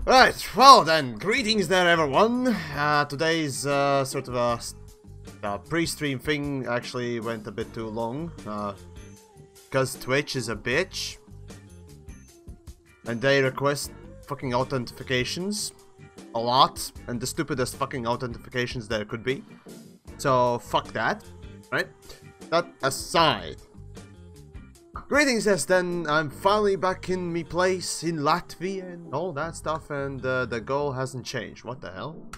Right, well then, greetings there everyone. Today's sort of a pre-stream thing actually went a bit too long. Because Twitch is a bitch. And they request fucking authentications. A lot. And the stupidest fucking authentications there could be. So, fuck that. Right? That aside. Greetings, yes, then I'm finally back in me place in Latvia and all that stuff, and the goal hasn't changed. What the hell?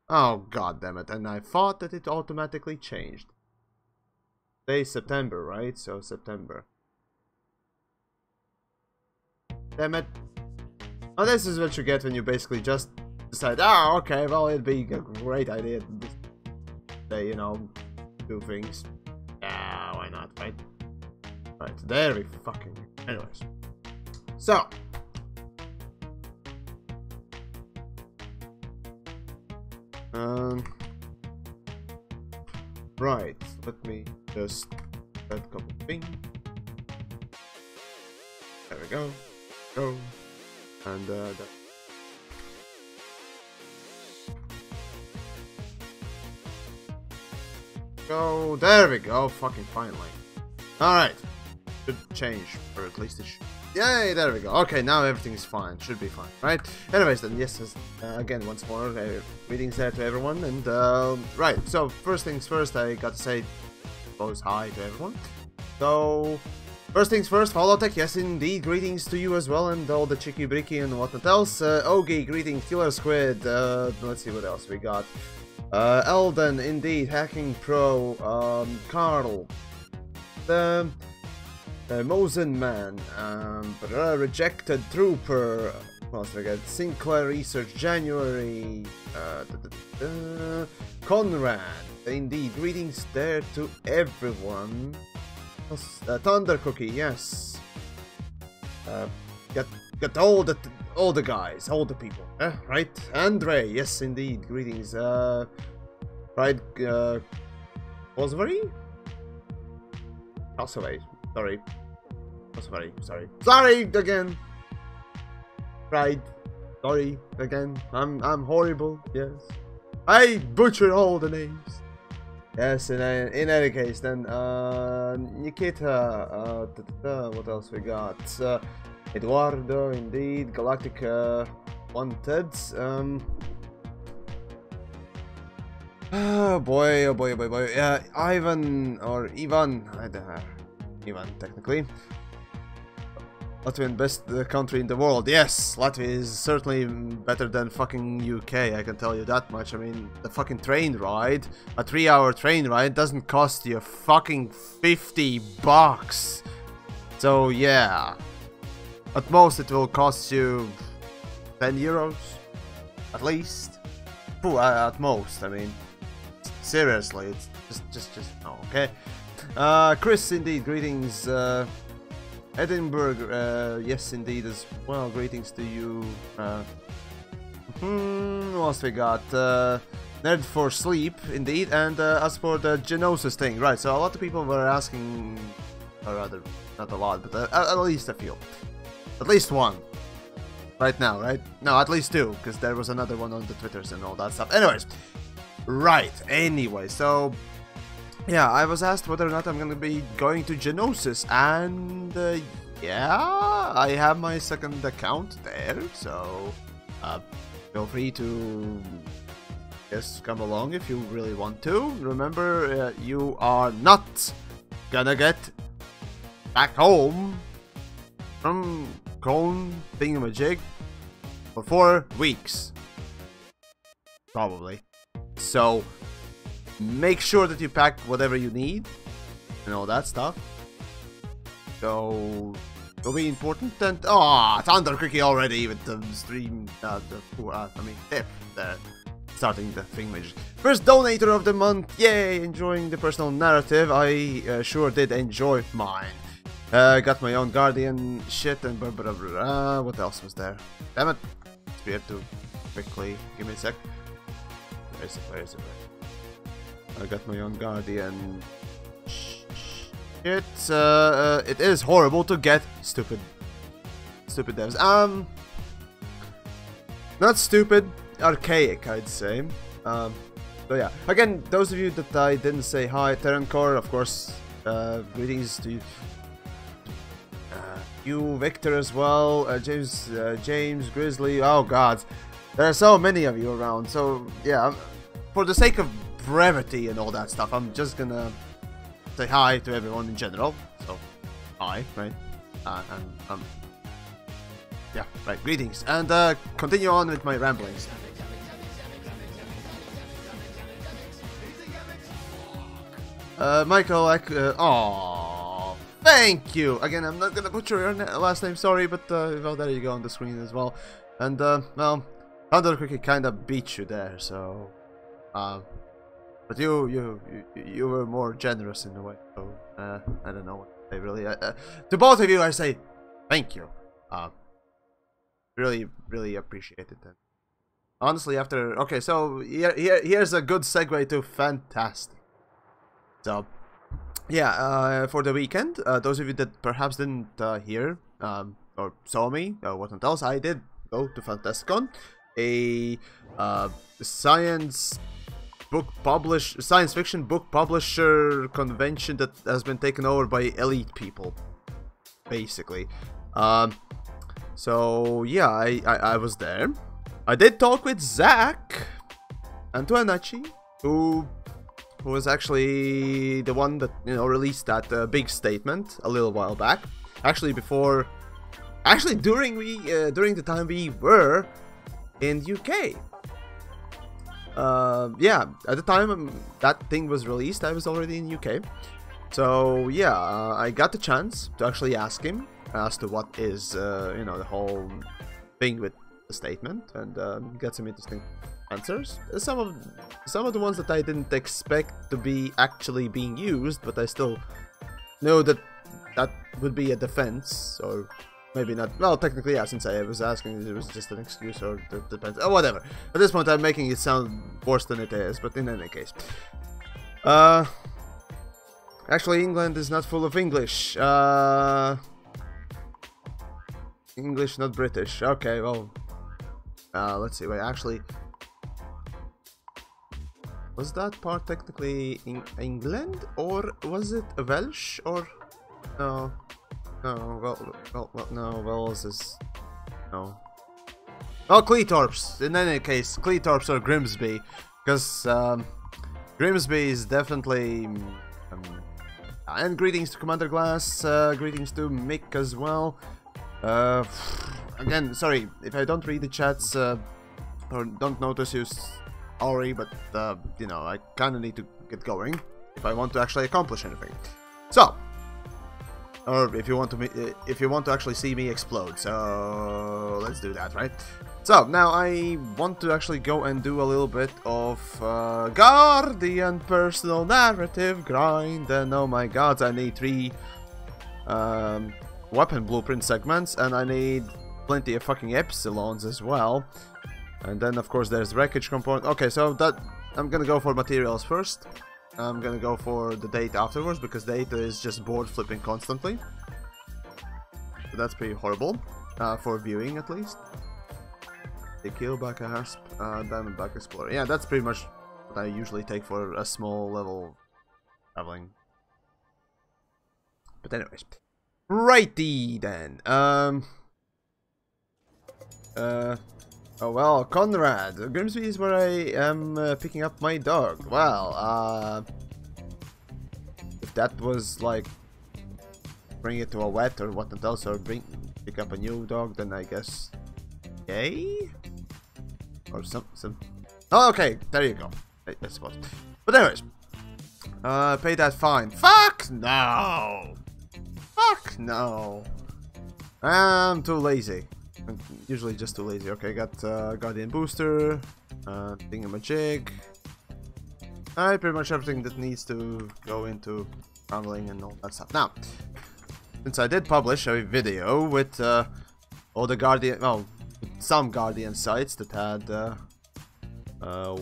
Oh, god damn it, and I thought that it automatically changed. Today's September, right? So, September. Damn it. Oh, this is what you get when you basically just decide, oh, okay, well, it'd be a great idea to say, you know, do things. Yeah, why not, right? Right, there we fucking... Anyways. So. Right, let me just... That couple thing. There we go. Go. And that... Go, there we go, fucking finally. Alright. Should change, or at least it should. Yay, there we go. Okay, now everything is fine. Should be fine, right? Anyways, then, yes, again, once more, greetings there to everyone. And, right, so, first things first, I got to say, suppose hi to everyone. So, first things first, Holotech, yes, indeed, greetings to you as well, and all the Chicky Bricky and whatnot else. Ogie, greetings, Killer Squid, let's see what else we got. Elden, indeed, Hacking Pro, Carl, Mosen Man, Rejected Trooper, what else did I get? Sinclair Research January, Conrad, indeed, greetings there to everyone. Thunder Cookie, yes. Got all the guys, all the people, right? Andre, yes, indeed, greetings. Right, Osbury? Osbury. Sorry. Sorry again. Right. Sorry again. I'm horrible. Yes. I butchered all the names. Yes. In any case, then Nikita. What else we got? Eduardo, indeed. Galactic Wanted. Oh boy. Yeah. Ivan or Ivan. I don't know. Even technically. Latvian best country in the world. Yes, Latvia is certainly better than fucking UK, I can tell you that much. I mean, the fucking train ride, a 3-hour train ride doesn't cost you fucking 50 bucks. So yeah, at most it will cost you 10 euros, at least. Ooh, at most, I mean, seriously, it's just no, okay. Chris, indeed, greetings. Edinburgh, yes, indeed, as well. Greetings to you. What else we got? Nerd for Sleep, indeed. And as for the Genosis thing, right? So a lot of people were asking, or rather, not a lot, but at least a few, at least one. Right now, right? No, at least two, because there was another one on the Twitters and all that stuff. Anyways, right. Anyway, so. Yeah, I was asked whether or not I'm gonna be going to Genosis, and yeah, I have my second account there, so feel free to just come along if you really want to. Remember, you are not gonna get back home from Cone Thingamajig for 4 weeks, probably. So make sure that you pack whatever you need and all that stuff. So it'll be important. And Thunder Cookie already with the stream. Starting the thingamajig. First donator of the month. Yay! Enjoying the personal narrative. I sure did enjoy mine. Got my own guardian shit and blah blah blah blah. What else was there? Damn it! It's weird to quickly. Give me a sec. Where is it? Where is it? I got my own guardian shit. It is horrible to get stupid devs. Not stupid, archaic, I'd say. So yeah. Again, those of you that I didn't say hi, Terrancore, of course. Greetings to you. You, Victor as well, James, Grizzly, oh god, there are so many of you around, so yeah, for the sake of brevity and all that stuff, I'm just gonna say hi to everyone in general, so, hi, right, yeah, right, greetings, and continue on with my ramblings. Michael, aww, thank you! Again, I'm not gonna butcher your last name, sorry, but, well, there you go on the screen as well. And, well, Thunder Cookie kinda beat you there, so, but you were more generous in a way, so, I don't know what to say, really. To both of you, I say, thank you. Really appreciate it, then. Honestly, after, okay, so, here's a good segue to Fantastic. So, yeah, for the weekend, those of you that perhaps didn't hear or saw me or whatnot else, I did go to Fantasticon, a science fiction book publisher convention that has been taken over by elite people, basically. So yeah, I was there. I did talk with Zach and Tuanachi, who was actually the one that, you know, released that big statement a little while back. Actually, during the time we were in UK. Yeah, at the time that thing was released, I was already in UK. So yeah, I got the chance to actually ask him as to what is, you know, the whole thing with the statement, and got some interesting answers. Some of the ones that I didn't expect to be actually being used, but I still know that that would be a defense, or maybe not. Well, technically, yeah, since I was asking, it was just an excuse, or it depends. Oh, whatever. At this point, I'm making it sound worse than it is, but in any case. Actually, England is not full of English. English, not British. Okay, well. Let's see, wait, actually. Was that part technically in England, or was it Welsh, or no? No, well, no, Wales is no. Oh, Cleethorpes. In any case, Cleethorpes or Grimsby, because Grimsby is definitely. And greetings to Commander Glass. Greetings to Mick as well. Again, sorry if I don't read the chats or don't notice you. Sorry, but you know, I kind of need to get going if I want to actually accomplish anything. So, or if you want to actually see me explode. So let's do that, right? So now I want to actually go and do a little bit of Guardian personal narrative grind, and oh my god, I need 3 weapon blueprint segments, and I need plenty of fucking epsilons as well. And then, of course, there's wreckage component. Okay, so that I'm gonna go for materials first. I'm gonna go for the data afterwards, because data is just board flipping constantly. So that's pretty horrible, for viewing at least. A kill back a hasp, diamond back explorer. Yeah, that's pretty much what I usually take for a small level traveling. But anyways, righty then. Oh well, Conrad, Grimsby is where I am picking up my dog. Well, if that was like bring it to a vet or whatnot else, or pick up a new dog, then I guess yay, or some. Oh, okay, there you go. I suppose. But anyways, pay that fine. Fuck no. Fuck no. I'm too lazy. I'm usually just too lazy. Okay, got Guardian Booster, thingamajig. Alright, pretty much everything that needs to go into traveling and all that stuff. Now, since I did publish a video with all the Guardian, well, some Guardian sites that had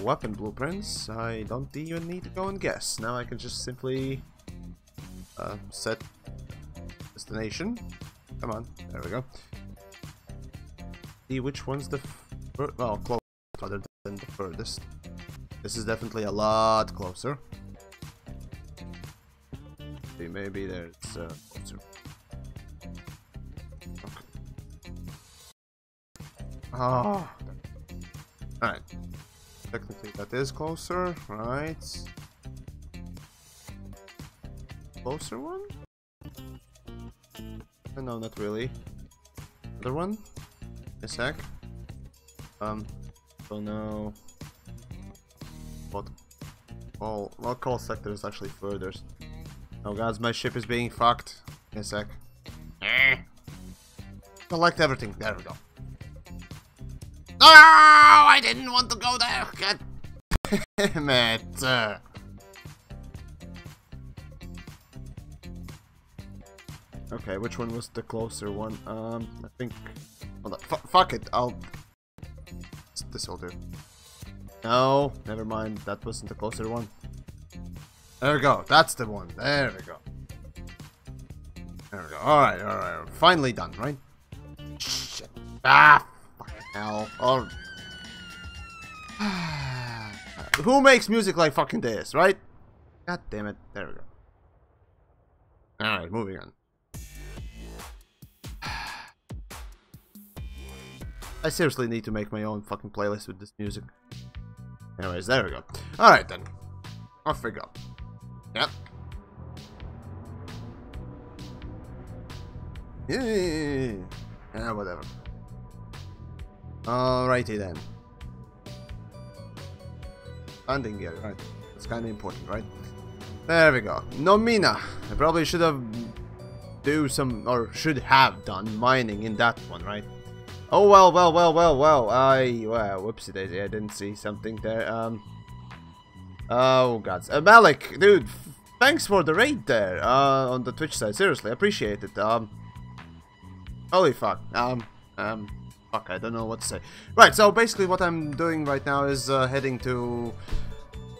weapon blueprints, I don't even need to go and guess. Now I can just simply set destination. Come on, there we go. See which one's the well, closer rather than the furthest. This is definitely a lot closer. See, maybe there's closer. Okay. Oh. Alright. Technically that is closer, right? Closer one? No, not really. Other one? A sec. So now what call sector is actually further? Oh guys, my ship is being fucked. A sec. Select everything. There we go. No, I didn't want to go there. God damn it. Okay, which one was the closer one? I think. Hold on. Fuck it. This will do. No, never mind. That wasn't the closer one. There we go. That's the one. There we go. There we go. Alright, alright. Finally done, right? Shit. Ah, fucking hell. Oh. Who makes music like fucking this, right? God damn it. There we go. Alright, moving on. I seriously need to make my own fucking playlist with this music. Anyways, there we go. Alright then. Off we go. Yep. Yeah, whatever. Alrighty then. Landing gear, right. That's kinda important, right? There we go. Nomina. I probably should have should have done mining in that one, right? Oh well. Whoopsie daisy, I didn't see something there. Oh gods. Malik, dude, thanks for the raid there, on the Twitch side. Seriously, appreciate it. Holy fuck. Fuck, I don't know what to say. Right, so basically what I'm doing right now is heading to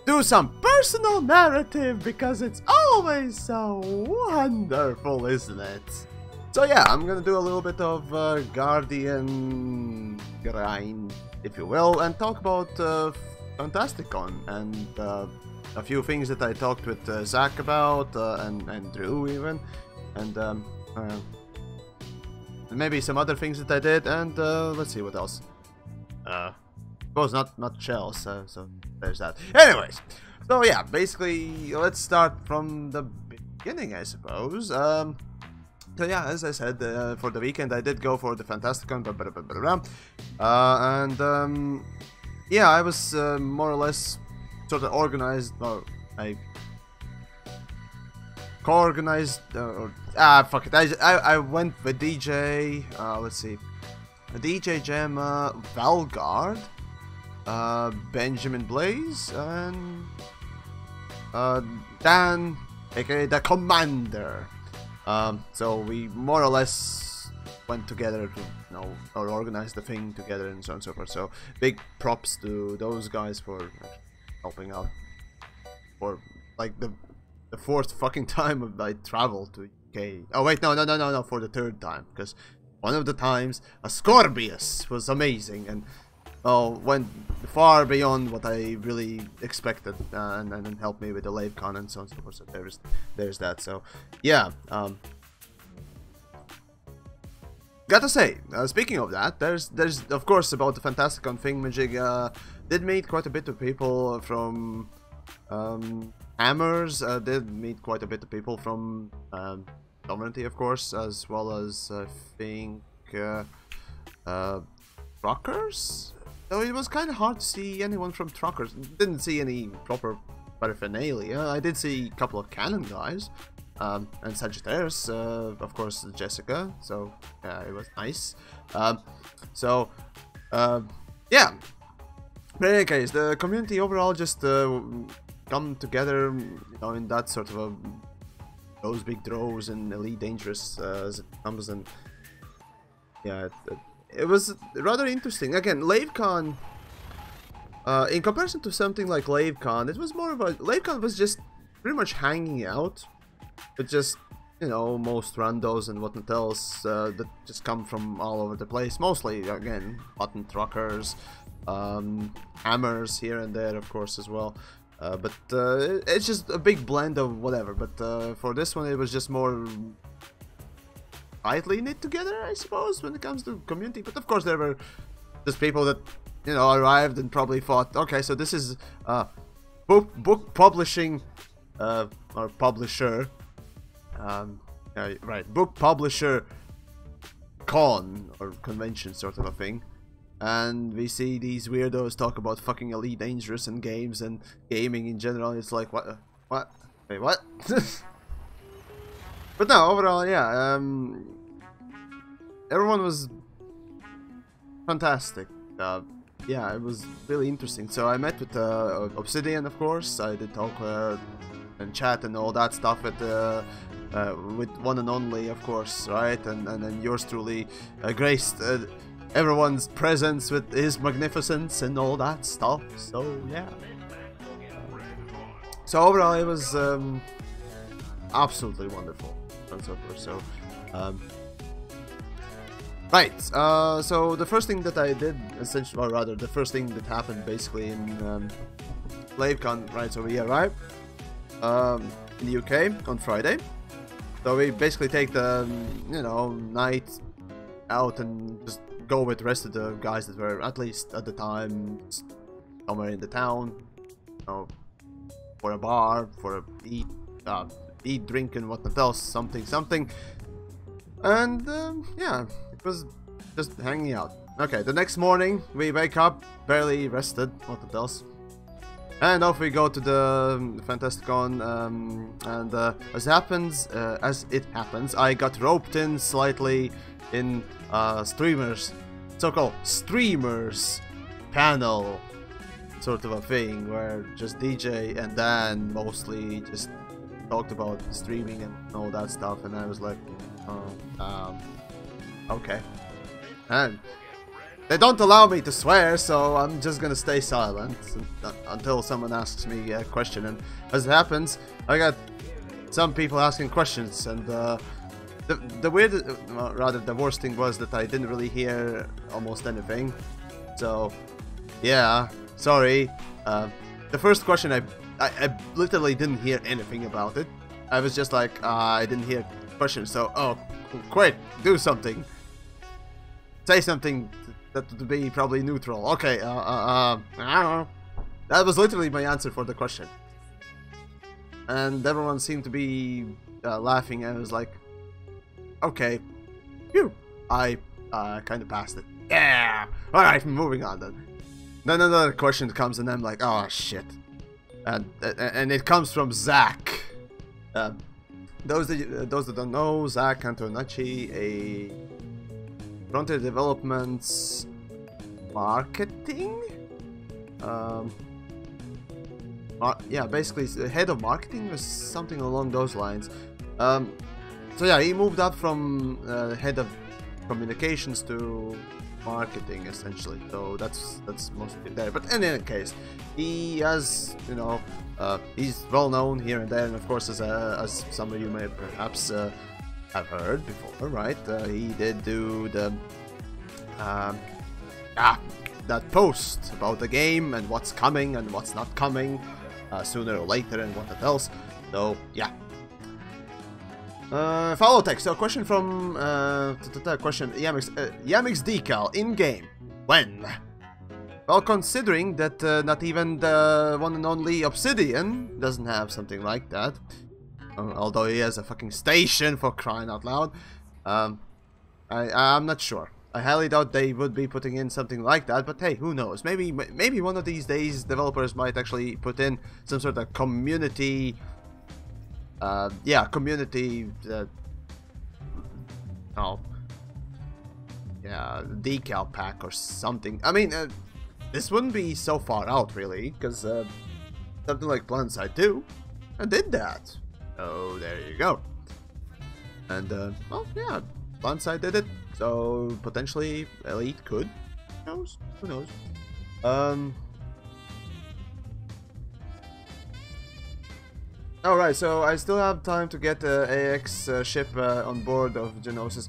do some personal narrative, because it's always so wonderful, isn't it? So yeah, I'm gonna do a little bit of Guardian grind, if you will, and talk about Fantasticon and a few things that I talked with Zach about, and Drew even, and maybe some other things that I did, and let's see what else. Of course, not shells, so there's that. Anyways, so yeah, basically, let's start from the beginning, I suppose. So yeah, as I said, for the weekend I did go for the Fantasticon, and yeah, I was more or less sort of organized, or I co-organized, fuck it, I went with DJ, let's see, DJ Gemma, Valgard, Benjamin Blaze, and Dan, aka the Commander. So we more or less went together to, you know, or organized the thing together and so on and so forth. So big props to those guys for helping out for like the fourth fucking time I traveled to UK. Oh wait, no, for the third time, because one of the times a Scorpius was amazing and went far beyond what I really expected, and helped me with the LaveCon and so on and so forth. So there's that. So yeah, gotta say, speaking of that, there's of course about the Fantasticon thingamajig. Did meet quite a bit of people from Hammers. Did meet quite a bit of people from Sovereignty, of course, as well as I think Truckers. So it was kind of hard to see anyone from Truckers. Didn't see any proper paraphernalia. I did see a couple of Canon guys, and Sagittarius, of course, Jessica. So it was nice. Yeah. But in any case, the community overall just come together, you know, in that sort of a those big draws and Elite Dangerous as it comes, and yeah, it was rather interesting. Again, LaveCon, in comparison to something like LaveCon, it was more of a... LaveCon was just pretty much hanging out with just, you know, most randos and whatnot else that just come from all over the place. Mostly, again, button truckers, hammers here and there, of course, as well. But it's just a big blend of whatever. But for this one, it was just more tightly knit together, I suppose, when it comes to community. But of course, there were just people that, you know, arrived and probably thought, okay, so this is book publishing or publisher, right, book publisher con or convention sort of a thing. And we see these weirdos talk about fucking Elite Dangerous and games and gaming in general. It's like, what? Wait, what? But no, overall, yeah, everyone was fantastic. Yeah, it was really interesting. So I met with Obsidian, of course. I did talk and chat and all that stuff with one and only, of course, right? And then yours truly graced everyone's presence with his magnificence and all that stuff. So yeah. So overall, it was absolutely wonderful and so forth. So right. So the first thing that I did, essentially, or rather, the first thing that happened basically in LaveCon, right? So we arrived in the UK on Friday. So we basically take the, you know, night out and just go with the rest of the guys that were, at least at the time, somewhere in the town, you know, for a bar, for a eat, drink, and whatnot else, something. And yeah, it was just hanging out. Okay, the next morning we wake up, barely rested, whatnot else. And off we go to the Fantasticon, and as it happens, I got roped in slightly in so-called streamers panel sort of a thing, where just DJ and Dan mostly just talked about streaming and all that stuff, and I was like, okay. And they don't allow me to swear, so I'm just gonna stay silent until someone asks me a question. And as it happens, I got some people asking questions, and the worst thing was that I didn't really hear almost anything. So yeah, sorry. The first question, I literally didn't hear anything about it. I was just like, I didn't hear questions, so quick, do something, say something that would be probably neutral. Okay, I don't know. That was literally my answer for the question, and everyone seemed to be laughing, and I was like, okay, phew, I kind of passed it. Yeah, alright, moving on then. Then another question comes, and I'm like, oh shit. And it comes from Zach. Those that don't know, Zach Antonacci, a Frontier Development's marketing? Yeah, basically head of marketing or something along those lines. So yeah, he moved up from head of communications to marketing, essentially. So that's mostly there. But in any case, he has, you know, he's well known here and there, and of course, as some of you may perhaps have heard before, right? He did do the that post about the game and what's coming and what's not coming sooner or later and what else. So yeah. Follow text. So question from question YAMIks. YAMIks decal in game. When? Well, considering that not even the one and only Obsidian doesn't have something like that, although he has a fucking station, for crying out loud. I'm not sure. I highly doubt they would be putting in something like that, but hey, who knows? Maybe one of these days developers might actually put in some sort of community. Yeah, community. Yeah, decal pack or something. I mean, this wouldn't be so far out, really, because something like PlanetSide 2 did that. Oh, there you go. And, well, yeah, Blindside did it, so potentially Elite could. Who knows? Who knows? Alright, so I still have time to get the AX ship on board of Genosis.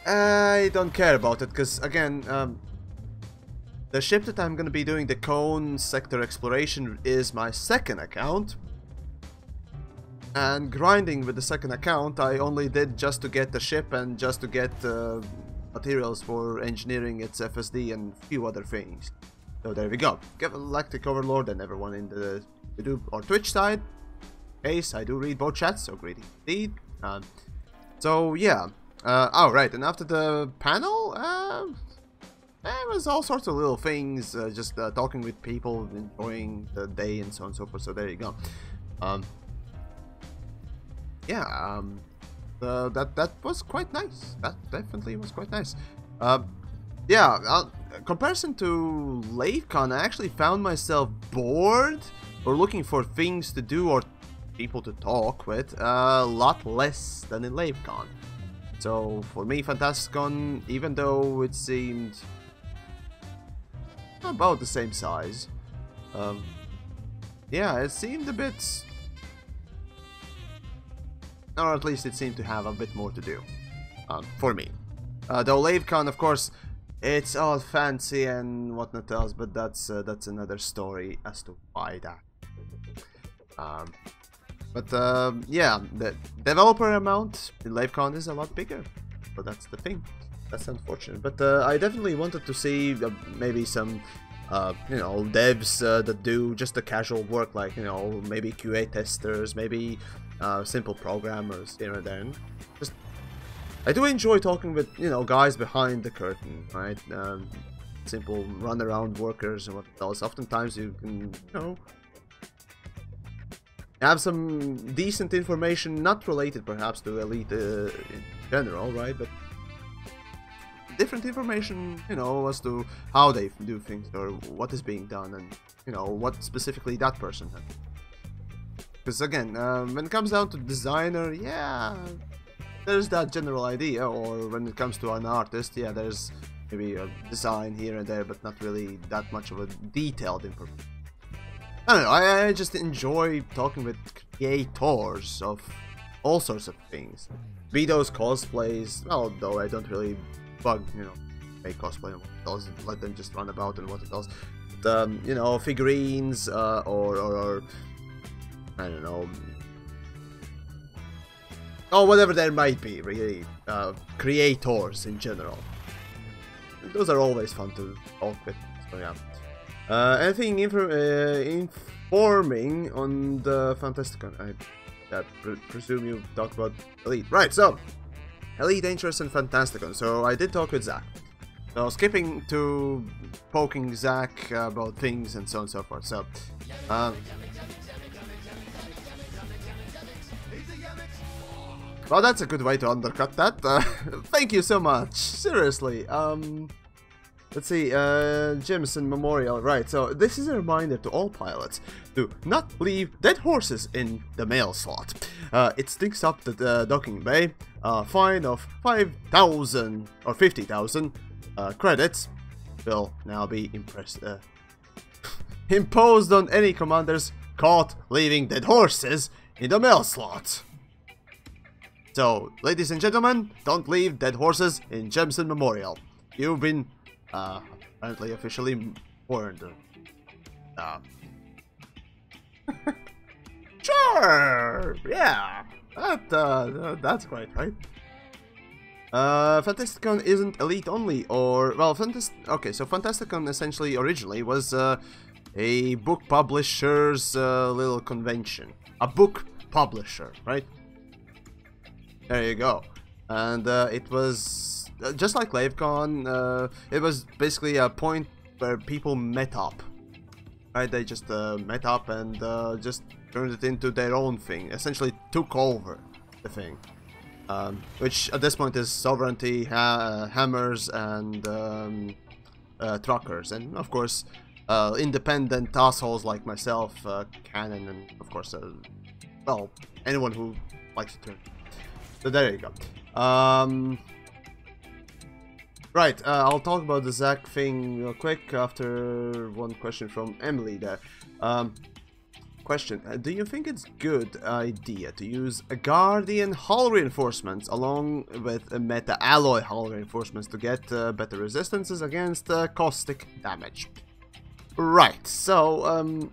I don't care about it, because, again, the ship that I'm gonna be doing the Cone Sector Exploration is my second account. And grinding with the second account, I only did just to get the ship and just to get materials for engineering its FSD and a few other things. So there we go. Galactic Overlord and everyone in the YouTube or Twitch side. Case, I do read both chats, so great indeed. So yeah. Right, and after the panel, there was all sorts of little things, just talking with people, enjoying the day and so on and so forth. So there you go. Yeah, that was quite nice. That definitely was quite nice. Yeah, comparison to LaveCon, I actually found myself bored or looking for things to do or people to talk with a lot less than in LaveCon. So for me, fantasticon, even though it seemed about the same size, yeah, it seemed a bit, or at least it seemed to have a bit more to do, for me. Though LaveCon, of course, it's all fancy and whatnot else, but that's another story as to why that. Yeah, the developer amount in LaveCon is a lot bigger, so that's the thing. That's unfortunate, but I definitely wanted to see maybe some, you know, devs that do just the casual work, like, you know, maybe QA testers, maybe simple programmers here and there. And just, I do enjoy talking with, you know, guys behind the curtain, right? Simple run-around workers and what else. Oftentimes you can, you know, have some decent information, not related perhaps to Elite in general, right? But different information, you know, as to how they do things or what is being done and, you know, what specifically that person has. Because again, when it comes down to designer, yeah, there's that general idea, or when it comes to an artist, yeah, there's maybe a design here and there, but not really that much of a detailed information. I don't know, I just enjoy talking with creators of all sorts of things. Be those cosplays, well, though I don't really bug, you know, make cosplay and what else, let them just run about and what else. But, you know, figurines, or I don't know, oh, whatever there might be, really, creators in general. Those are always fun to talk with, so yeah. Anything informing on the Fantasticon? I presume you talked about Elite. Right, so, Elite, Dangerous, and Fantasticon. So, I did talk with Zach. So, skipping to poking Zach about things and so on and so forth. So, well, that's a good way to undercut that. Thank you so much. Seriously. Let's see, Jameson Memorial, right, so this is a reminder to all pilots to not leave dead horses in the mail slot. It sticks up the docking bay. Fine of 5,000 or 50,000 credits will now be imposed on any commanders caught leaving dead horses in the mail slot. So, ladies and gentlemen, don't leave dead horses in Jameson Memorial. You've been apparently officially warned. Sure, yeah, that's quite right. Fantasticon isn't Elite only, or well, okay, so Fantasticon essentially originally was a book publisher's little convention, a book publisher, right? There you go, and it was. Just like LaveCon, it was basically a point where people met up, right? They just met up and just turned it into their own thing, essentially took over the thing, which at this point is Sovereignty, Hammers, and Truckers, and of course independent assholes like myself, Cannon, and of course, well, anyone who likes to turn. So there you go. Right, I'll talk about the Zach thing real quick after one question from Emily there. Question, do you think it's good idea to use a Guardian hull reinforcements along with a meta alloy hull reinforcements to get better resistances against caustic damage? Right, so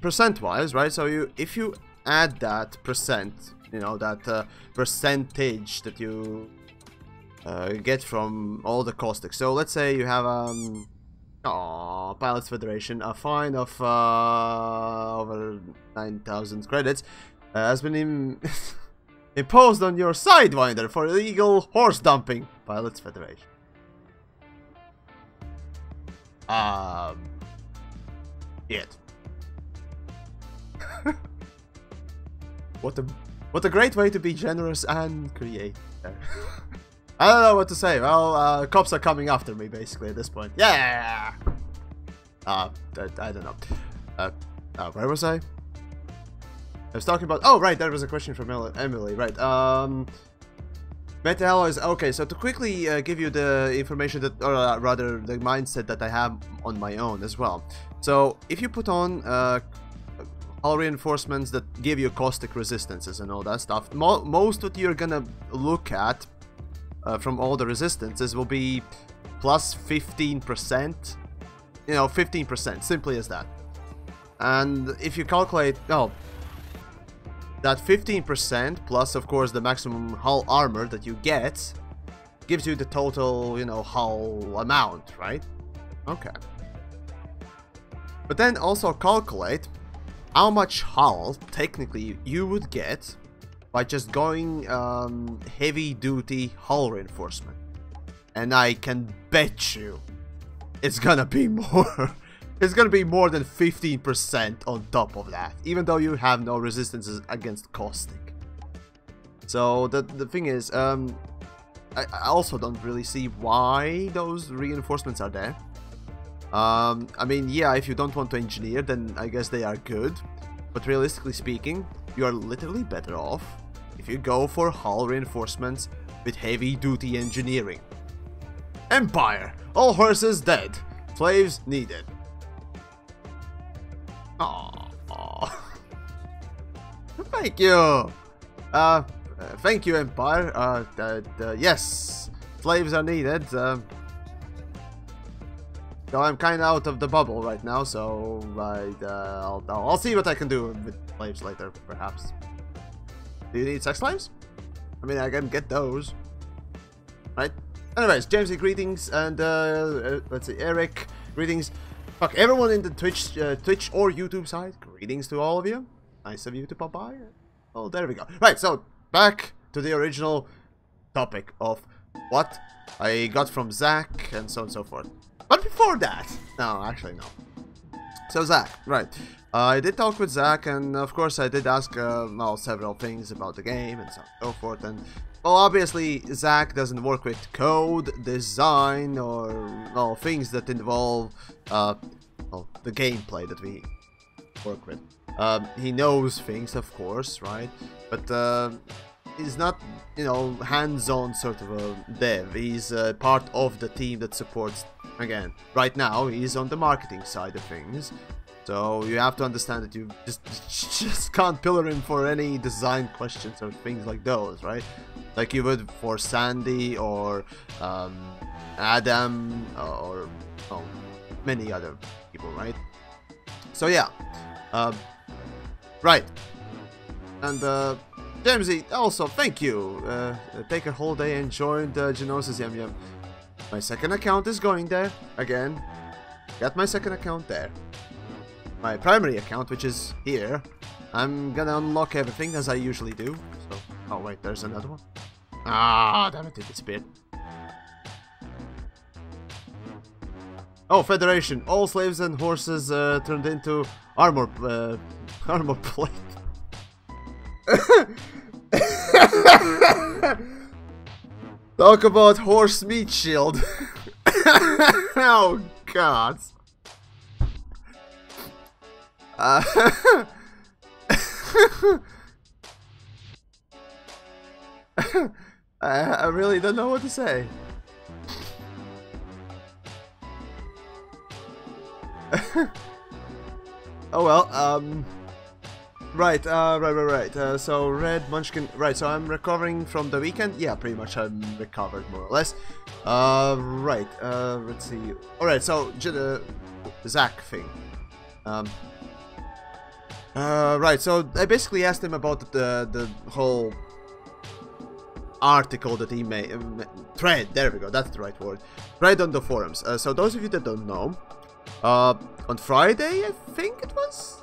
percent-wise, right, so if you add that percent, you know, that percentage that you get from all the caustic. So let's say you have Pilots Federation, a fine of over 9,000 credits has been imposed on your Sidewinder for illegal horse dumping. Pilots Federation. It. What a great way to be generous and create. I don't know what to say. Well, cops are coming after me basically at this point. Yeah. I don't know. Where was I? I was talking about. Oh, right. That was a question from Emily. Right. Meta alloys. Okay, so to quickly give you the information that, or rather, the mindset that I have on my own as well. So if you put on hull reinforcements that give you caustic resistances and all that stuff, most what you're gonna look at from all the resistances will be plus 15%, you know, 15%, simply as that. And if you calculate, oh, that 15% plus, of course, the maximum hull armor that you get gives you the total, you know, hull amount, right? Okay. But then also calculate how much hull technically you would get by just going heavy-duty hull reinforcement. And I can bet you it's gonna be more. It's gonna be more than 15% on top of that, even though you have no resistances against caustic. So the thing is, I also don't really see why those reinforcements are there. I mean, yeah, if you don't want to engineer, then I guess they are good. But realistically speaking, you are literally better off if you go for hull reinforcements with heavy-duty engineering. Empire! All horses dead. Slaves needed. Aww. Thank you! Thank you, Empire. Yes, slaves are needed. So I'm kind of out of the bubble right now, so I'll see what I can do with slaves later, perhaps. Do you need sex slaves? I mean, I can get those. Right? Anyways, Jamesy, greetings, and let's see, Eric, greetings. Fuck, everyone in the Twitch or YouTube side, greetings to all of you. Nice of you to pop by. Oh, there we go. Right, so back to the original topic of what I got from Zach and so on and so forth. But before that, no, actually no. So Zach, right. I did talk with Zach, and of course I did ask well, several things about the game and so on and so forth. And well, obviously Zach doesn't work with code, design, or well, things that involve well, the gameplay that we work with. He knows things, of course, right? But he's not, you know, hands-on sort of a dev. He's part of the team that supports. Again, right now he's on the marketing side of things. So you have to understand that you just can't pillar him for any design questions or things like those, right? Like you would for Sandy or Adam or well, many other people, right? So yeah, right. And Jamesy, also thank you. Take a whole day and join the Genosis Yum Yum. My second account is going there again. Got my second account there. My primary account, which is here, I'm gonna unlock everything as I usually do. So, oh wait, there's another one. Ah, damn it, it disappeared. Oh, Federation. All slaves and horses turned into armor plate. Talk about horse meat shield. Oh god. I really don't know what to say. Oh well, right, so Red Munchkin, right, so I'm recovering from the weekend. Yeah, pretty much I'm recovered more or less. Right, let's see. Alright, so the Zach thing. Right, so I basically asked him about the whole article that he made, thread, there we go, that's the right word, thread on the forums. So those of you that don't know, on Friday, I think it was?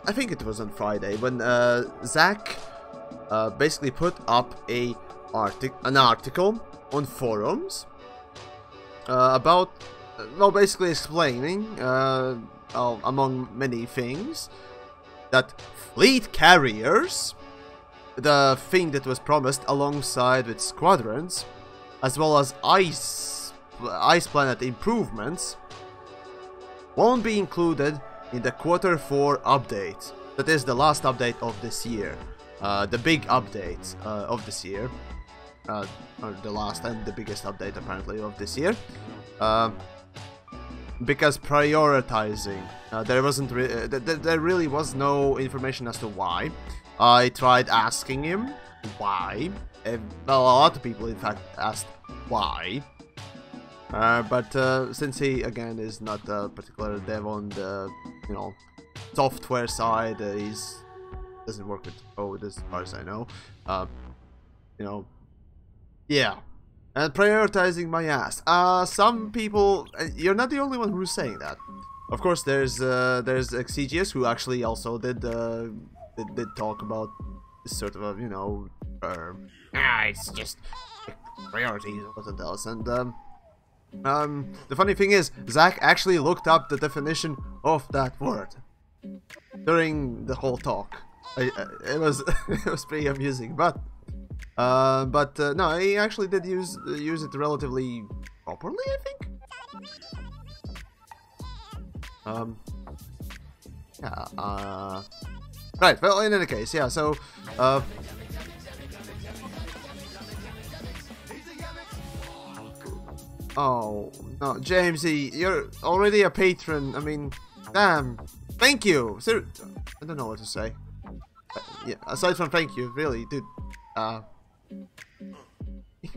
I think it was on Friday, when Zach basically put up an article on forums about, well, basically explaining, among many things, that fleet carriers, the thing that was promised alongside with squadrons, as well as ice planet improvements, won't be included in the Q4 update. That is the last update of this year. The big update of this year. Or the last and the biggest update apparently of this year. Because prioritizing, there really was no information as to why. I tried asking him why. Well, a lot of people in fact asked why. But since he again is not a particular dev on the software side, he's doesn't work with code as far as I know. Yeah, and prioritizing my ass. Some people, you're not the only one who's saying that. Of course, there's Exigius who actually also did talk about this sort of it's just priorities or something else. And the funny thing is, Zach actually looked up the definition of that word during the whole talk. It was it was pretty amusing, but no, he actually did use it relatively properly, I think. Yeah. Right. Well, in any case, yeah. So. Oh, no, Jamesy, you're already a patron. I mean, damn. Thank you. I don't know what to say. Yeah, aside from thank you, really, dude.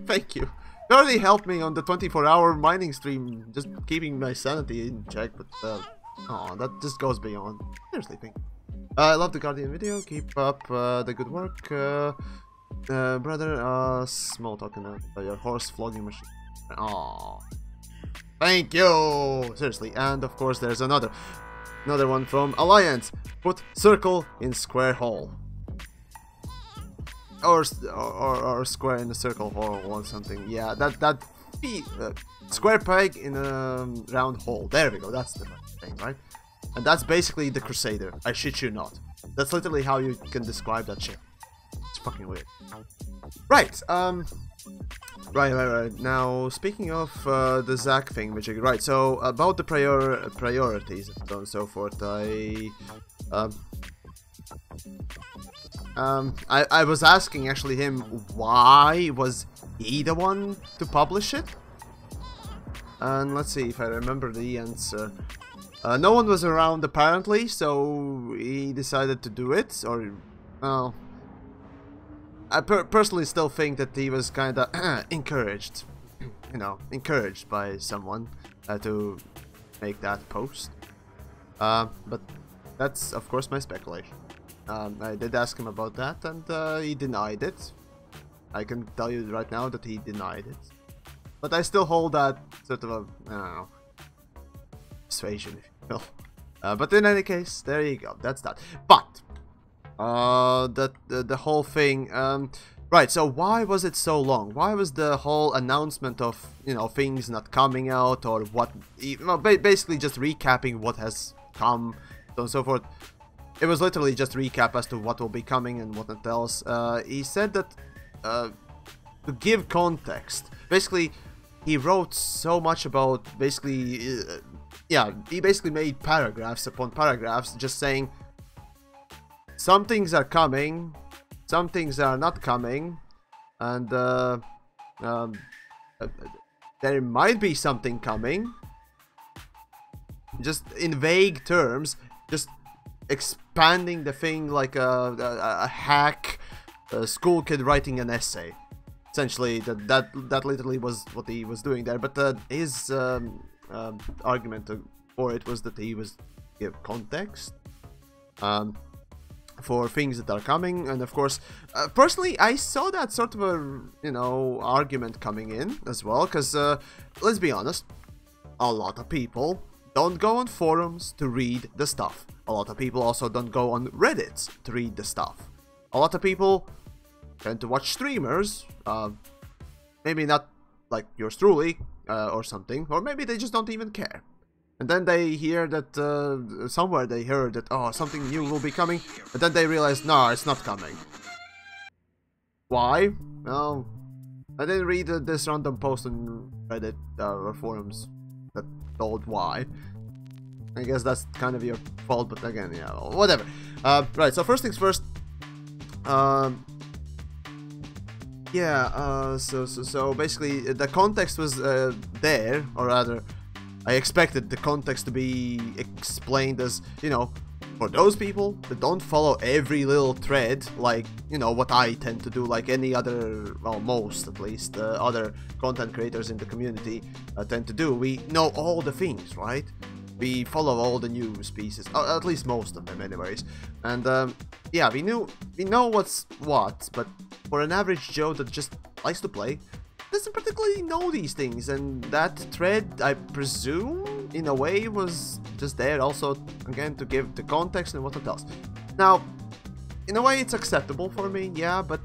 Thank you. You already helped me on the 24-hour mining stream, just keeping my sanity in check, but, oh, that just goes beyond. Seriously, thank you. I love the Guardian video. Keep up the good work. Brother, small talking about your horse flogging machine. Oh, thank you. Seriously, and of course there's another one from Alliance. Put circle in square hole, or square in a circle hole or something. Yeah, that square peg in a round hole. There we go. That's the thing, right? And that's basically the Crusader. I shit you not. That's literally how you can describe that shit. It's fucking weird. Right. Right. Now, speaking of the Zach thing, which right. So about the priorities and so forth, I was asking actually him why was he the one to publish it, and let's see if I remember the answer. No one was around apparently, so he decided to do it, or well, I personally still think that he was kind of encouraged, encouraged by someone to make that post. But that's of course my speculation. I did ask him about that, and he denied it. I can tell you right now that he denied it. But I still hold that sort of a, I don't know, persuasion, if you will. But in any case, there you go. That's that. But the whole thing. Right. So why was it so long? Why was the whole announcement of things not coming out, or what? Basically just recapping what has come, so on and so forth. It was literally just recap as to what will be coming and what not else. He said that to give context, basically he wrote so much about basically. Yeah, he basically made paragraphs upon paragraphs just saying some things are coming, some things are not coming, and um, there might be something coming. Just in vague terms, just expanding the thing like a hack, a school kid writing an essay. Essentially, that literally was what he was doing there. But his argument for it was that he was give context for things that are coming, and of course, personally, I saw that sort of a argument coming in as well, because let's be honest, a lot of people don't go on forums to read the stuff. A lot of people also don't go on Reddit to read the stuff. A lot of people tend to watch streamers, maybe not like yours truly or something, or maybe they just don't even care. And then they hear that somewhere they heard that, oh, something new will be coming, and then they realize, no, it's not coming. Why? Well, I didn't read this random post on Reddit or forums that told why. I guess that's kind of your fault, but again, yeah, whatever. Right, so first things first. So basically the context was there, or rather, I expected the context to be explained as, you know, for those people that don't follow every little thread, like, you know, what I tend to do, like any other, well, most at least, other content creators in the community tend to do. We know all the things, right? We follow all the news pieces, at least most of them anyways. And yeah, we know what's what, but for an average Joe that just likes to play, doesn't particularly know these things, and that thread, I presume, in a way, was just there also, again, to give the context and what else. Now, in a way, it's acceptable for me, yeah, but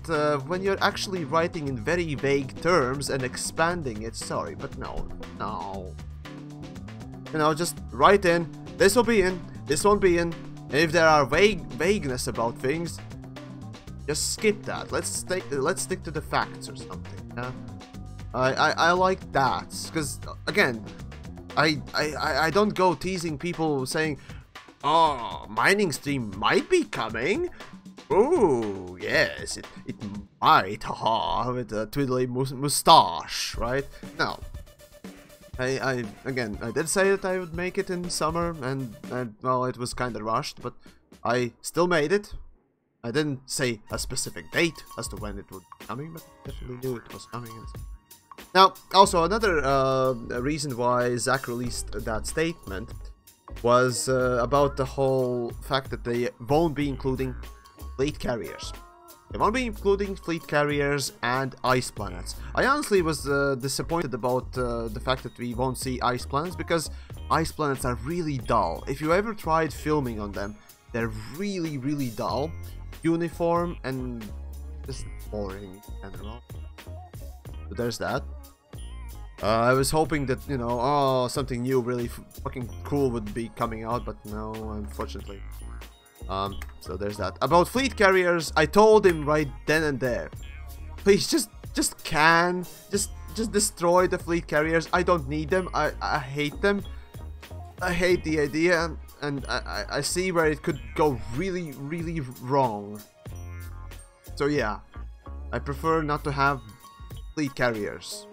when you're actually writing in very vague terms and expanding it, sorry, but no. You know, just write in, this will be in, this won't be in, and if there are vagueness about things, just skip that. Let's stick to the facts or something, yeah? I like that, because again, I don't go teasing people saying, oh, mining stream might be coming. Ooh, yes, it might, haha, with a twiddly mustache, right? No. Again, I did say that I would make it in summer, and well, it was kind of rushed, but I still made it. I didn't say a specific date as to when it would be coming, but definitely knew it was coming. Now, also, another reason why Zach released that statement was about the whole fact that they won't be including fleet carriers. They won't be including fleet carriers and ice planets. I honestly was disappointed about the fact that we won't see ice planets, because ice planets are really dull. If you ever tried filming on them, they're really, really dull, uniform, and just boring in general. So there's that. I was hoping that, you know, oh, something new, really fucking cool would be coming out, but no, unfortunately. So there's that. About fleet carriers, I told him right then and there, please just destroy the fleet carriers. I don't need them. I hate them. I hate the idea, and I see where it could go really, really wrong. So yeah, I prefer not to have fleet carriers.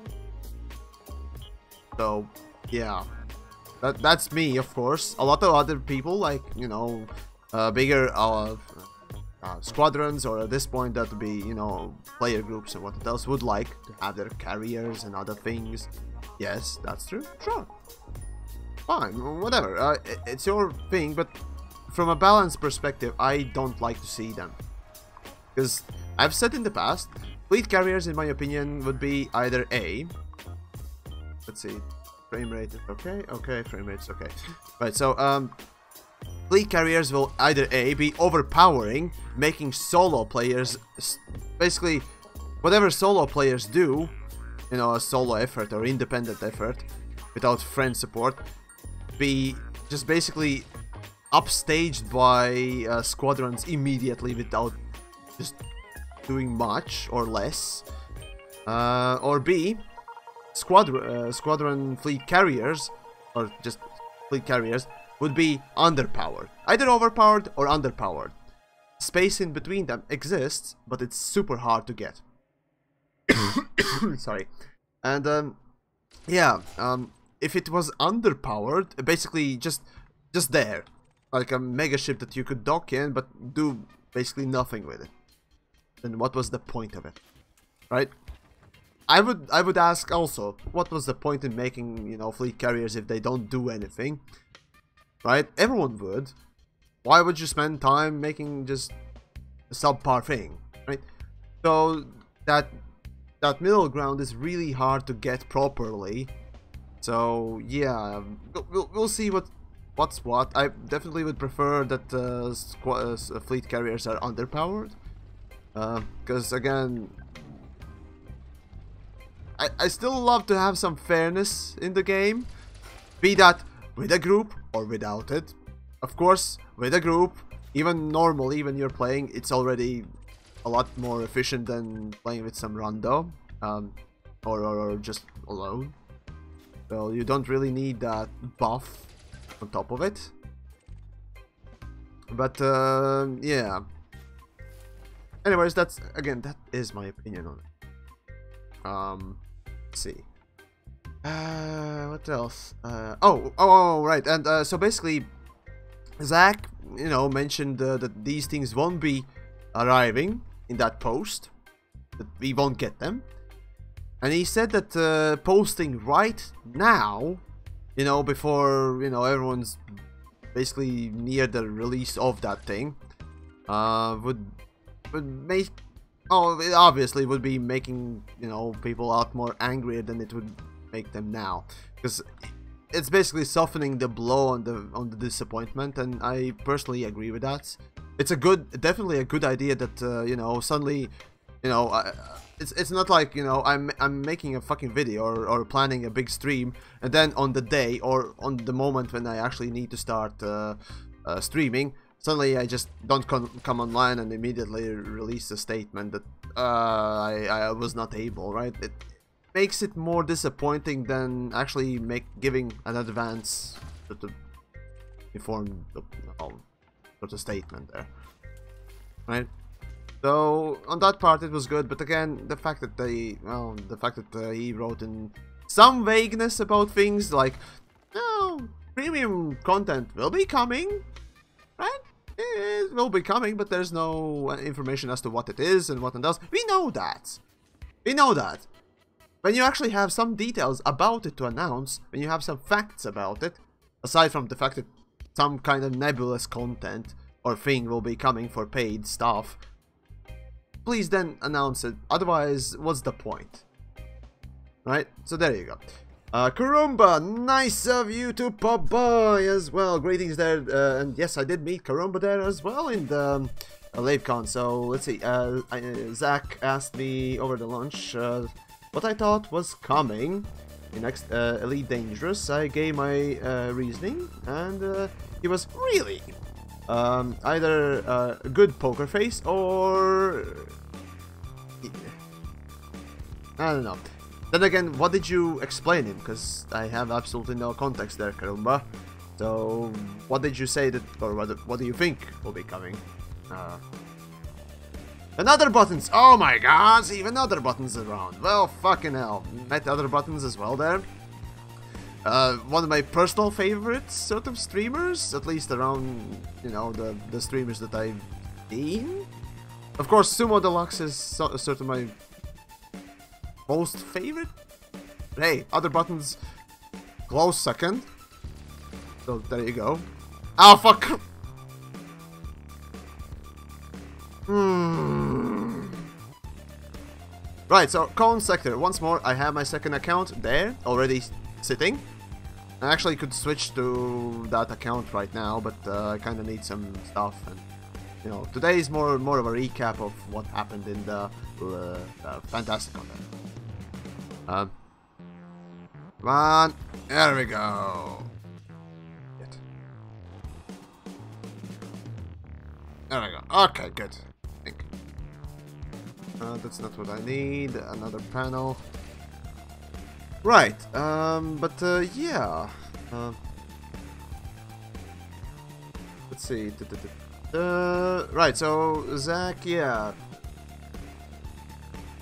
So yeah, that's me, of course. A lot of other people, like, you know, bigger squadrons, or at this point that would be, you know, player groups and what else, would like to have their carriers and other things. Yes, that's true. Sure, fine, whatever. It's your thing, but from a balanced perspective, I don't like to see them, because I've said in the past, fleet carriers, in my opinion, would be either A. Let's see, frame rate is okay. Okay, frame rate is okay. Right, so fleet carriers will either A, be overpowering, making solo players, basically, whatever solo players do, you know, a solo effort or independent effort, without friend support, be just basically upstaged by squadrons immediately without just doing much or less. Or B, squadron fleet carriers, or just fleet carriers, would be underpowered. Either overpowered or underpowered. Space in between them exists, but it's super hard to get. Sorry. And yeah, if it was underpowered, basically just there, like a mega ship that you could dock in, but do basically nothing with it, then what was the point of it, right? I would ask also, what was the point in making, you know, fleet carriers if they don't do anything, right? Everyone would. Why would you spend time making just a subpar thing, right? So that middle ground is really hard to get properly. So yeah, we'll see what's what. I definitely would prefer that fleet carriers are underpowered, because again, I still love to have some fairness in the game, be that with a group or without it. Of course, with a group, even normally when you're playing, it's already a lot more efficient than playing with some rando, or just alone. So you don't really need that buff on top of it. But yeah. Anyways, that is my opinion on it. Let's see. What else? Oh, right. And so basically, Zach, you know, mentioned that these things won't be arriving in that post, that we won't get them, and he said that posting right now, you know, before, you know, everyone's basically near the release of that thing, would make, oh, it obviously would be making, you know, people a lot more angrier than it would make them now, because it's basically softening the blow on the disappointment, and I personally agree with that. It's definitely a good idea that you know, suddenly, you know, it's not like, you know, I'm making a fucking video or planning a big stream, and then on the day or on the moment when I actually need to start streaming, suddenly I just don't come online and immediately release a statement that I was not able, right? It makes it more disappointing than actually giving an advance to inform the statement there, right? So on that part it was good, but again, the fact that he wrote in some vagueness about things like, no, premium content will be coming, right? It will be coming, but there's no information as to what it is and what it does. We know that. When you actually have some details about it to announce, when you have some facts about it, aside from the fact that some kind of nebulous content or thing will be coming for paid stuff, please then announce it. Otherwise, what's the point? Right? So there you go. Karumba, nice of you to pop by as well. Greetings there. And yes, I did meet Karumba there as well in the LaveCon. So let's see. Zach asked me over the lunch what I thought was coming in next Elite Dangerous. I gave my reasoning, and he was really either a good poker face or I don't know. Then again, what did you explain him? Because I have absolutely no context there, Karumba. So what did you say that, or what do you think will be coming? And other buttons! Oh my god, even other buttons around. Well, fucking hell. Met other buttons as well there. One of my personal favorites sort of streamers, at least around, you know, the streamers that I've seen. Of course, Sumo Deluxe is sort of my most favorite. But hey, other buttons, close second. So there you go. Oh fuck! Right, so Cone Sector. Once more, I have my second account there, already sitting. I actually could switch to that account right now, but I kind of need some stuff. And you know, today is more of a recap of what happened in the fantasticon. Come on, there we go. There we go. Okay, good. That's not what I need. Another panel. Right. Yeah. Let's see. Right. So Zach, yeah.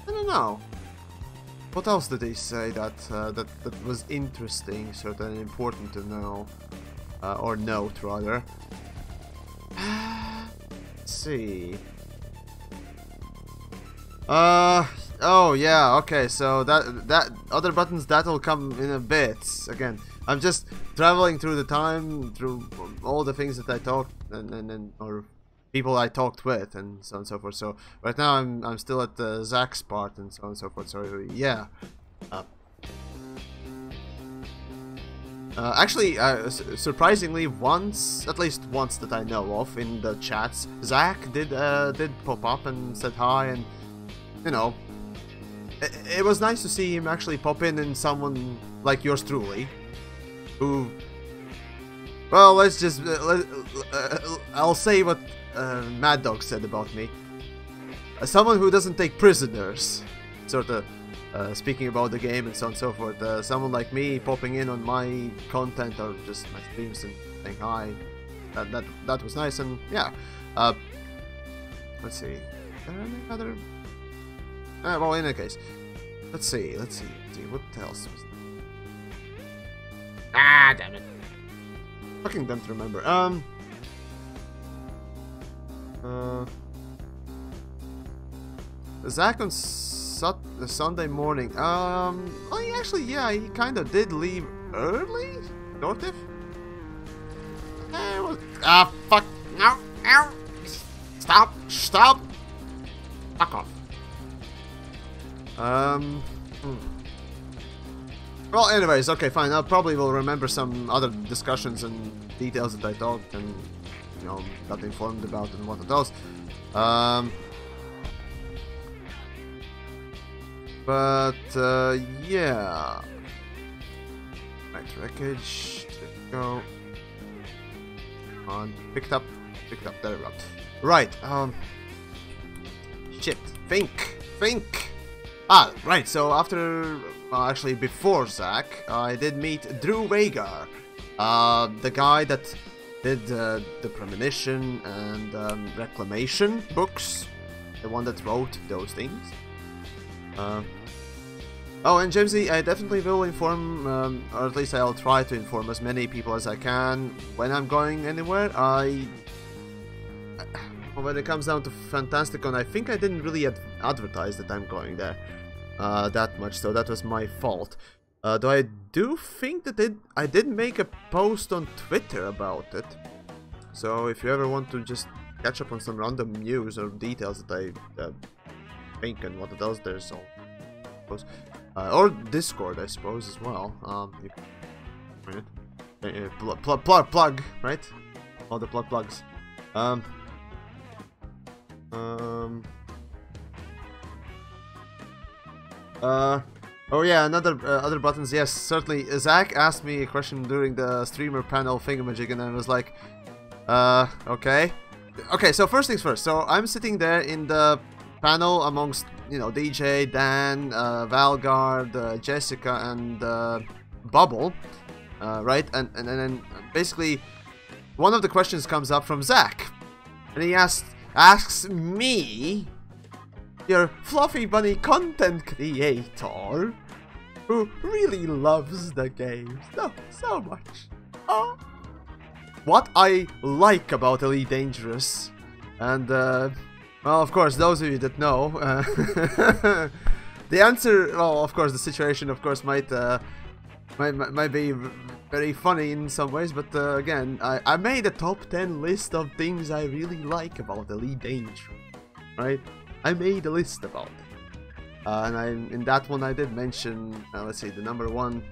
I don't know. What else did they say that that was interesting, sort of important to know, or note rather? Let's see. Oh yeah, okay. So that other buttons, that'll come in a bit. Again, I'm just traveling through the time, through all the things that I talked and or people I talked with and so on and so forth. So right now I'm still at the Zach's part and so on and so forth. So yeah. Actually, surprisingly, at least once that I know of in the chats, Zach did pop up and said hi, and you know, it was nice to see him actually pop in someone like yours truly, who, well, let's just I'll say what Mad Dog said about me. Someone who doesn't take prisoners, sort of. Speaking about the game and so on and so forth, someone like me popping in on my content or just my streams and saying hi, that was nice. And yeah, let's see, are there any other? Well, in any case, let's see, what else was there? Ah, damn it! Fucking don't remember. Zach on Sunday morning. Oh, actually, yeah, he kind of did leave early, sort of. Fuck! No! Ow! Stop! Stop! Fuck off. Well, anyways, okay, fine. I probably will remember some other discussions and details that I talked and, you know, got informed about and what else. But yeah. Right, wreckage. There we go. On, picked up. There we go. Right. Shit. Think. Ah, right. So after, actually before Zach, I did meet Drew Vagar, the guy that did the Premonition and Reclamation books, the one that wrote those things. Oh, and Jamesy, I definitely will inform, or at least I'll try to inform as many people as I can when I'm going anywhere. When it comes down to Fantasticon, I think I didn't really advertise that I'm going there that much, so that was my fault. Though I do think that I did make a post on Twitter about it. So if you ever want to just catch up on some random news or details that I think and what else there's all post. Or Discord, I suppose, as well. You can, plug, right? All the plugs. Oh yeah, other buttons. Yes, certainly. Zach asked me a question during the streamer panel thingamajig, and I was like, okay. Okay, so first things first. So I'm sitting there in the panel amongst, you know, DJ, Dan, Valgard, Jessica, and Bubble, right? And then basically one of the questions comes up from Zach, and he asks me, your fluffy bunny content creator, who really loves the game so much, what I like about Elite Dangerous. And well, of course, those of you that know, the answer, well, of course, the situation, of course, might be very funny in some ways, but again, I made a top 10 list of things I really like about Elite Dangerous, right? I made a list about it, and in that one I did mention, let's see, the number one.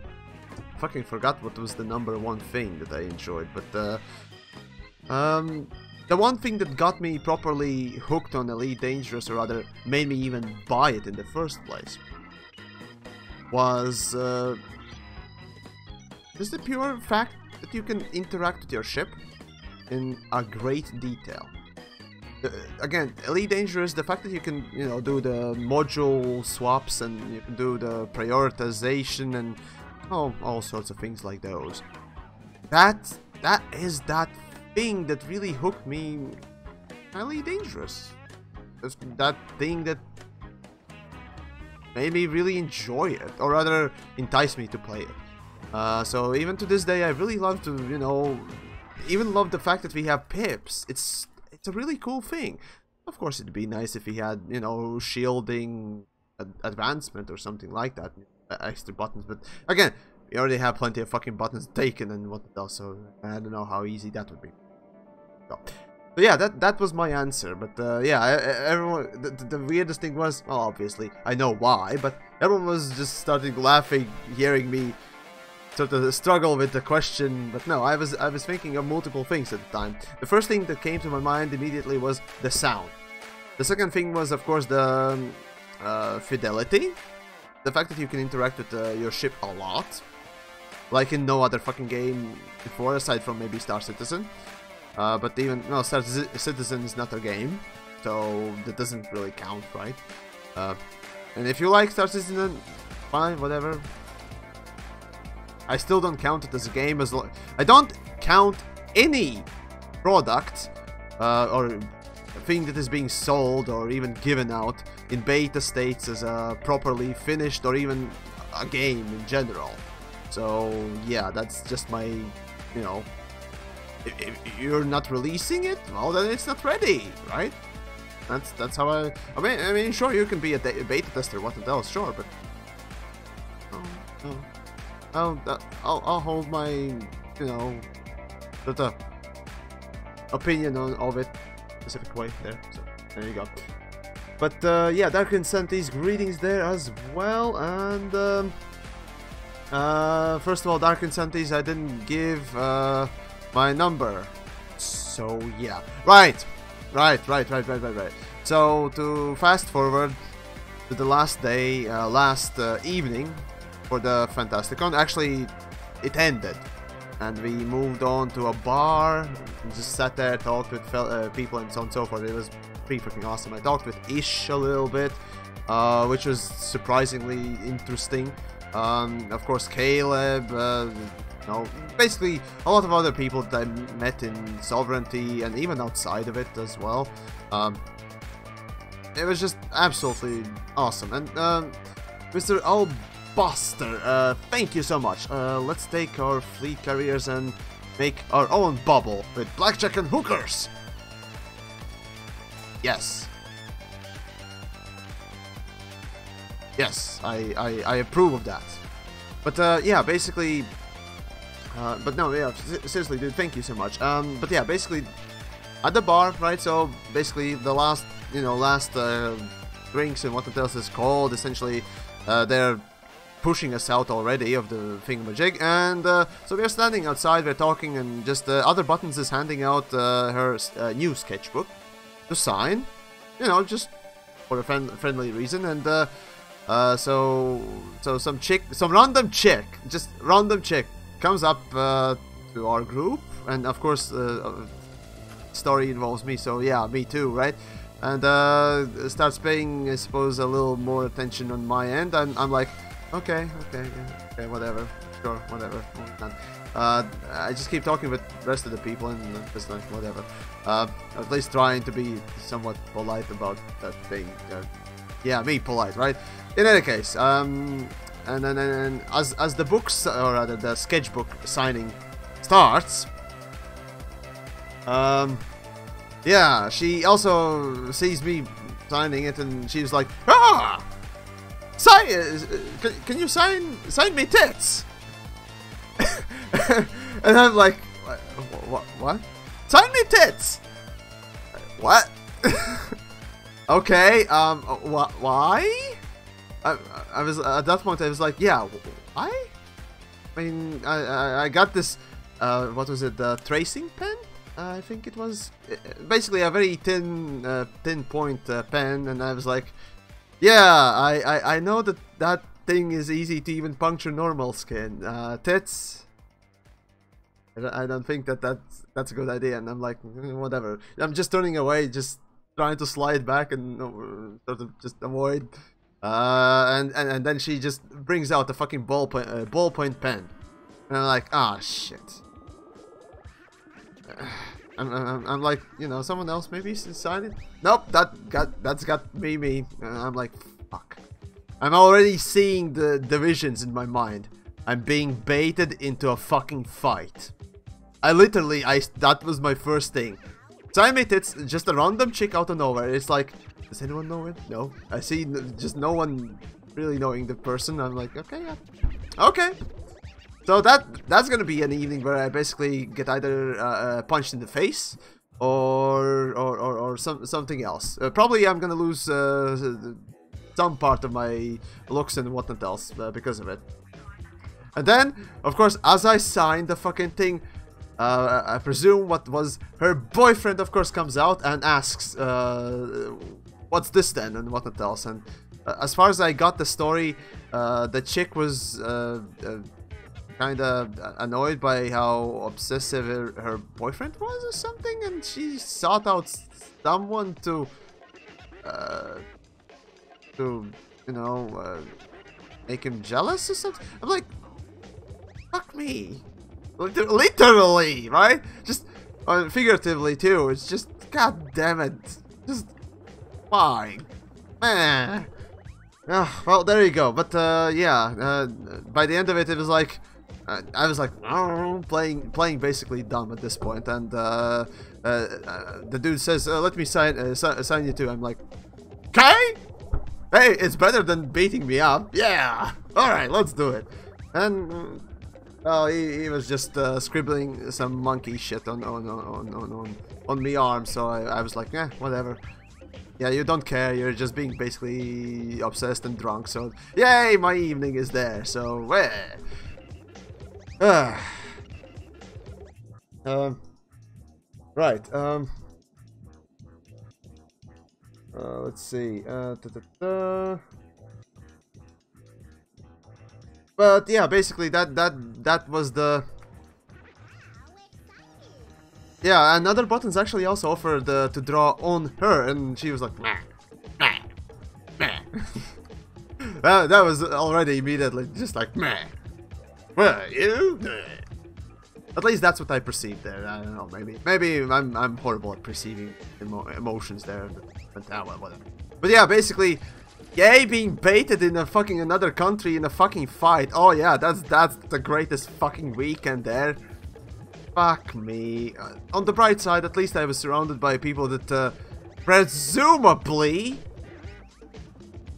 Fucking forgot what was the number one thing that I enjoyed, but the one thing that got me properly hooked on Elite Dangerous, or rather made me even buy it in the first place, was just the pure fact that you can interact with your ship in a great detail. Again, Elite Dangerous, the fact that you can, you know, do the module swaps and you can do the prioritization and all sorts of things like those. That is that thing that really hooked me. Elite Dangerous. That thing that made me really enjoy it, or rather entice me to play it. So even to this day, I really love to, you know, even love the fact that we have pips. It's a really cool thing. Of course, it'd be nice if we had, you know, shielding advancement or something like that, extra buttons. But again, we already have plenty of fucking buttons taken and what else, so I don't know how easy that would be. So yeah, that was my answer. But yeah, everyone. The weirdest thing was, well, obviously I know why, but everyone was just starting laughing, hearing me sort of struggle with the question. But no, I was thinking of multiple things at the time. The first thing that came to my mind immediately was the sound. The second thing was, of course, the fidelity. The fact that you can interact with your ship a lot, like in no other fucking game before, aside from maybe Star Citizen. But even, no, Star Citizen is not a game, so that doesn't really count, right? And if you like Star Citizen, fine, whatever. I still don't count it as a game, as I don't count any product or thing that is being sold or even given out in beta states as a properly finished or even a game in general. So yeah, that's just my, you know, if you're not releasing it, well then it's not ready, right? That's how I mean, sure, you can be a beta tester, what else, sure, but I'll hold my, you know, sort of opinion of it specific way there. So there you go. But yeah, Darkin sent these greetings there as well, and first of all, Darkin sent these. I didn't give my number, so yeah, right. So to fast forward to the last day, last evening for the Fantasticon. Actually, it ended, and we moved on to a bar. Just sat there, talked with people, and so on and so forth. It was pretty freaking awesome. I talked with Ish a little bit, which was surprisingly interesting. Of course, Caleb. You know, basically a lot of other people that I met in Sovereignty and even outside of it as well. It was just absolutely awesome. And Mr. Albuster, thank you so much. Let's take our fleet carriers and make our own bubble with blackjack and hookers. Yes. Yes, I approve of that. But yeah, basically. But no, yeah, seriously, dude, thank you so much. But yeah, basically, at the bar, right? So basically, the last, you know, drinks and what else is called. Essentially, they're pushing us out already of the thingamajig, and so we're standing outside, we're talking, and just other Buttons is handing out her new sketchbook to sign, you know, just for a friendly reason, and so some random chick comes up to our group, and of course story involves me, so yeah, me too, right? And starts paying, I suppose, a little more attention on my end. I'm like, okay, whatever, sure, whatever. I just keep talking with the rest of the people, and just like, whatever. At least trying to be somewhat polite about that thing. Yeah, me polite, right? In any case, and then as the books, or rather the sketchbook signing starts, yeah, she also sees me signing it, and she's like, ah, can you sign me tits? And I'm like, what? Sign me tits? What? Okay, why? I was at that point. I was like, yeah, why? I mean, I got this. What was it? The tracing pen? I think it was basically a very thin point pen, and I was like, yeah, I know that thing is easy to even puncture normal skin. Tits, I don't think that's a good idea, and I'm like, whatever. I'm just turning away, just trying to slide back and sort of just avoid. And then she just brings out the fucking ballpoint pen, and I'm like, ah, shit. I'm like, you know, someone else maybe sign it. Nope, that's got me. I'm like, fuck. I'm already seeing the divisions in my mind. I'm being baited into a fucking fight. That was my first thing. So I admit it's just a random chick out of nowhere. It's like, does anyone know it? No. I see just no one really knowing the person. I'm like, okay, yeah. Okay. So that's gonna be an evening where I basically get either punched in the face or something else. Probably I'm gonna lose some part of my looks and whatnot else because of it. And then, of course, as I sign the fucking thing, I presume what was her boyfriend, of course, comes out and asks, what's this then, and whatnot else. And as far as I got the story, the chick was kind of annoyed by how obsessive her boyfriend was or something, and she sought out someone to you know, make him jealous or something. I'm like, fuck me. Literally, right? Just figuratively too. It's just, god damn it. Just fine. Man. Well, there you go. But yeah, by the end of it, it was like I was like playing basically dumb at this point, and the dude says, "Let me sign you too." I'm like, okay. Hey, it's better than beating me up. Yeah. All right, let's do it. And well, he was just scribbling some monkey shit on me arm, so I was like, eh, whatever. Yeah, you don't care, you're just being basically obsessed and drunk, so yay, my evening is there, so right, let's see, But yeah, basically that was the... Yeah, another buttons actually also offered to draw on her, and she was like, meh, meh, meh. That was already immediately just like, meh. Well, you? At least that's what I perceived there. I don't know, maybe I'm horrible at perceiving emotions there, but well, whatever. But yeah, basically, yay, being baited in a fucking another country in a fucking fight. Oh yeah, that's the greatest fucking weekend there. Fuck me. On the bright side, at least I was surrounded by people that presumably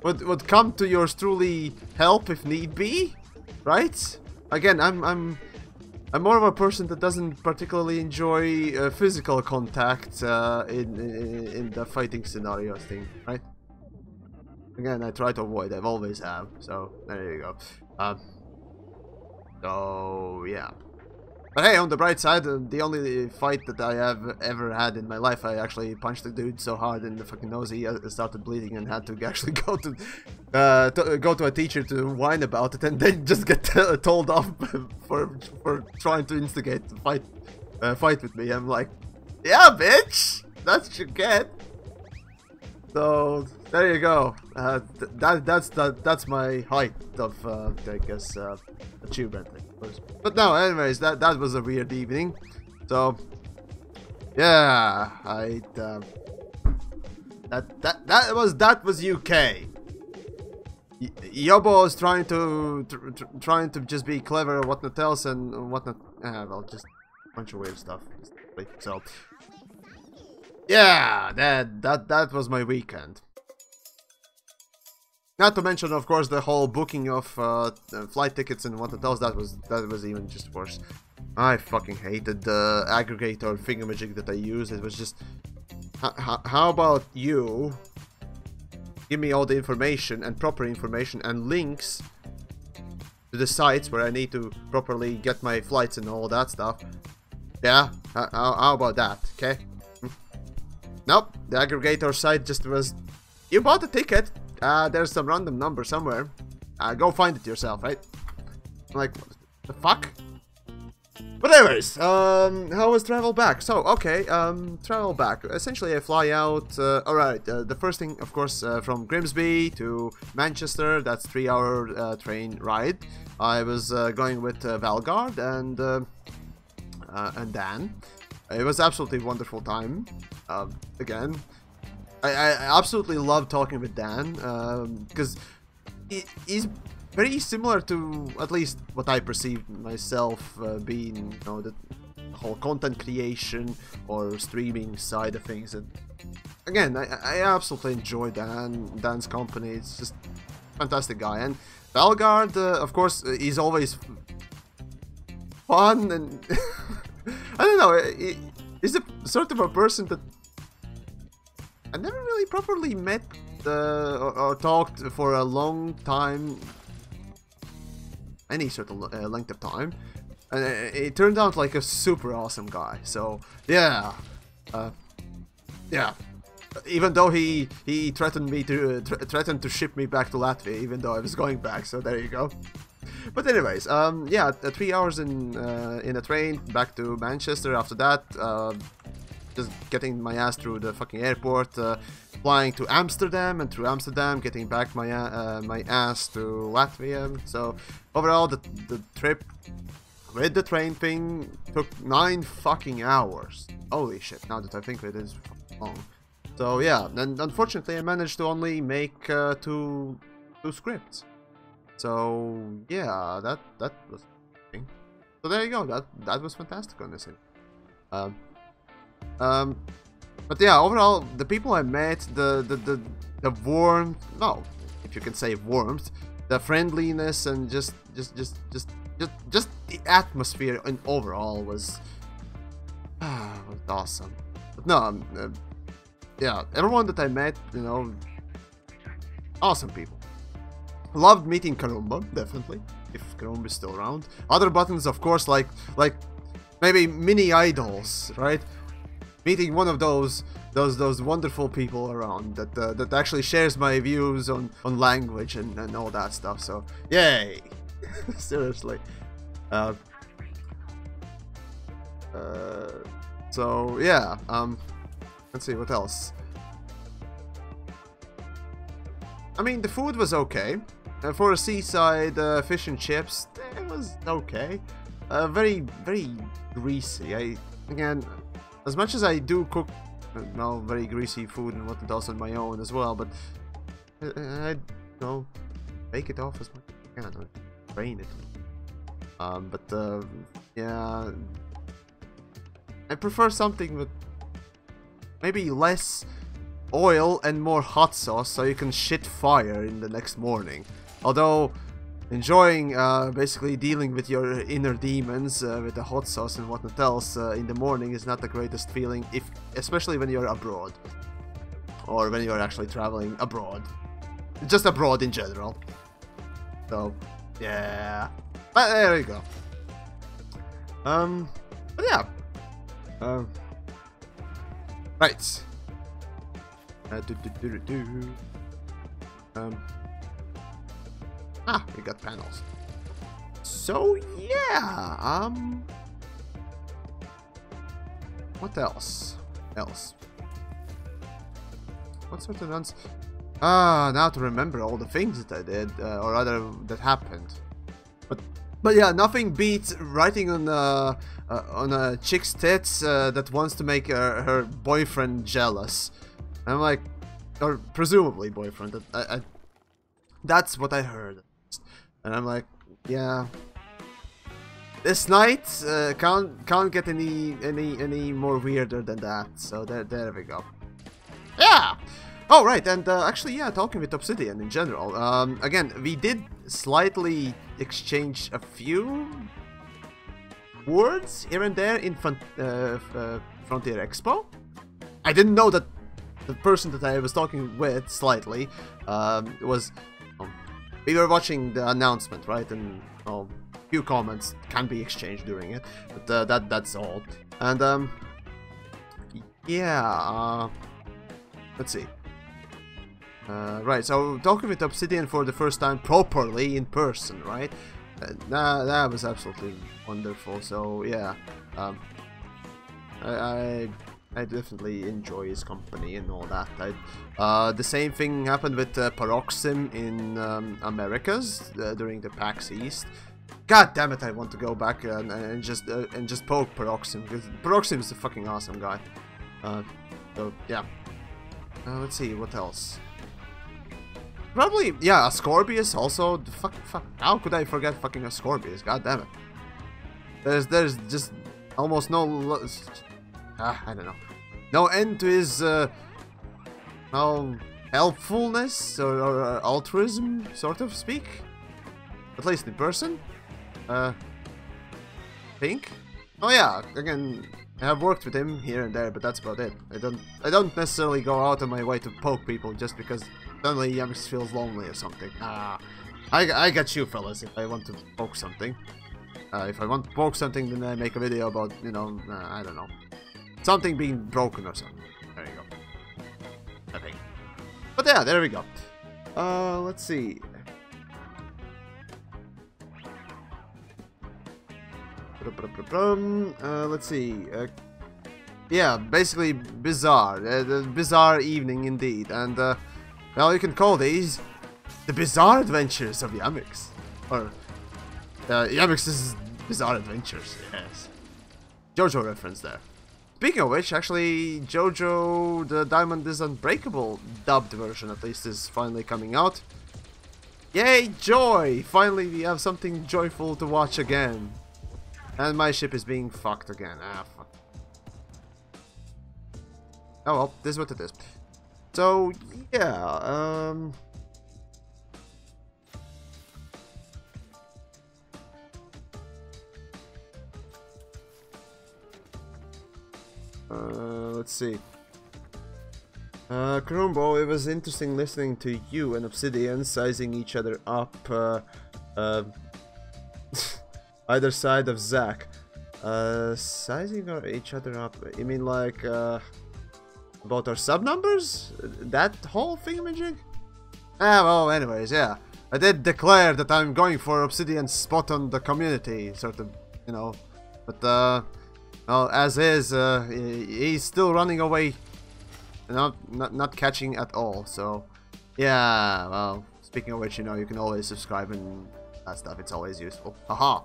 would come to yours truly help if need be, right? Again, I'm more of a person that doesn't particularly enjoy physical contact in the fighting scenario thing, right? Again, I try to avoid. I've always have. So there you go. So yeah. But hey, on the bright side, the only fight that I have ever had in my life, I actually punched the dude so hard in the fucking nose he started bleeding and had to actually go to a teacher to whine about it, and then just get told off for trying to instigate the fight with me. I'm like, yeah, bitch, that's what you get. So there you go. That's my height of I guess achievement. But no, anyways, that was a weird evening. So yeah, that was UK. Yobo was trying to just be clever, whatnot else, and whatnot. Well, just a bunch of weird stuff. So yeah, that was my weekend. Not to mention, of course, the whole booking of flight tickets and whatnot else. That was even just worse. I fucking hated the aggregator thingamajig that I used. It was just, how about you give me all the information and proper information and links to the sites where I need to properly get my flights and all that stuff. Yeah, how about that? Okay. Nope, the aggregator site just was, you bought a ticket. There's some random number somewhere. Go find it yourself, right? I'm like, what the fuck? But anyways, how was travel back? So, okay, travel back. Essentially, I fly out, alright, the first thing, of course, from Grimsby to Manchester, that's 3-hour train ride. I was going with Valgard and Dan. It was absolutely wonderful time. Again, I absolutely love talking with Dan, because he's very similar to at least what I perceive myself being, you know, the whole content creation or streaming side of things. And again, I absolutely enjoy Dan's company. It's just fantastic guy. And Valgard, of course, he's always fun, and I don't know, he's a sort of a person that I never really properly met or talked for a long time, any sort of length of time, and it turned out like a super awesome guy. So yeah, yeah. Even though he threatened me to threatened to ship me back to Latvia, even though I was going back. So there you go. But anyways, yeah, 3 hours in a train back to Manchester. After that, just getting my ass through the fucking airport, flying to Amsterdam, and through Amsterdam getting back my ass to Latvia. So overall, the trip with the train thing took 9 fucking hours. Holy shit! Now that I think of it, is long. So yeah, and unfortunately, I managed to only make two scripts. So yeah, that was interesting. So there you go. That was fantastic on this. But yeah, overall, the people I met, the warmth, no, if you can say warmth, the friendliness, and just the atmosphere and overall was awesome. But no, yeah, everyone that I met, you know, awesome people. Loved meeting Karumba, definitely, if Karumba is still around. Other buttons, of course, like maybe mini idols, right? Meeting one of those wonderful people around that actually shares my views on language and all that stuff. So yay, seriously. So yeah. Let's see what else. I mean, the food was okay. For a seaside fish and chips, it was okay. Very greasy. Again, as much as I do cook, very greasy food and what it does on my own as well, but I bake it off as much as I can, or drain it. But yeah, I prefer something with maybe less oil and more hot sauce, so you can shit fire in the next morning. Although enjoying basically dealing with your inner demons with the hot sauce and whatnot else in the morning is not the greatest feeling, especially when you're abroad, or when you're actually traveling abroad, just abroad in general. So yeah, but there you go. But yeah, right. We got panels. So yeah, what else? What sort of nonsense? Now to remember all the things that I did, or rather that happened. But yeah, nothing beats writing on a chick's tits that wants to make her boyfriend jealous. I'm like, or presumably boyfriend. That's what I heard. And I'm like, yeah, this night can't get any more weirder than that. So there we go. Yeah. Oh right, and actually, yeah, talking with Obsidian in general. Again, we did slightly exchange a few words here and there in Frontier Expo. I didn't know that the person that I was talking with slightly was. We were watching the announcement, right? And a few comments can be exchanged during it, but that's all. And yeah, let's see. Right, so talking with Obsidian for the first time properly in person, right? That was absolutely wonderful. So yeah, I definitely enjoy his company and all that. The same thing happened with Paroxysm in Americas during the PAX East. God damn it! I want to go back and just poke Paroxysm, because Paroxysm is a fucking awesome guy. So yeah. Let's see what else. Probably, yeah, Ascorbius also. Fuck. How could I forget fucking Ascorbius? God damn it. There's just almost no. I don't know. No end to his helpfulness or altruism, sort of speak. At least in person. Think. Oh yeah. Again, I have worked with him here and there, but that's about it. I don't necessarily go out of my way to poke people just because suddenly TheYamiks feels lonely or something. I got you fellas if I want to poke something. If I want to poke something, then I make a video about, you know, I don't know, something being broken or something. There you go. I think. But yeah, there we go. Let's see. Let's see. Yeah, basically bizarre. Bizarre evening indeed. And, well, you can call these the bizarre adventures of TheYamiks. Or, TheYamiks' bizarre adventures, yes. JoJo reference there. Speaking of which, actually, JoJo the Diamond is Unbreakable dubbed version, at least, is finally coming out. Yay, joy! Finally, we have something joyful to watch again. And my ship is being fucked again. Fuck. Oh well, this is what it is. So, yeah, let's see. Karumbo, it was interesting listening to you and Obsidian sizing each other up, either side of Zack. Sizing each other up, you mean like, about our sub numbers? That whole thingamajig? Well, anyways, yeah. I did declare that I'm going for Obsidian's spot on the community, sort of, you know. But, well, as is, he's still running away. Not catching at all, so... Yeah, well, speaking of which, you know, you can always subscribe and that stuff, it's always useful. Haha!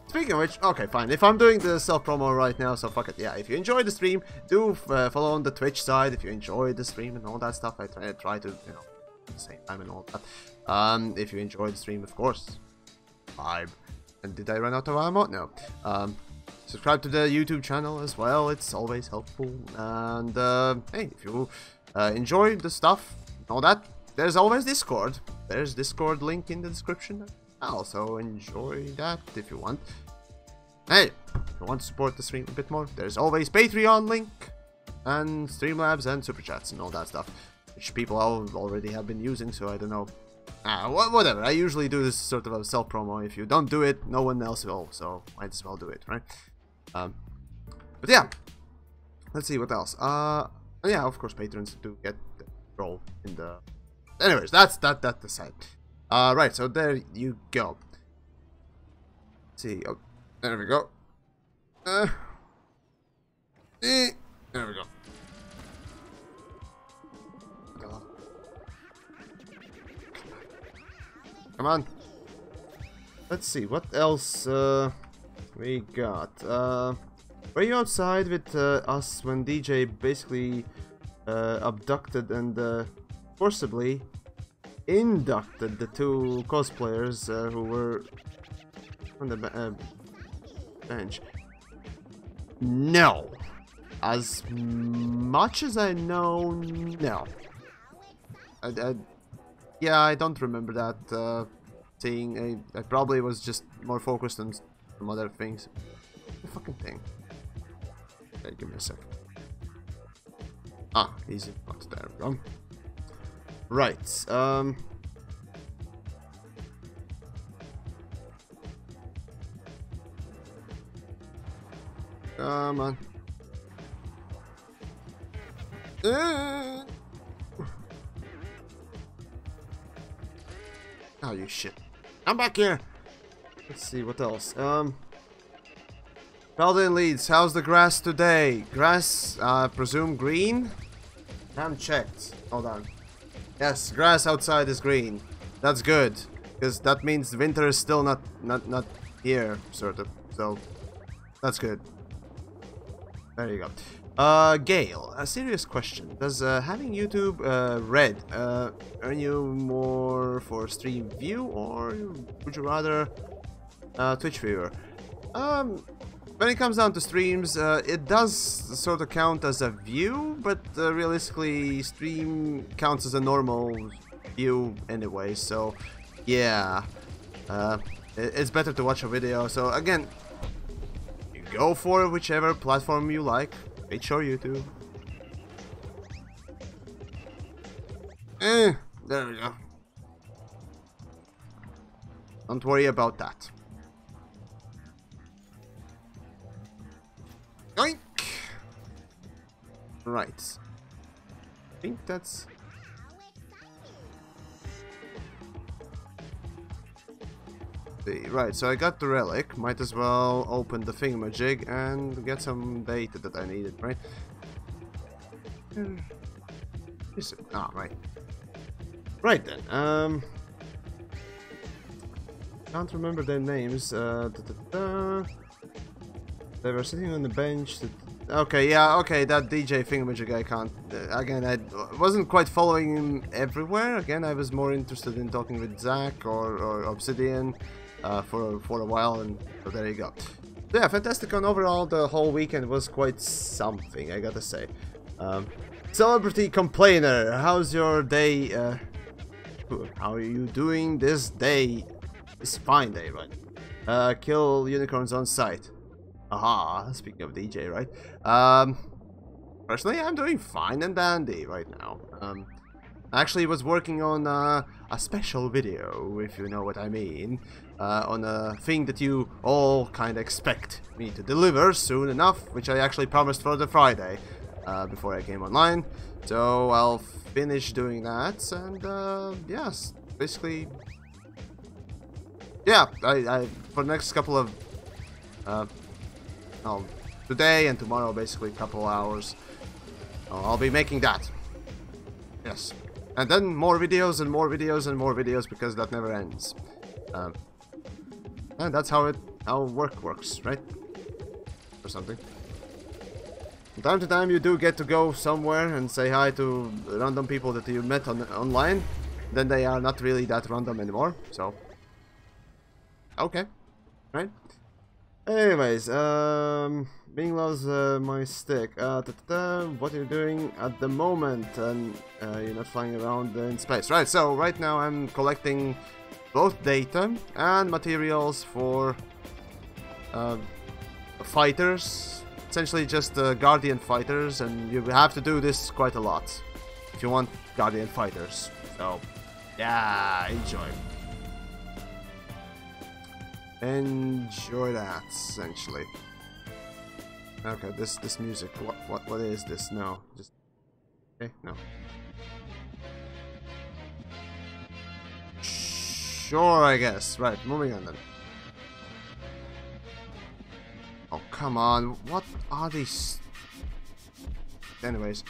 Speaking of which, okay, fine. If I'm doing the self-promo right now, so fuck it. Yeah, if you enjoyed the stream, do follow on the Twitch side. If you enjoyed the stream and all that stuff, I try to, you know, at the same time and all that. If you enjoyed the stream, of course, subscribe. And did I run out of ammo? No. Subscribe to the YouTube channel as well. It's always helpful. And hey, if you enjoy the stuff and all that, there's always Discord. There's Discord link in the description. Also enjoy that if you want. Hey, if you want to support the stream a bit more, there's always Patreon link and Streamlabs and Super Chats and all that stuff, which people already have been using, so I don't know. Whatever, I usually do this sort of a self-promo. If you don't do it, no one else will, so might as well do it, right? But yeah, let's see what else. Yeah, of course, patrons do get the role in the... Anyways, that's that aside. Right, so there you go. Let's see, oh, there we go. There we go. Come on. Let's see, what else we got. Were you outside with us when DJ basically abducted and forcibly inducted the two cosplayers who were on the bench? No. As much as I know, no. Yeah, I don't remember that seeing. I probably was just more focused on some other things. The fucking thing. Okay, give me a second. Easy. Not there we go. Right. Come on. Oh, you shit. I'm back here. Let's see what else. Paladin leads. How's the grass today? Grass, presume green? I haven't checked. Hold on. Yes, grass outside is green. That's good, because that means winter is still not here, sort of. So that's good. There you go. Gale, a serious question. Does having YouTube Red earn you more for stream view, or would you rather Twitch viewer? When it comes down to streams, it does sort of count as a view, but realistically, stream counts as a normal view anyway, so yeah. It's better to watch a video, so again, you go for whichever platform you like. Twitch or YouTube. There we go. Don't worry about that. Yoink! Right. I think that's... Right, so I got the relic. Might as well open the thingamajig and get some data that I needed, right? Ah, right. Right then. Can't remember their names. They were sitting on the bench. Okay, yeah, okay, that DJ thingamajig I can't... again, I wasn't quite following him everywhere. Again, I was more interested in talking with Zach or Obsidian for a while, and so there you go. So yeah, fantasticon overall, the whole weekend was quite something, I gotta say. Celebrity Complainer, how's your day? How are you doing this day? This fine day, right? Kill unicorns on sight. Aha, speaking of DJ, right? Personally, I'm doing fine and dandy right now. Actually was working on a special video, if you know what I mean. On a thing that you all kind of expect me to deliver soon enough, which I actually promised for the Friday before I came online. So I'll finish doing that, and yes, basically, yeah, I for the next couple of today and tomorrow, basically a couple hours, I'll be making that. Yes, and then more videos and more videos and more videos, because that never ends. And that's how work works, right? Or something. From time to time, you do get to go somewhere and say hi to random people that you met online. Then they are not really that random anymore. So, okay, right? Anyways, Bing loves my stick. What are you doing at the moment? And you're not flying around in space, right? So right now I'm collecting both data and materials for fighters, essentially just Guardian fighters, and you have to do this quite a lot if you want Guardian fighters. So yeah, enjoy that, essentially. Okay, this music, what is this? No, just okay, no. Sure, I guess. Right, moving on then. Oh, come on. What are these? Anyways.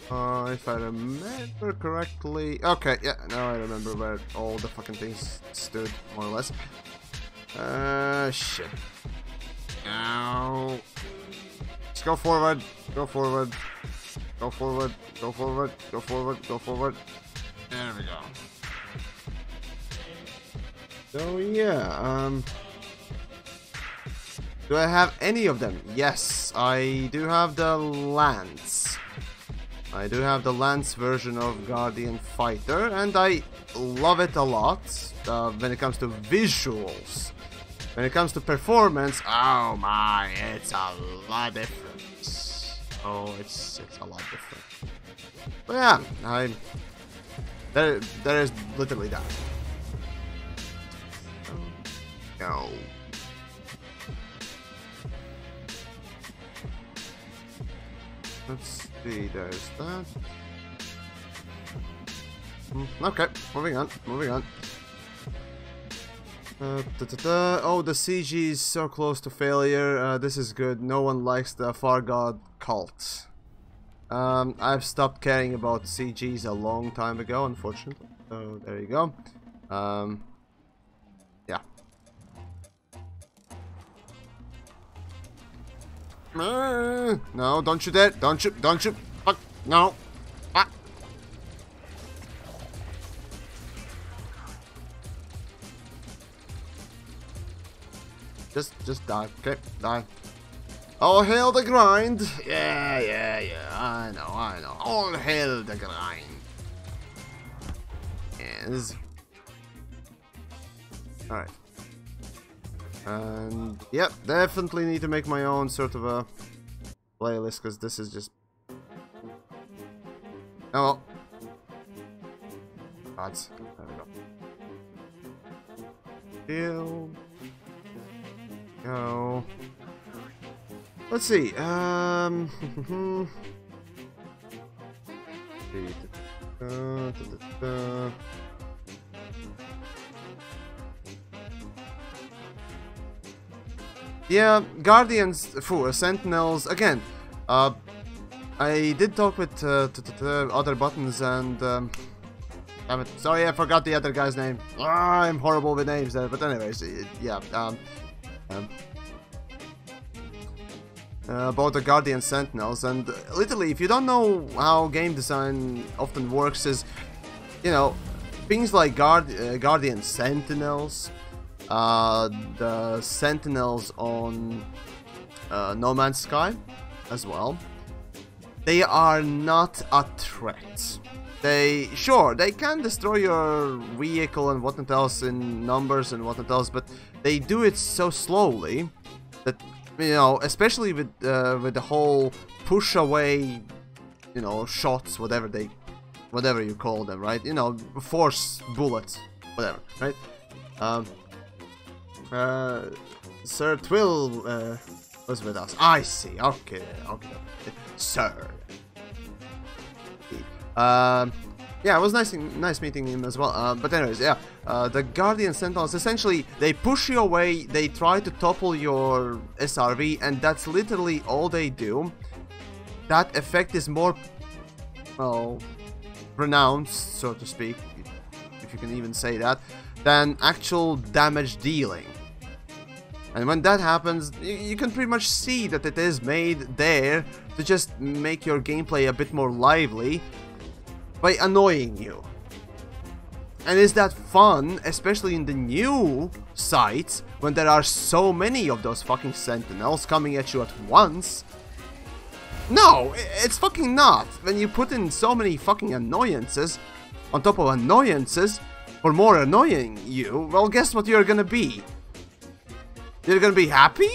If I remember correctly... Okay, yeah, now I remember where all the fucking things stood, more or less. Shit. Now... Let's go forward. Go forward. Go forward, go forward, go forward, go forward. There we go. So yeah, do I have any of them? Yes, I do have the Lance. I do have the Lance version of Guardian Fighter, and I love it a lot when it comes to visuals. When it comes to performance, oh my, it's a lot different. Oh, it's a lot different. But yeah, there is literally that. No. Let's see, there's that. Okay, moving on, moving on. Oh, the CG is so close to failure. This is good. No one likes the Far God cult. I've stopped caring about CGs a long time ago, unfortunately. So there you go. Yeah. No, don't you dare. Don't you. Don't you. Fuck. No. Ah. Just die. Okay, die. All hail the grind. Yeah. I know. All hail the grind. Yes. Alright. And yep, definitely need to make my own sort of a playlist, because this is just... Oh well. Gods. There we go. Heal. Go. Let's see. Yeah, Guardians, Sentinels, again, I did talk with other buttons and, damn it, sorry I forgot the other guy's name. I'm horrible with names there, but anyways, yeah, about the Guardian Sentinels, and literally, if you don't know how game design often works, is, you know, things like Guardian Sentinels, the Sentinels on No Man's Sky as well, they are not a threat. They can destroy your vehicle and whatnot else in numbers and whatnot else, but they do it so slowly that, you know, especially with the whole push away, you know, shots, whatever you call them, right? You know, force bullets, whatever, right? Sir Twill was with us. I see. Okay. Sir. Yeah, it was nice meeting him as well. But anyways, yeah, the Guardian Sentinels, essentially, they push you away, they try to topple your SRV, and that's literally all they do. That effect is more, well, pronounced, so to speak, if you can even say that, than actual damage dealing. And when that happens, you can pretty much see that it is made there to just make your gameplay a bit more lively by annoying you. And is that fun, especially in the new sites, when there are so many of those fucking Sentinels coming at you at once? No, it's fucking not. When you put in so many fucking annoyances on top of annoyances for more annoying you, well, guess what you're gonna be? You're gonna be happy?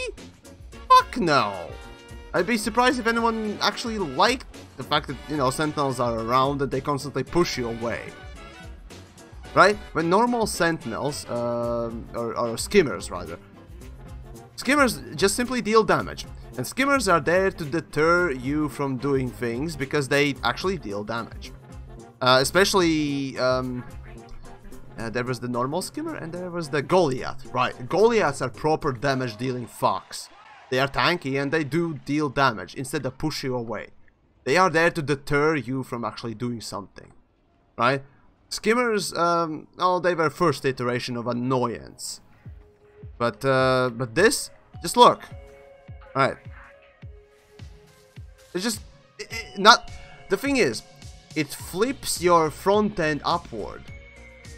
Fuck no. I'd be surprised if anyone actually liked the fact that, you know, Sentinels are around and they constantly push you away. Right? When normal Sentinels, or skimmers rather, skimmers just simply deal damage. And skimmers are there to deter you from doing things because they actually deal damage. Especially, there was the normal skimmer and there was the Goliath. Right, Goliaths are proper damage dealing fucks. They are tanky and they do deal damage instead of push you away. They are there to deter you from actually doing something. Right? Skimmers, oh, they were first iteration of annoyance. But this, just look. Alright. It's just, not, the thing is, it flips your front end upward.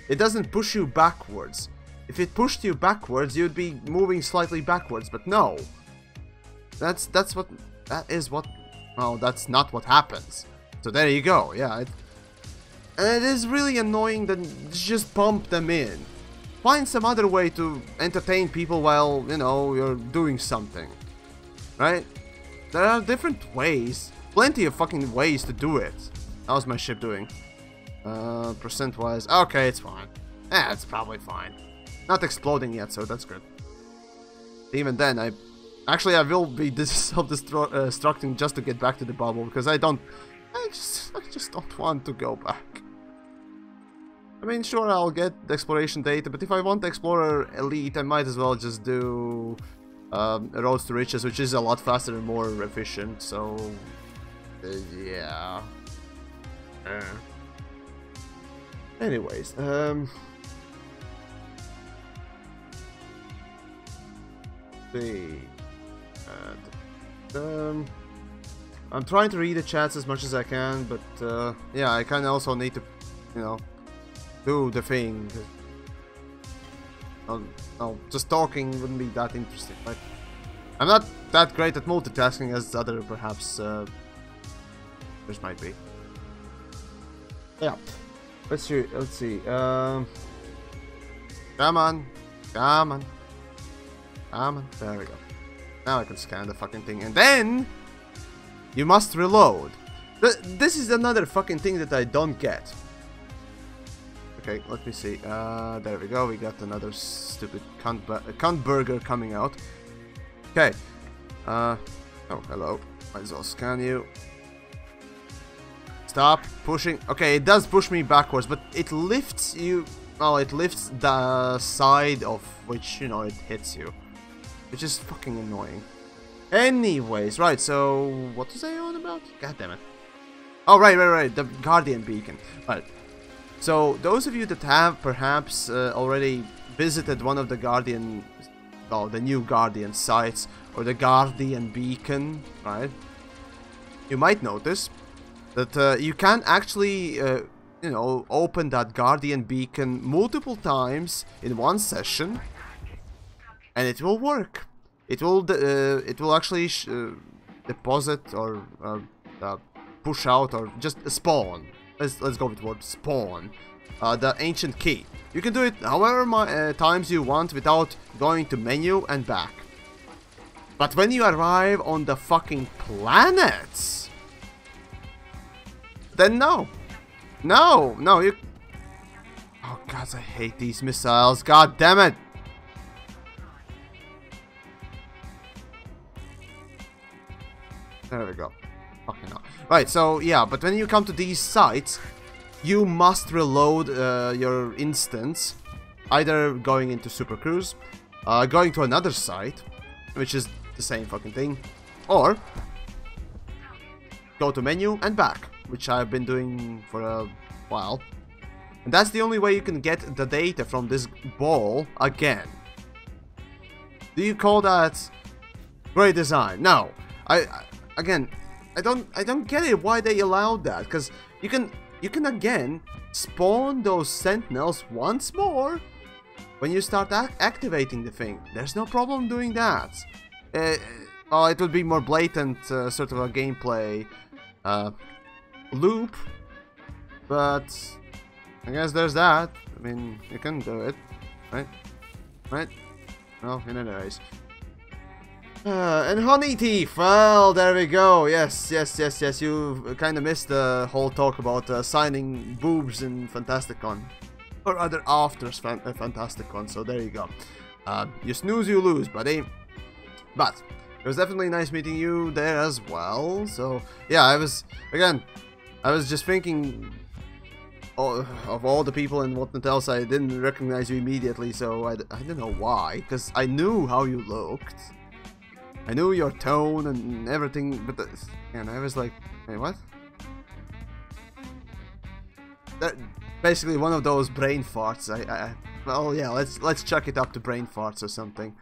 It doesn't push you backwards. If it pushed you backwards, you'd be moving slightly backwards, but no. That's what, well, that's not what happens. So there you go, yeah. And it is really annoying that just pump them in. Find some other way to entertain people while, you know, you're doing something. Right? There are different ways. Plenty of fucking ways to do it. How's my ship doing? Percent-wise. Okay, it's fine. Yeah, it's probably fine. Not exploding yet, so that's good. Even then, I will be self-destructing just to get back to the bubble, because I just don't want to go back. I mean, sure, I'll get the exploration data, but if I want the Explorer Elite, I might as well just do Roads to Riches, which is a lot faster and more efficient, so... yeah... Anyways, I'm trying to read the chats as much as I can, but yeah, I kind of also need to, you know, do the thing. No, just talking wouldn't be that interesting, right? I'm not that great at multitasking as other perhaps this might be. Yeah, let's see. Come on, come on, come on. There we go. Now I can scan the fucking thing, and then you must reload. This is another fucking thing that I don't get. Okay, let me see. There we go. We got another stupid cunt burger coming out. Okay. Oh, hello. Might as well scan you. Stop pushing. Okay, it does push me backwards, but it lifts you. Well, it lifts the side of which, you know, it hits you. Which is fucking annoying. Anyways, right, so what was I on about? God damn it. Oh, right. The Guardian beacon. Right. So, those of you that have perhaps already visited one of the Guardian, well, the new Guardian sites, or the Guardian beacon, right? You might notice that you can actually, you know, open that Guardian beacon multiple times in one session, and it will work. It will actually deposit or push out or just spawn. Let's go with the word spawn. The ancient key. You can do it however times you want without going to menu and back. But when you arrive on the fucking planets, then no, you. Oh god, I hate these missiles. God damn it. There we go. Fucking hell. Right, so yeah, but when you come to these sites, you must reload your instance, either going into Super Cruise, going to another site, which is the same fucking thing, or go to menu and back, which I've been doing for a while. And that's the only way you can get the data from this ball again. Do you call that great design? No. Again, I don't get it why they allowed that, because you can again spawn those sentinels once more when you start activating the thing. There's no problem doing that. Well, it would be more blatant sort of a gameplay loop, but I guess there's that. I mean, you can do it, right? Well, in any case. And Honey Thief, well, there we go. Yes. You kind of missed the whole talk about signing boobs in Fantasticon, or rather after Fantasticon. So there you go. You snooze, you lose, buddy. But it was definitely nice meeting you there as well. So yeah, I was just thinking of all the people and whatnot else. I didn't recognize you immediately, so I don't know why, because I knew how you looked. I knew your tone and everything, but and I was like, hey, what? That basically one of those brain farts. Well, yeah, let's chuck it up to brain farts or something.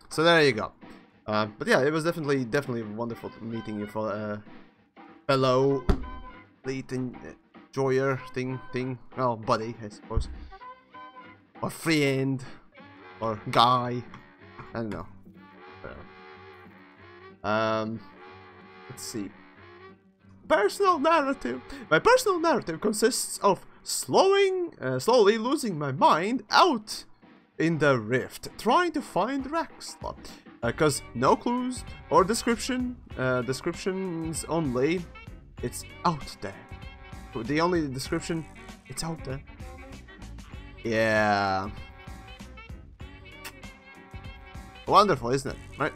So there you go. But yeah, it was definitely wonderful meeting you for fellow lead enjoyer thing. Well, buddy, I suppose, or friend, or guy. I don't know. Let's see. Personal narrative. My personal narrative consists of slowly losing my mind out in the rift, trying to find Raxla. Cause no clues or descriptions only. It's out there. The only description, it's out there. Yeah. Wonderful, isn't it? Right.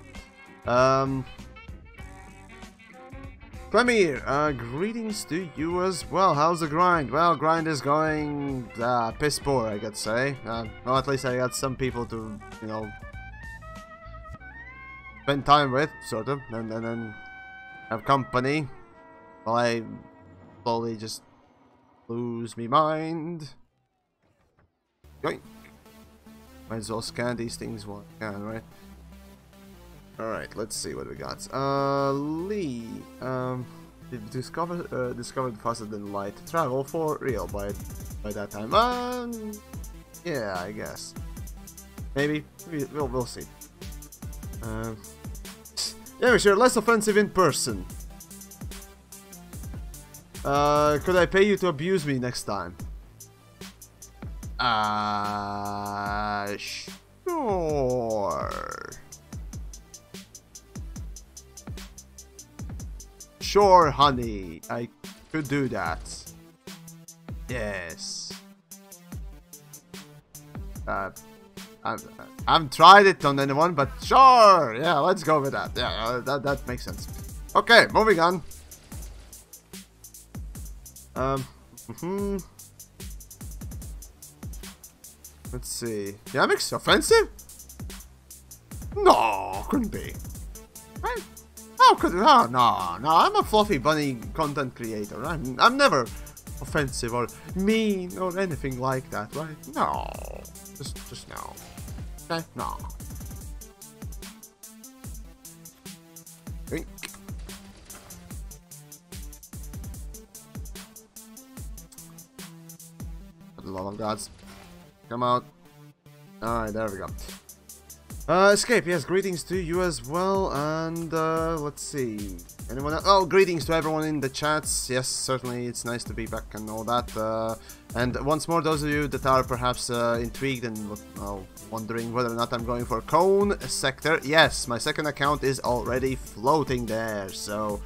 Premier, greetings to you as well. How's the grind? Well, grind is going piss poor, I could say. Well, at least I got some people to, you know, spend time with, sort of, and then have company while I slowly just lose me mind. Yoink. Might as well scan these things while I can, right? Alright, let's see what we got. Lee, discovered faster than light travel for real by that time. Yeah, I guess. Maybe we'll see. Yeah, sure. Less offensive in person. Could I pay you to abuse me next time? Sure. Sure, honey. I could do that. Yes. I haven't tried it on anyone, but sure. Yeah, let's go with that. Yeah, that makes sense. Okay, moving on. Let's see. TheYamiks offensive? No, couldn't be. Right? How could it? Oh, no. I'm a fluffy bunny content creator. I'm never offensive or mean or anything like that, right? No, just no. Okay, no. Drink. For the love of gods. Come out. Alright, there we go. Escape, yes, greetings to you as well, and let's see. Anyone else? Oh, greetings to everyone in the chats. Yes, certainly, it's nice to be back and all that. And once more, those of you that are perhaps intrigued and wondering whether or not I'm going for Cone Sector, yes, my second account is already floating there, so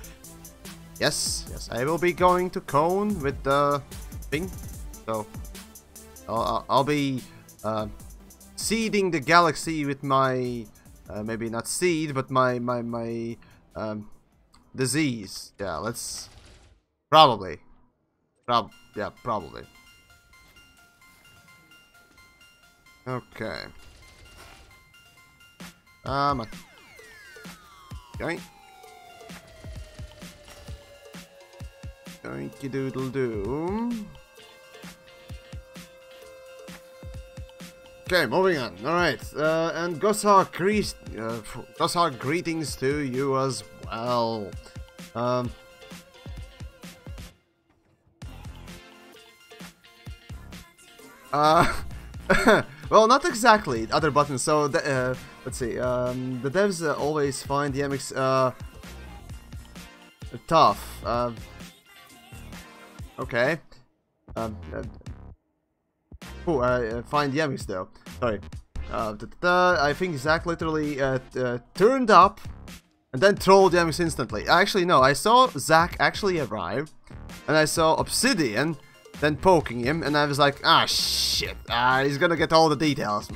yes, I will be going to Cone with the thing. So I'll be seeding the galaxy with my maybe not seed, but my disease. Yeah, let's probably. Yeah, probably. Okay. Okay. Doinky doodle doo. Okay, moving on. Alright, and Goshawk, greetings to you as well. Well, not exactly. Other buttons. So, let's see. The devs always find TheYamiks tough. Okay. Find TheYamiks though. Sorry. I think Zach literally turned up and then trolled TheYamiks instantly. Actually, no. I saw Zach actually arrive, and I saw Obsidian then poking him, and I was like, ah, shit. He's gonna get all the details.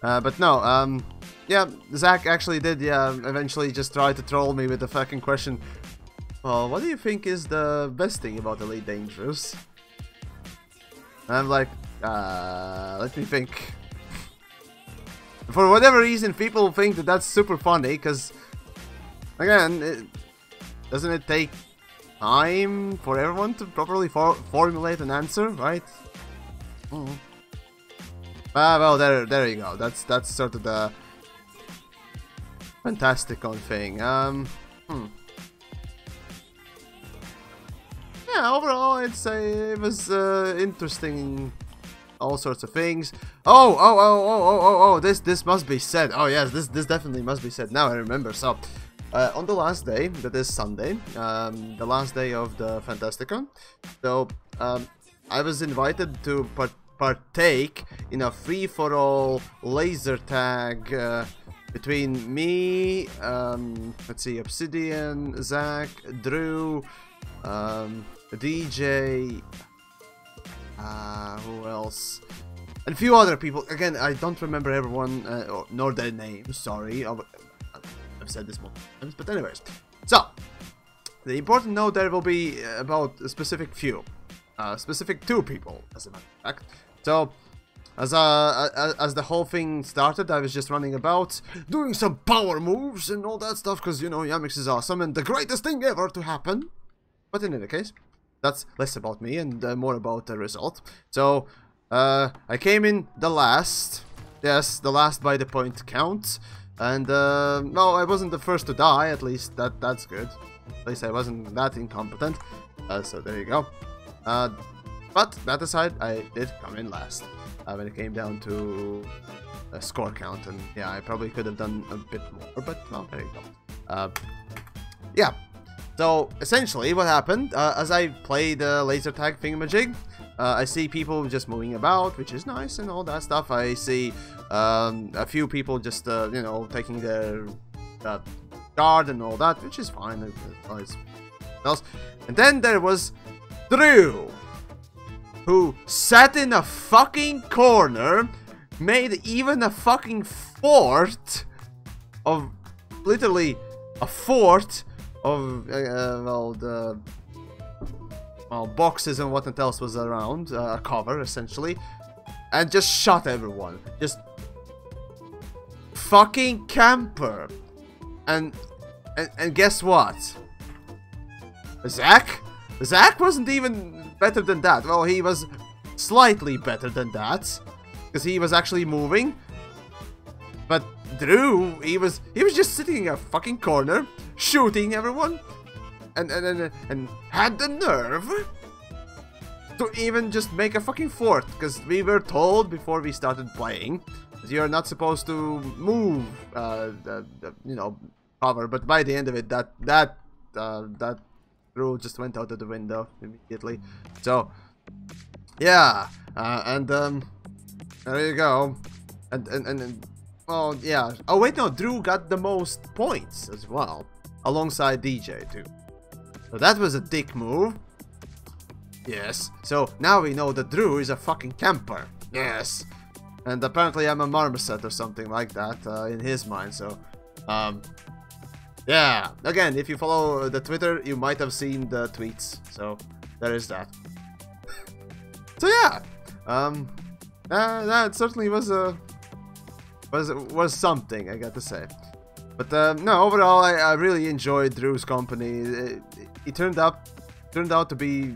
But no. Yeah, Zach actually did. Yeah, eventually just try to troll me with the fucking question. Well, what do you think is the best thing about Elite Dangerous? And I'm like, let me think. For whatever reason, people think that that's super funny, because, again, doesn't it take time for everyone to properly formulate an answer, right? Well, there you go. That's sort of the fantasticon thing. Yeah, overall, I'd say it was interesting. All sorts of things. Oh! This must be said. Oh yes, this definitely must be said. Now I remember. So, on the last day, that is Sunday, the last day of the Fantasticon. So, I was invited to partake in a free-for-all laser tag between me, let's see, Obsidian, Zach, Drew, DJ. Who else? And a few other people. Again, I don't remember everyone, nor their names, sorry. I've said this multiple times, but anyways. So, the important note there will be about a specific few. Specific 2 people, as a matter of fact. So, as the whole thing started, I was just running about, doing some power moves and all that stuff, because, you know, TheYamiks is awesome and the greatest thing ever to happen. But in any case, that's less about me and more about the result. So, I came in the last. Yes, the last by the point count. And no, I wasn't the first to die. At least that's good. At least I wasn't that incompetent. So there you go. But that aside, I did come in last when it came down to a score count, and yeah, I probably could have done a bit more, but well, there you go. Yeah. So essentially, what happened as I played laser tag thingamajig, I see people just moving about, which is nice and all that stuff. I see a few people just you know, taking their guard and all that, which is fine. And then there was Drew, who sat in a fucking corner, made even a fucking fort of, literally a fort of well, the boxes and what else was around, a cover essentially, and just shot everyone. Just fucking camper. And guess what? Zach wasn't even better than that. Well, he was slightly better than that, because he was actually moving. But Drew, he was just sitting in a fucking corner, shooting everyone, and had the nerve to even just make a fucking fort, because we were told before we started playing that you're not supposed to move, you know, cover. But by the end of it, that rule just went out of the window immediately. So yeah, and there you go. And well, yeah. Oh wait, no, Drew got the most points as well, alongside DJ too. So that was a dick move. Yes. So now we know that Drew is a fucking camper. Yes. And apparently I'm a marmoset or something like that in his mind. So yeah. Again, if you follow the Twitter, you might have seen the tweets. So there is that. So yeah. That certainly was something, I got to say. But no, overall, I really enjoyed Drew's company. He turned out to be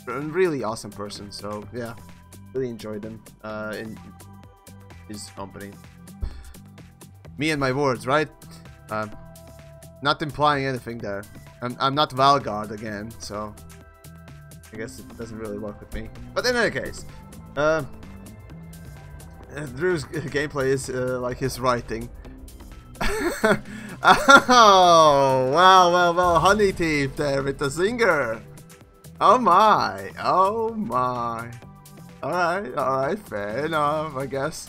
a really awesome person. So yeah, really enjoyed him in his company. Me and my words, right? Not implying anything there. I'm not Valgard again, so I guess it doesn't really work with me. But in any case, Drew's gameplay is like his writing. Oh, well, Honey Thief there with the zinger. Oh my. Alright, fair enough, I guess.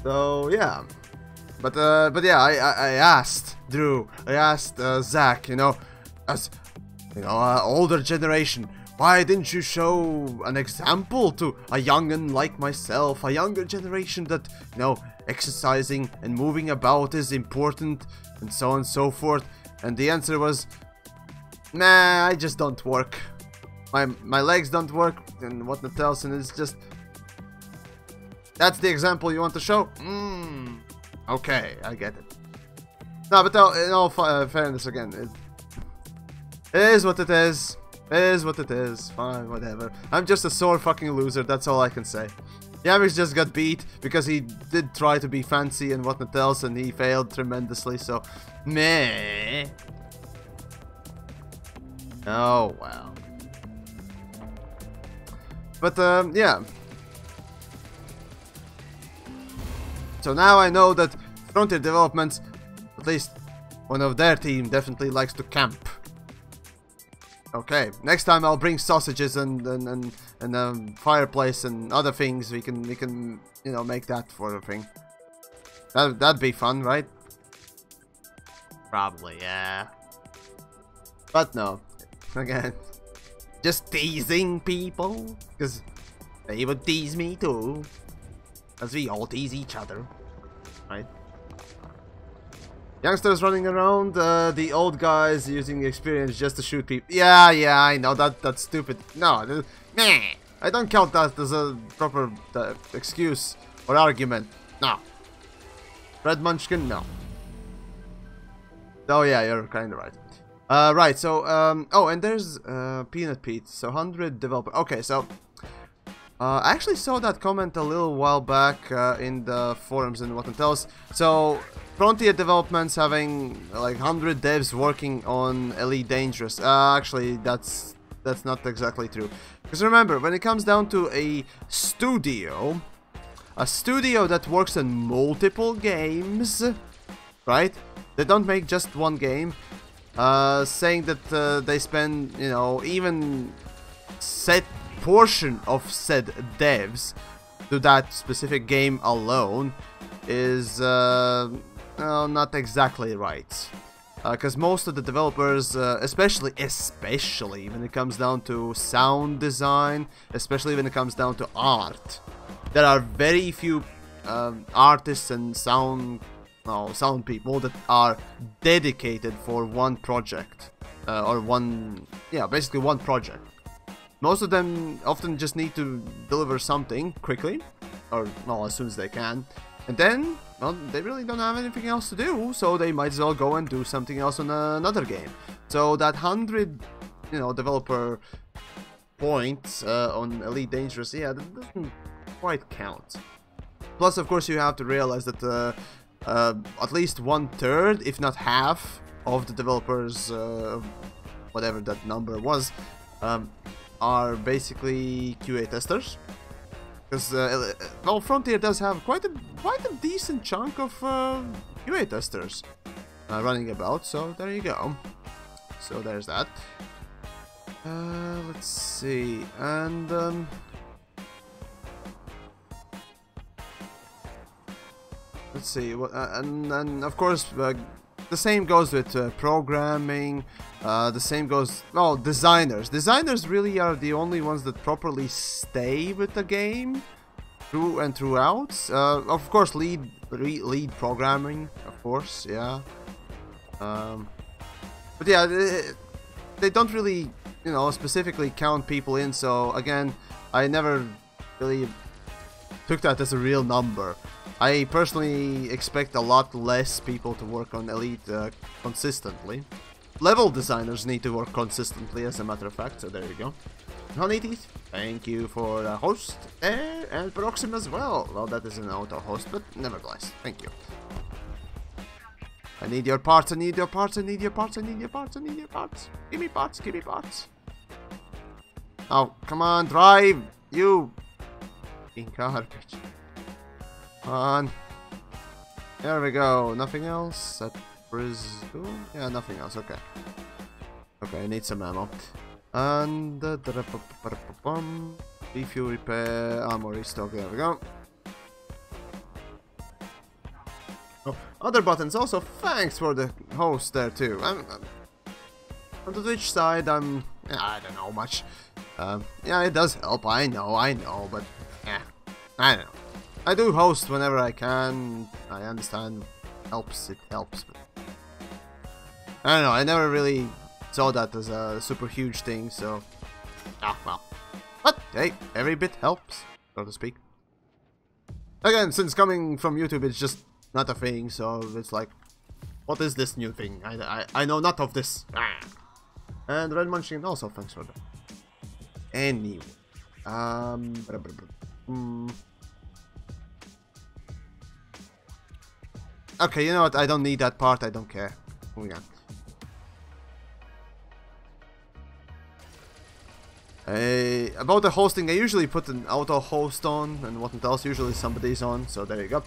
So yeah. But yeah, I asked Drew, I asked Zach, you know, as you know, older generation, why didn't you show an example to a young'un like myself, a younger generation that, you know, exercising and moving about is important, and so on and so forth? And the answer was, nah, I just don't work. My legs don't work, and whatnot else, and it's just... That's the example you want to show? Okay, I get it. No, but in all fairness, again, it is what it is. It is what it is. Fine, whatever. I'm just a sore fucking loser, that's all I can say. TheYamiks just got beat because he did try to be fancy and whatnot else, and he failed tremendously, so... Meh. Oh, well. But, yeah. So now I know that Frontier Developments, at least one of their team, definitely likes to camp. Okay, next time I'll bring sausages and fireplace and other things. We can you know, make that for a thing. That'd be fun, right? Probably, yeah. But no, again, just teasing people, because they would tease me too, as we all tease each other, right? Youngsters running around, the old guys using experience just to shoot people. Yeah, I know, that's stupid. No, meh, I don't count that as a proper excuse or argument. No. Red Munchkin, no. Oh yeah, you're kind of right. Right, so, oh, and there's Peanut Pete, so 100 developer. Okay, so, I actually saw that comment a little while back in the forums and what it tells. So, Frontier Development's having like 100 devs working on Elite Dangerous. Actually, that's not exactly true. Because remember, when it comes down to a studio that works on multiple games, right? They don't make just one game. Saying that they spend, you know, even set portion of said devs to that specific game alone is well, not exactly right. Because most of the developers, especially when it comes down to sound design, especially when it comes down to art, there are very few artists and sound people that are dedicated for one project, or basically one project. Most of them often just need to deliver something quickly, or well, as soon as they can, and then, well, they really don't have anything else to do, so they might as well go and do something else on another game. So that 100, you know, developer points on Elite Dangerous, yeah, that doesn't quite count. Plus, of course, you have to realize that at least 1/3, if not half, of the developers, whatever that number was, are basically QA testers. Because well, Frontier does have quite a decent chunk of QA testers running about. So there you go. So there's that. Let's see, and let's see what, and of course the same goes with programming. The same goes, well, designers. Designers really are the only ones that properly stay with the game through and throughout. Of course, lead programming, of course, yeah. But yeah, they don't really, you know, specifically count people in. So again, I never really took that as a real number. I personally expect a lot less people to work on Elite consistently. Level designers need to work consistently, as a matter of fact, so there you go. Honeyteeth, thank you for the host there, and Proxim as well. Well, that is an auto-host, but nevertheless, thank you. I need your parts, I need your parts, I need your parts, I need your parts, I need your parts. Give me parts, give me parts. Oh, come on, drive, you fucking garbage. Come on. There we go, nothing else? Yeah, nothing else, okay. Okay, I need some ammo. And refuel, repair, ammo restock, there we go. Oh, other buttons also, thanks for the host there too. On the Twitch side, I don't know much. Yeah, it does help, I know, but yeah, I don't know. I do host whenever I can, I understand, it helps, but I don't know, I never really saw that as a super huge thing, so well. But hey, every bit helps, so to speak. Again, since coming from YouTube, it's just not a thing, so it's like, what is this new thing? I know not of this. And Red Munchkin also, thanks for that. Anyway, okay, you know what? I don't need that part. I don't care. Moving on. About the hosting, I usually put an auto host on, and what else, usually somebody's on, so there you go.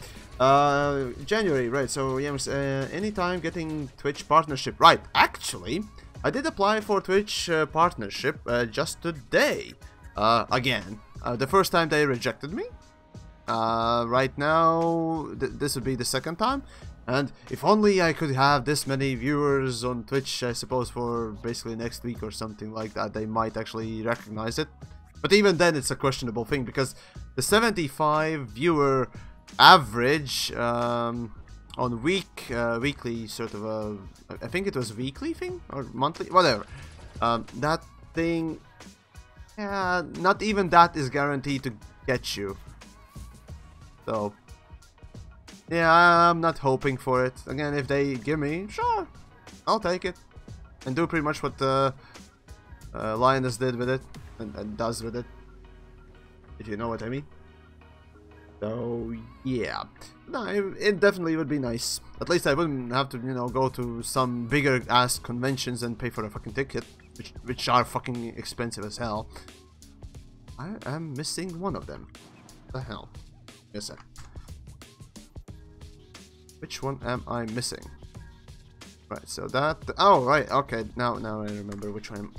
January, right, so TheYamiks, anytime getting Twitch partnership, right, actually, I did apply for Twitch partnership just today, again, the first time they rejected me, right now, this would be the second time. And if only I could have this many viewers on Twitch, I suppose, for basically next week or something like that, they might actually recognize it. But even then, it's a questionable thing, because the 75 viewer average on weekly sort of a, I think it was weekly thing or monthly, whatever. That thing, yeah, not even that is guaranteed to get you. So yeah, I'm not hoping for it. Again, if they give me, sure, I'll take it. And do pretty much what Lioness did with it, and does with it. if you know what I mean. So yeah, no, it definitely would be nice. At least I wouldn't have to, you know, go to some bigger ass conventions and pay for a fucking ticket, which are fucking expensive as hell. I am missing one of them. What the hell? Yes, sir. Which one am I missing? Right, so that. Oh, right. Okay, now I remember which one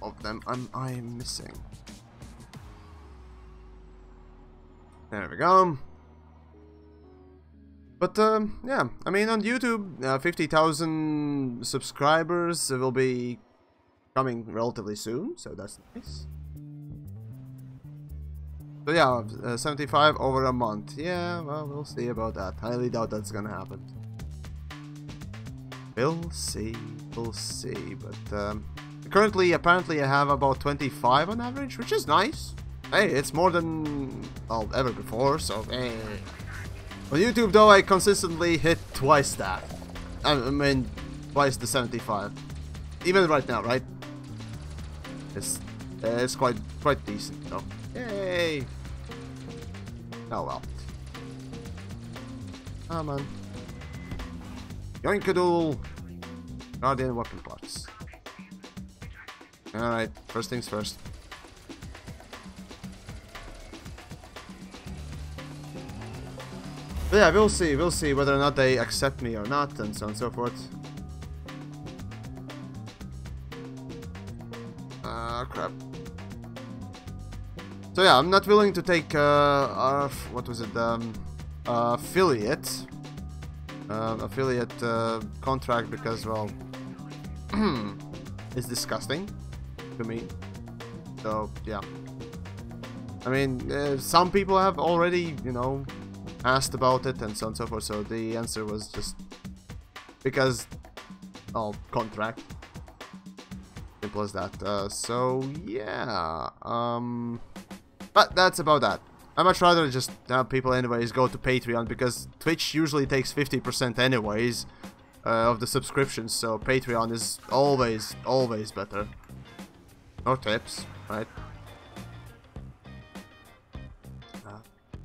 of them am I missing. There we go. But yeah, I mean, on YouTube, 50,000 subscribers will be coming relatively soon, so that's nice. So yeah, 75 over a month. Yeah, well, we'll see about that. Highly doubt that's gonna happen. We'll see. But currently, apparently, I have about 25 on average, which is nice. Hey, it's more than ever before. So hey. On YouTube, though, I consistently hit twice that. I mean, twice the 75. Even right now, right? It's quite decent, though. Yay! Oh well. Ah, man. Yoinkadool! Guardian weapon parts. Alright, first things first. But yeah, we'll see whether or not they accept me or not, and so on and so forth. Crap. So yeah, I'm not willing to take what was it? Affiliate contract because, well, it's disgusting to me. So yeah, I mean, some people have already, you know, asked about it and so on and so forth. So the answer was just because, contract. Simple as that. So yeah, but that's about that. I'd much rather just have people anyways go to Patreon, because Twitch usually takes 50% anyways of the subscriptions, so Patreon is always better. No tips, right?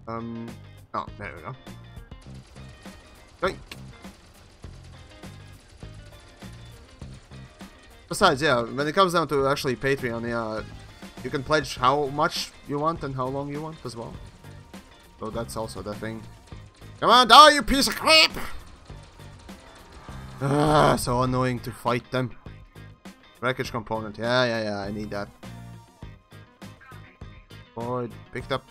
Oh, there we go. Doink. Besides, yeah, when it comes down to actually Patreon, yeah, you can pledge how much you want and how long you want as well. So that's also the thing. Come on, die, you piece of crap! Ah, so annoying to fight them. Wreckage component, yeah, I need that. Oh, picked up.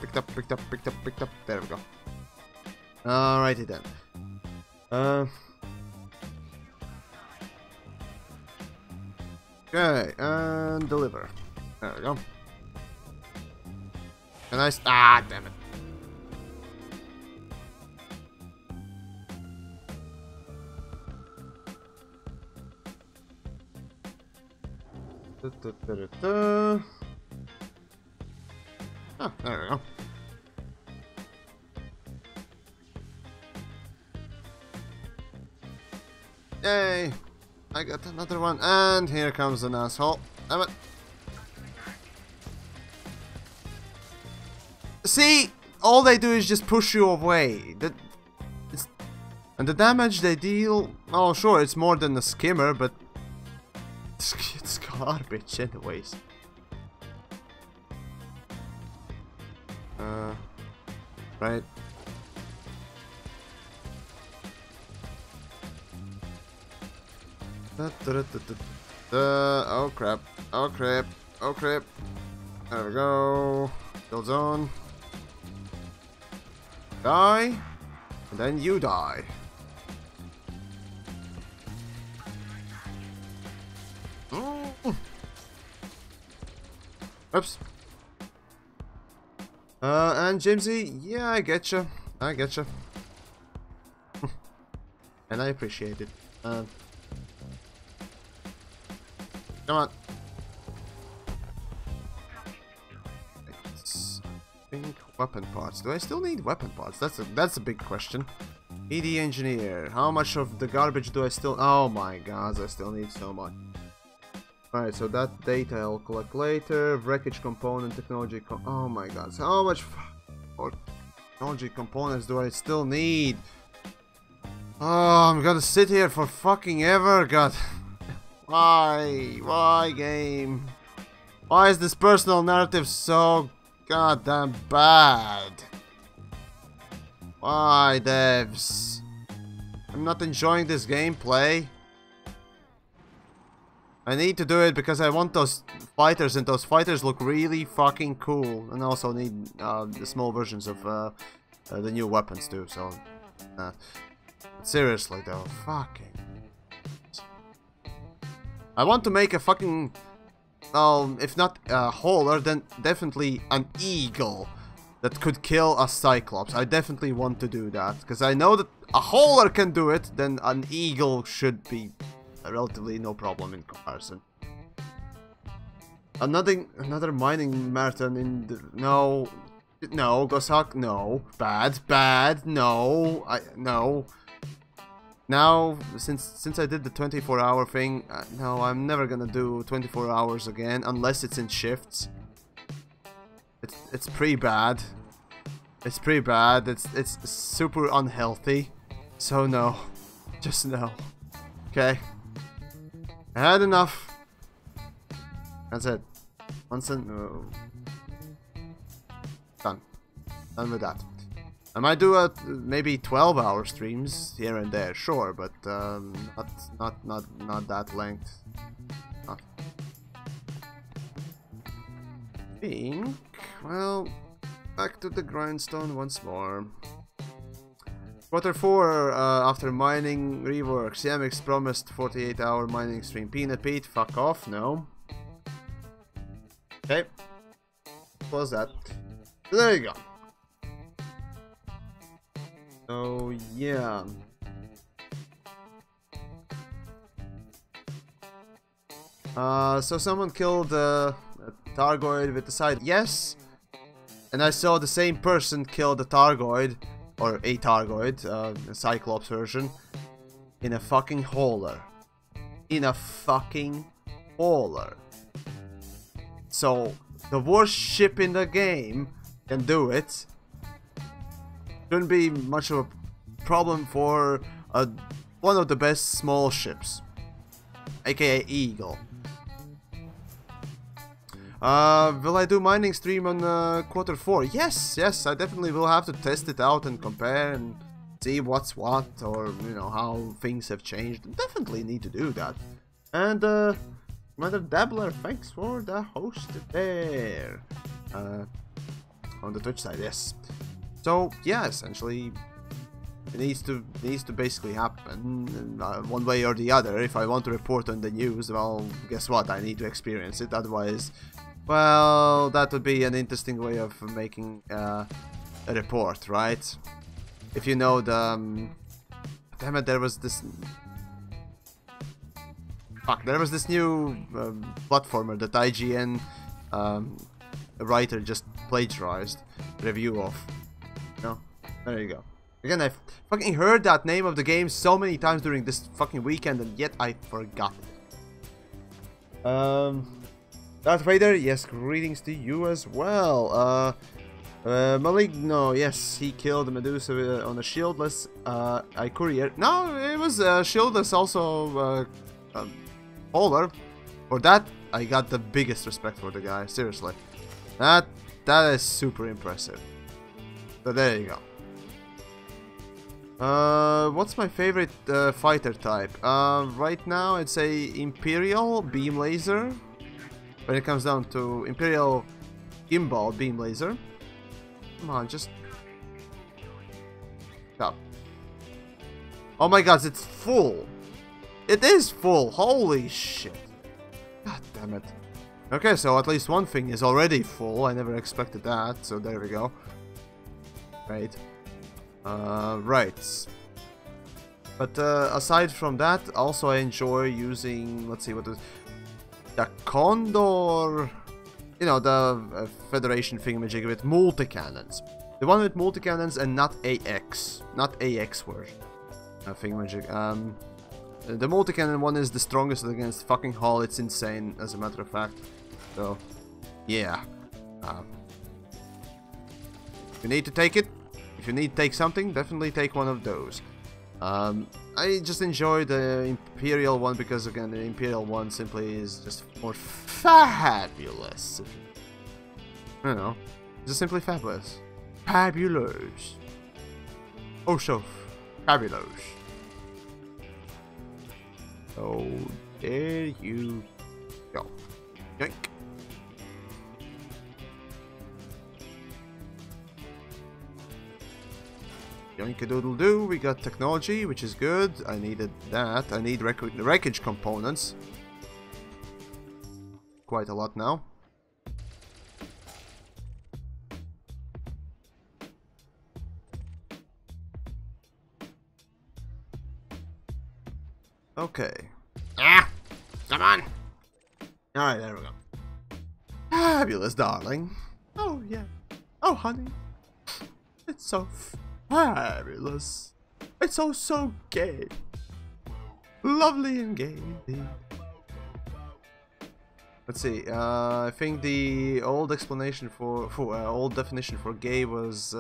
There we go. Alrighty then. Okay, and deliver. There we go. And ah, damn it. Ah, there we go. Yay! I got another one, and here comes an asshole. Damn it. See? All they do is just push you away. And the damage they deal... Oh, sure, it's more than a skimmer, but... It's garbage anyways. Right. Oh crap. There we go. Build zone. Die. And then you die. Oops. And Jimsy, yeah, I getcha. And I appreciate it. Come on. Think weapon parts. Do I still need weapon parts? That's a big question. ED engineer. How much of the garbage do I still... Oh my god, I still need so much. Alright, so that data I'll collect later. Wreckage component, technology oh my god, so how much more technology components do I still need? Oh, I'm gonna sit here for fucking ever, god. Why? Why, game? Why is this personal narrative so goddamn bad? Why, devs? I'm not enjoying this gameplay. I need to do it because I want those fighters, and those fighters look really fucking cool. And I also need the small versions of the new weapons too, so... seriously though, fucking... I want to make a fucking... if not a hauler, then definitely an eagle that could kill a cyclops. I definitely want to do that, because I know that a hauler can do it, then an eagle should be relatively no problem in comparison. Another mining marathon in the... No, Gosak, no. Bad, no. No. Now, since I did the 24-hour thing, no, I'm never gonna do 24 hours again, unless it's in shifts. It's pretty bad. It's pretty bad. It's super unhealthy. So no. Just no. Okay. I had enough. That's it. Once and... Oh. Done. Done with that. I might do maybe 12-hour streams here and there, sure, but not that length. Not. Think, well, back to the grindstone once more. Quarter 4, after mining reworks, TheYamiks promised 48-hour mining stream. Peanut Pete, fuck off, no. Okay, close that. So there you go. So yeah. So someone killed a Targoid with the side. Yes, and I saw the same person kill the Targoid, or a Targoid, a Cyclops version, in a fucking hauler. In a fucking hauler. So the worst ship in the game can do it. Shouldn't be much of a problem for one of the best small ships, aka Eagle. Will I do mining stream on quarter 4? Yes, I definitely will have to test it out and compare and see what's what, or you know how things have changed. Definitely need to do that. And Mother Dabbler, thanks for the host there on the Twitch side. Yes. So yeah, essentially, it needs to basically happen one way or the other. If I want to report on the news, well, guess what? I need to experience it. Otherwise, well, that would be an interesting way of making a report, right? If you know the, damn it, there was this. Fuck, there was this new platformer that IGN writer just plagiarized review of. No, there you go. Again, I've fucking heard that name of the game so many times during this fucking weekend, and yet I forgot it. Darth Vader, yes, greetings to you as well. Maligno, yes, he killed Medusa on a shieldless courier. No, it was shieldless also hauler. For that, I got the biggest respect for the guy, seriously. That is super impressive. So there you go. What's my favorite fighter type? Right now I'd say Imperial Beam Laser. When it comes down to Imperial Gimbal Beam Laser. Come on, just stop. Oh my god, it's full. It is full. Holy shit. God damn it. Okay, so at least one thing is already full. I never expected that, so there we go. Right. Right. But aside from that, also I enjoy using, let's see, what is the Condor, you know, the Federation thingamajig with multi-cannons. The one with multi-cannons and not AX version thingamajig. The multi-cannon one is the strongest against fucking Hull. It's insane, as a matter of fact. So, yeah. If you need to take it, if you need to take something, definitely take one of those. I just enjoy the Imperial one because, again, the Imperial one simply is just more fabulous. I don't know. Just simply fabulous. Fabulous. Oh, so fabulous. So, there you go. Yoink. Yoink-a-doodle-doo, we got technology, which is good. I needed that. I need wreckage components. Quite a lot now. Okay. Ah! Come on! Alright, there we go. Fabulous, darling. Oh, yeah. Oh, honey. It's so fabulous. It's so gay. Lovely and gay indeed. Let's see. I think the old explanation old definition for gay was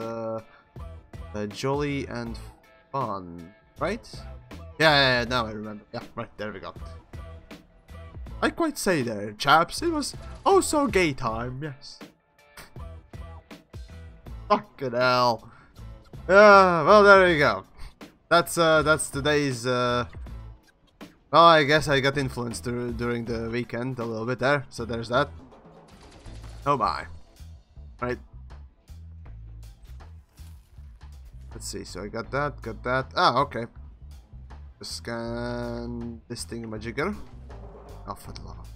jolly and fun, right? Yeah, now I remember. Yeah, right, there we go. I quite say there, chaps. It was oh so gay time, yes. Fucking hell. Well, there you go. That's today's. Well, I guess I got influenced during the weekend a little bit there, so there's that. Oh my. Right. Let's see. So I got that. Ah, okay. Just scan this thingamajigger. Oh, for the love of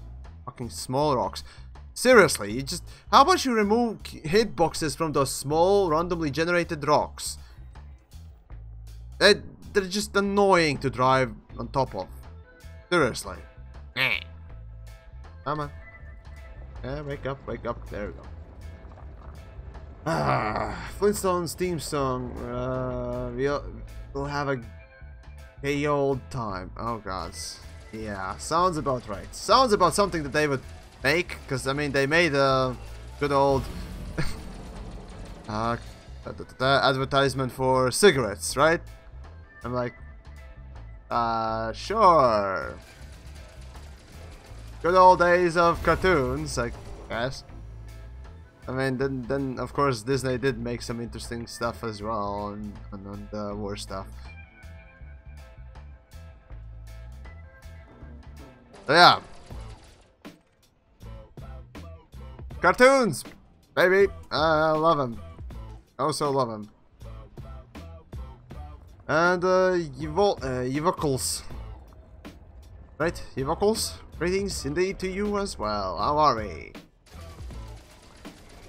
fucking small rocks. Seriously, you just... How about you remove hitboxes from those small, randomly generated rocks? They're just annoying to drive on top of. Seriously. Come on. Yeah, wake up. There we go. Ah, Flintstones theme song. We'll have a gay old time. Oh, gods. Yeah, sounds about right. Sounds about something that they would make, because I mean they made a good old advertisement for cigarettes, right? I'm like, sure. Good old days of cartoons, I guess. I mean, then of course Disney did make some interesting stuff as well, and war stuff. So yeah. Cartoons! Baby! I love them. Also love them. And, Yevokals. Right? Yevokals? Greetings indeed to you as well. How are we?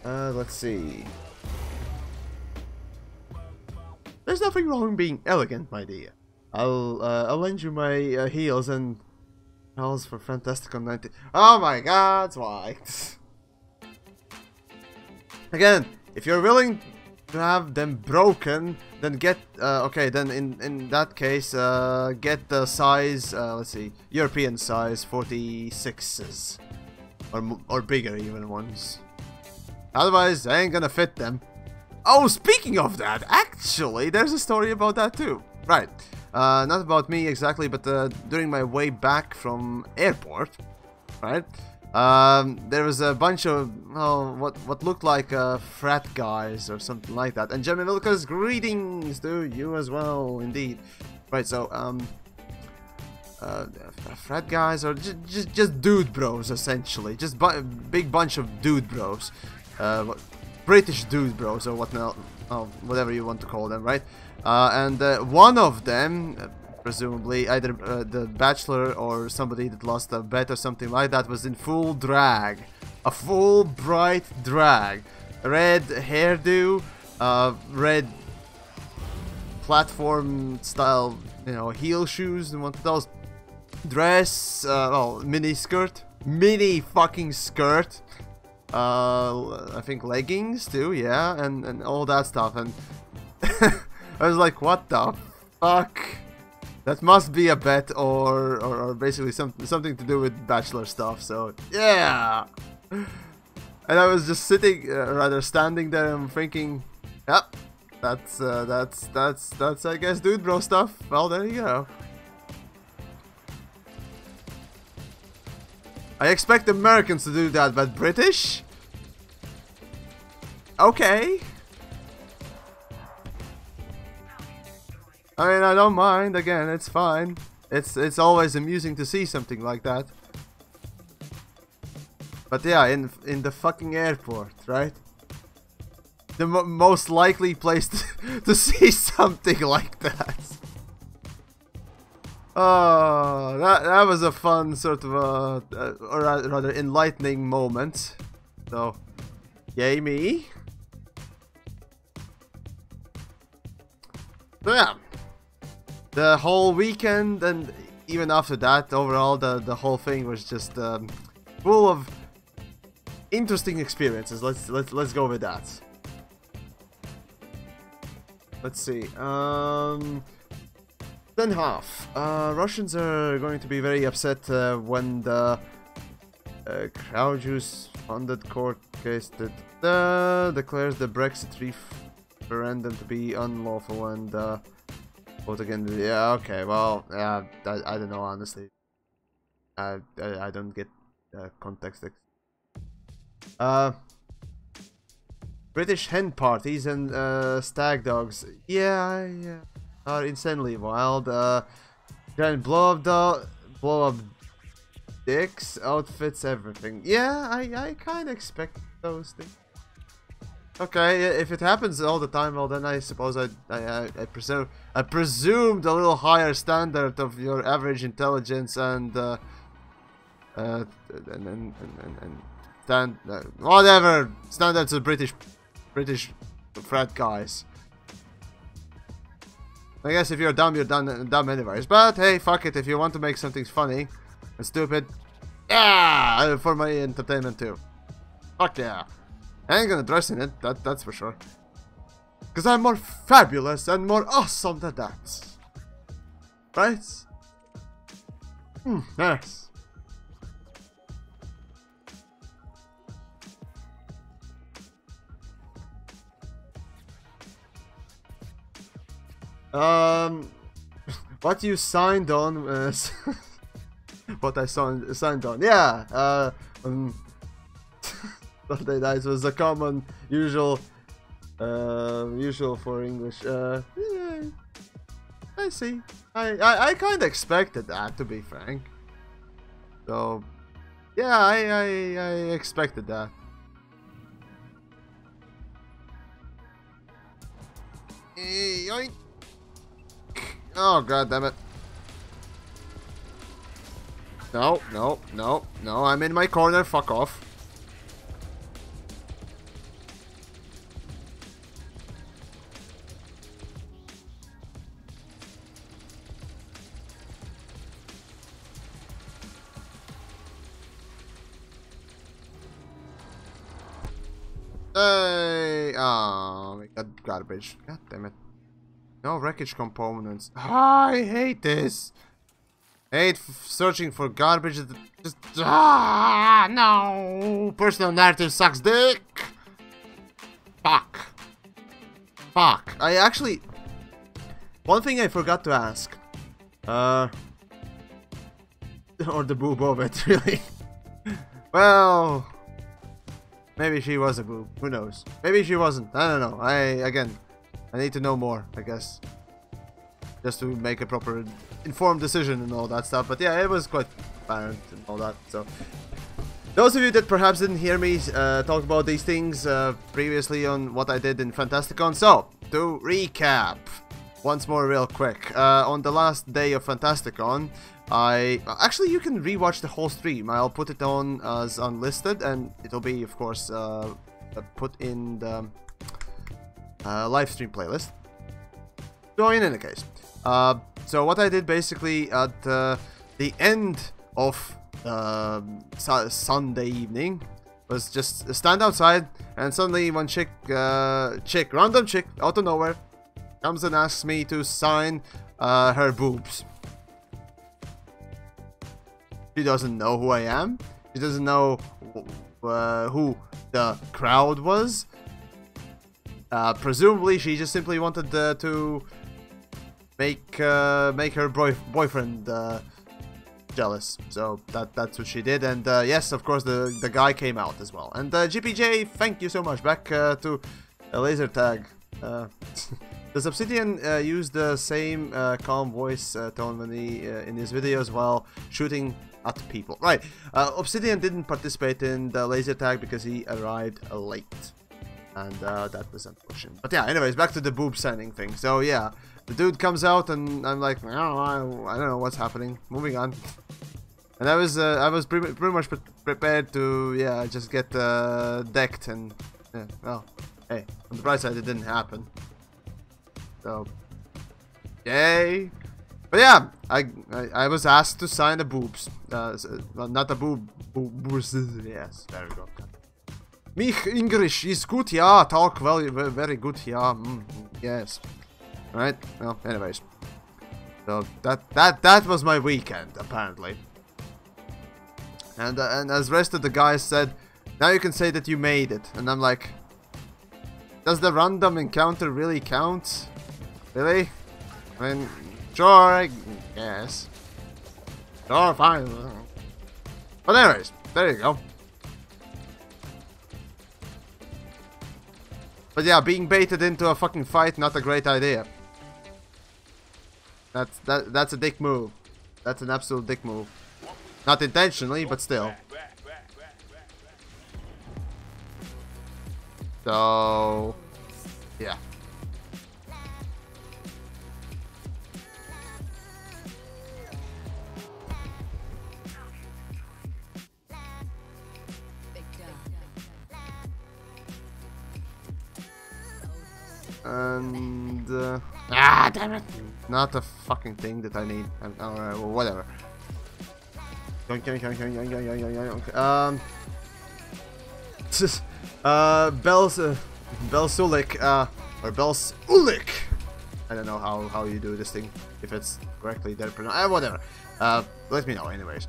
Let's see. There's nothing wrong in being elegant, my dear. I'll lend you my heels and Hells for Fantasticon 90. Oh my god, why? Again, if you're willing to have them broken, then get okay, then in that case get the size let's see, European size 46s or bigger even ones. Otherwise I ain't gonna fit them. Oh, speaking of that, actually there's a story about that too. Right. Not about me exactly, but during my way back from airport, right? There was a bunch of, well, what looked like frat guys or something like that. And Jeremy Lucas, greetings to you as well, indeed. Right, so frat guys or just dude bros, essentially, just big bunch of dude bros, British dude bros or whatnot, whatever you want to call them, right? And one of them, presumably either the Bachelor or somebody that lost a bet or something like that, was in full drag. A full bright drag. Red hairdo, red platform style, you know, heel shoes and what else. Dress, well, mini skirt. Mini fucking skirt. I think leggings too, yeah, and all that stuff. And I was like, what the fuck? That must be a bet or basically something to do with bachelor stuff. So yeah. And I was just sitting, rather standing there and thinking, yep, that's I guess dude bro stuff. Well, there you go. I expect Americans to do that, but British? Okay. I mean, I don't mind. Again, it's fine. It's always amusing to see something like that. But yeah, in the fucking airport, right? The most likely place to see something like that. Oh, that was a fun sort of or rather enlightening moment. So, yay me. So yeah, the whole weekend and even after that, overall the whole thing was just full of interesting experiences. Let's go with that. Let's see. Then half. Russians are going to be very upset when the Crowd-Juice funded court case declares the Brexit referendum to be unlawful and vote again. Yeah, okay, well, yeah, I don't know, honestly. I don't get context. British hen parties and stag dogs. Yeah. Are insanely wild. Giant blow up dicks, outfits, everything. Yeah, I kind of expect those things. Okay, if it happens all the time, well then I suppose I presumed a little higher standard of your average intelligence and whatever standards of British frat guys. I guess if you're dumb anyways. But hey, fuck it. If you want to make something funny and stupid, yeah, for my entertainment too. Fuck yeah. I ain't gonna dress in it, that's for sure. Because I'm more fabulous and more awesome than that. Right? Nice. What you signed on was what I signed on. Yeah, Saturday nights was a common usual for English. Yeah, I see. I kind of expected that, to be frank. So yeah, I expected that. Yoink. Oh, god damn it. No, I'm in my corner, fuck off. Hey, oh, we got garbage. God damn it. No wreckage components. I hate this. I hate searching for garbage. Just no. Personal narrative sucks dick. Fuck. I actually. One thing I forgot to ask. Or the boob of it, really. Well, maybe she was a boob. Who knows? Maybe she wasn't. I don't know. I need to know more, I guess. Just to make a proper informed decision and all that stuff. But yeah, it was quite apparent and all that. So, those of you that perhaps didn't hear me talk about these things previously on what I did in Fantasticon. So, to recap, once more real quick. On the last day of Fantasticon, actually, you can rewatch the whole stream. I'll put it on as unlisted, and it'll be, of course, put in the Livestream playlist. Join in any case. So what I did basically at the end of Sunday evening was just stand outside, and suddenly one random chick out of nowhere comes and asks me to sign her boobs. She doesn't know who I am. She doesn't know who the crowd was. Presumably, she just simply wanted to make her boyfriend jealous. So that's what she did. And yes, of course, the guy came out as well. And GPJ, thank you so much. Back to a laser tag. Does Obsidian use the same calm voice tone when he in his videos while shooting at people? Right. Obsidian didn't participate in the laser tag because he arrived late. And that was unfortunate. But yeah, anyways, back to the boob sending thing. So yeah, the dude comes out and I'm like, I don't know what's happening. Moving on. And I was pretty much prepared to, yeah, just get decked. And yeah, well, hey, on the bright side, it didn't happen. So, yay. But yeah, I was asked to sign the boobs. Well, not the boobs. Yes, there we go. Mich English is good, yeah. Talk very good, yeah. Yes. Right. Well, anyways. So that was my weekend apparently. And as rest of the guys said, now you can say that you made it. And I'm like, does the random encounter really count? Really? I mean, sure, I guess. Sure, fine. But anyways, there you go. But yeah, being baited into a fucking fight, not a great idea. That's a dick move. That's an absolute dick move. Not intentionally, but still. So, yeah. And damn it! Not the fucking thing that I need. Alright, well, whatever. Belsulik, or Belsulik. I don't know how you do this thing, if it's correctly there pronounced. Whatever. Let me know, anyways.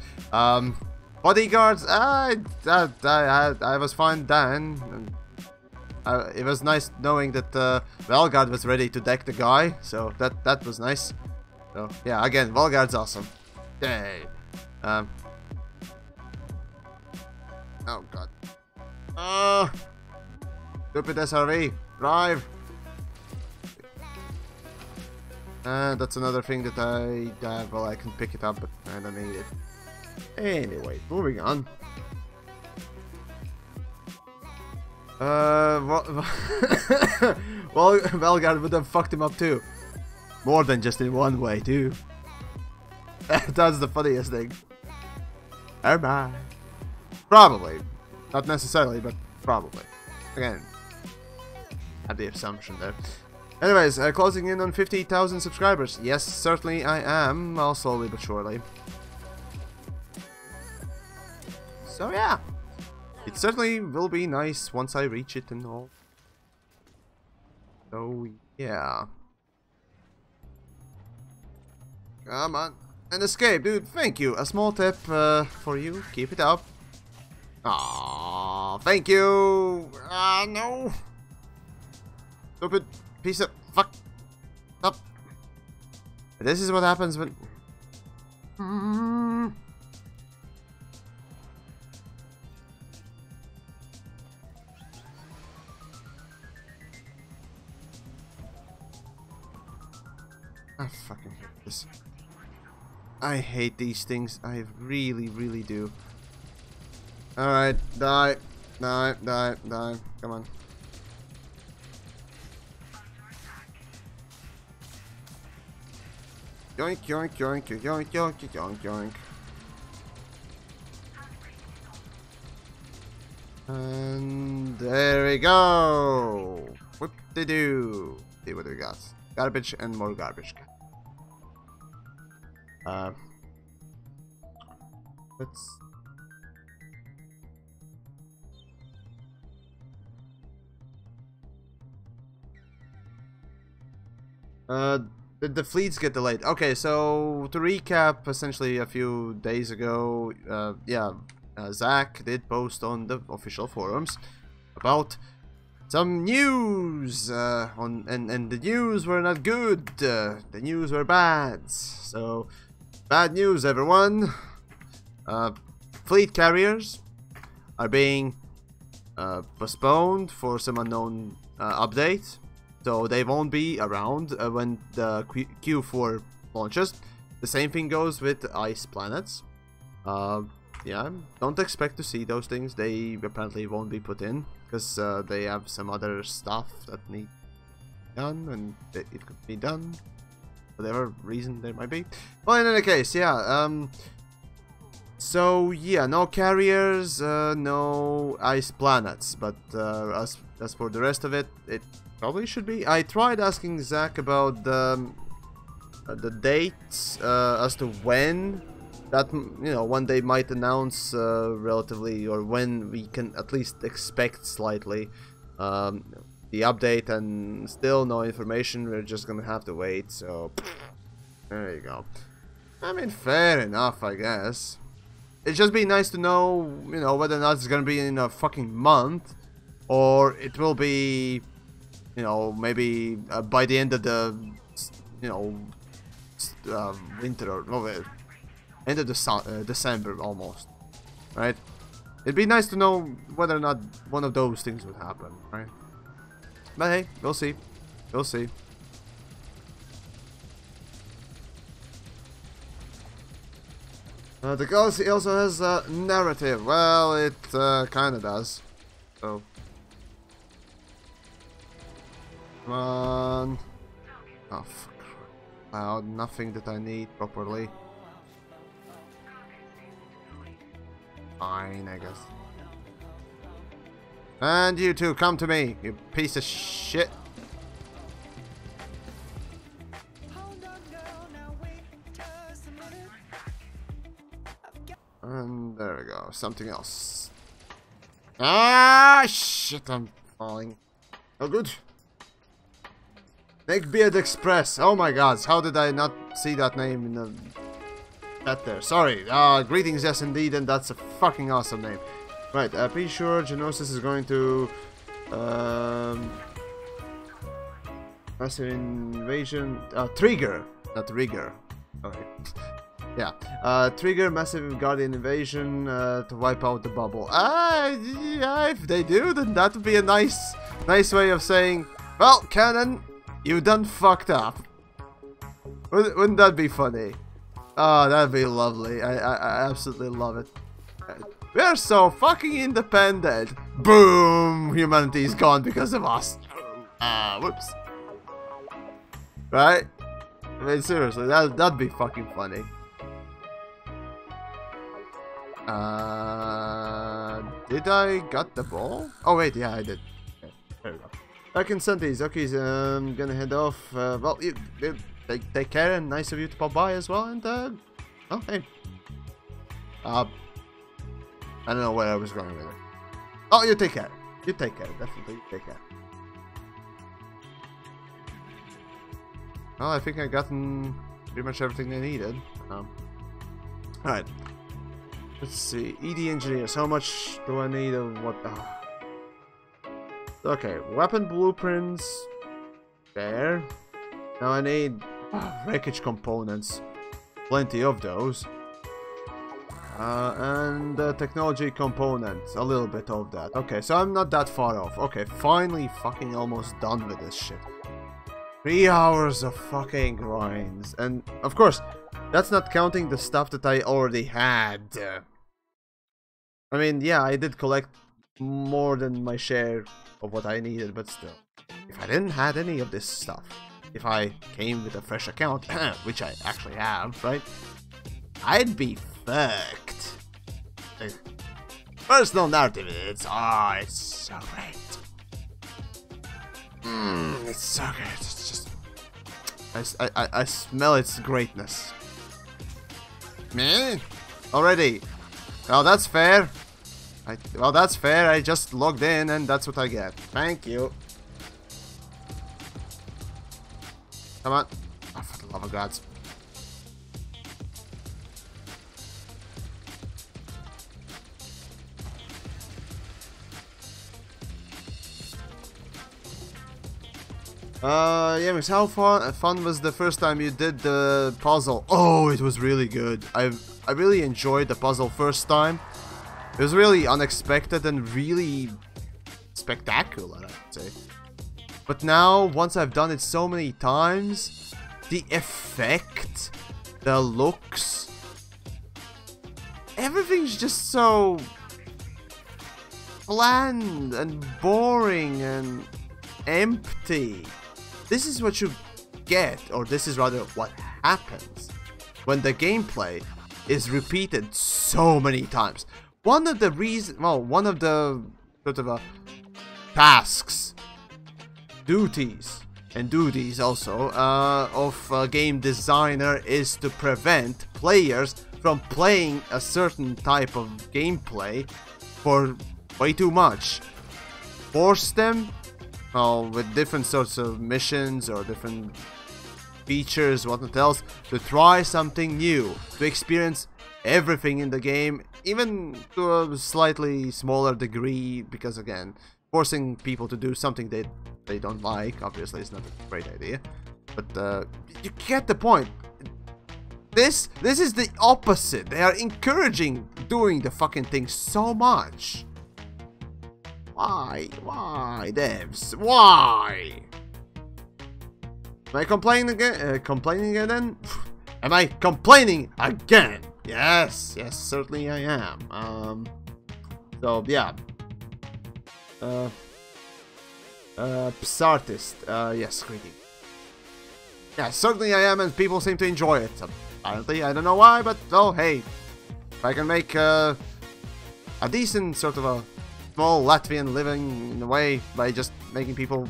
Bodyguards. I was fine then. It was nice knowing that Valgard was ready to deck the guy, so that was nice. So yeah, again, Valgard's awesome. Yay. Oh god. Stupid SRV, drive. That's another thing that well, I can pick it up, but I don't need it. Anyway, moving on. Well, Valgard would have fucked him up too. More than just in one way too. That's the funniest thing. Bye. Probably. Not necessarily, but probably. Again, had the assumption there. Anyways, closing in on 50,000 subscribers. Yes, certainly I am. Well, slowly but surely. So yeah. It certainly will be nice once I reach it and all. So yeah. Come on. And escape, dude. Thank you. A small tip for you. Keep it up. Aww. Thank you. No. Stupid piece of fuck. Stop. This is what happens when... I fucking hate this. I hate these things. I really, really do. Alright, die. Die. Come on. Yoink, yoink, yoink, yoink, yoink, yoink, yoink. And there we go. Whoop-de-doo. See what we got. Garbage and more garbage. Let's... the fleets get delayed. Okay, so to recap, essentially a few days ago, Zach did post on the official forums about some news, and the news were not good. The news were bad. So, bad news, everyone. Fleet carriers are being postponed for some unknown update. So they won't be around when the Q4 launches. The same thing goes with ice planets. Yeah, don't expect to see those things. They apparently won't be put in because they have some other stuff that need done, and it could be done, whatever reason there might be. Well, in any case, yeah. So yeah, no carriers, no ice planets, but as for the rest of it, it probably should be. I tried asking Zach about the dates as to when that, you know, when they might announce relatively, or when we can at least expect slightly the update, and still no information. We're just gonna have to wait. So there you go. I mean, fair enough, I guess. It'd just be nice to know, you know, whether or not it's gonna be in a fucking month, or it will be, you know, maybe by the end of the, you know, winter, or end of the December almost, right? It'd be nice to know whether or not one of those things would happen, right? But hey, we'll see. We'll see. The Galaxy also has a narrative. Well, it kinda does. So, come on. Oh, fuck. Wow, nothing that I need properly. Fine, I guess. And you two, come to me, you piece of shit. And there we go, something else. Ah, shit, I'm falling. Oh, good. Neckbeard Express. Oh my god, how did I not see that name in the chat there? Sorry. Greetings, yes indeed, and that's a fucking awesome name. Right, pretty sure Genosis is going to massive invasion. Trigger, not rigor. Okay. Yeah, trigger massive guardian invasion to wipe out the bubble. Yeah, if they do, then that would be a nice way of saying, well, Cannon, you done fucked up. Wouldn't that be funny? Oh, that'd be lovely. I absolutely love it. We're so fucking independent. Boom! Humanity's gone because of us. Whoops. Right? I mean, seriously, that'd be fucking funny. Did I got the ball? Oh wait, yeah, I did. Okay, there we go. Back in Sundays. Okay, I'm gonna head off. Well, you take care, and nice of you to pop by as well. And oh hey. I don't know where I was going with it. Oh, you take care. You take care. Definitely take care. Well, I think I've gotten pretty much everything I needed. Alright. Let's see. ED engineers. How much do I need of what? Okay. Weapon blueprints. There. Now I need wreckage components. Plenty of those. And technology components, a little bit of that. Okay, so I'm not that far off. Okay, finally fucking almost done with this shit. 3 hours of fucking grinds. And, of course, that's not counting the stuff that I already had. I mean, yeah, I did collect more than my share of what I needed, but still. If I didn't have any of this stuff, if I came with a fresh account, which I actually have, right? I'd be fucked. Personal narrative, it's so great. It's so good. It's just, I smell its greatness. Me? Already. Well, that's fair. Well, that's fair. I just logged in, and that's what I get. Thank you. Come on. Oh, lava gods. YamiKs, how fun was the first time you did the puzzle? Oh, it was really good. I really enjoyed the puzzle first time. It was really unexpected and really spectacular, I would say. But now, once I've done it so many times, the effect, the looks, everything's just so bland and boring and empty. This is what you get, or this is rather what happens when the gameplay is repeated so many times. One of the reasons, well, one of the sort of tasks, duties also of a game designer is to prevent players from playing a certain type of gameplay for way too much. Force them, well, with different sorts of missions or different features, whatnot else, to try something new, to experience everything in the game, even to a slightly smaller degree, because again, forcing people to do something they don't like, obviously, is not a great idea. But you get the point. This is the opposite. They are encouraging doing the fucking thing so much. Why, devs? Why? Am I complaining again? Complaining again? Am I complaining again? Yes, certainly I am. So yeah. Psartist, yes, greeting. Yeah, certainly I am, and people seem to enjoy it. Apparently, I don't know why, but oh, hey, if I can make a decent sort of a small Latvian living in a way by just making people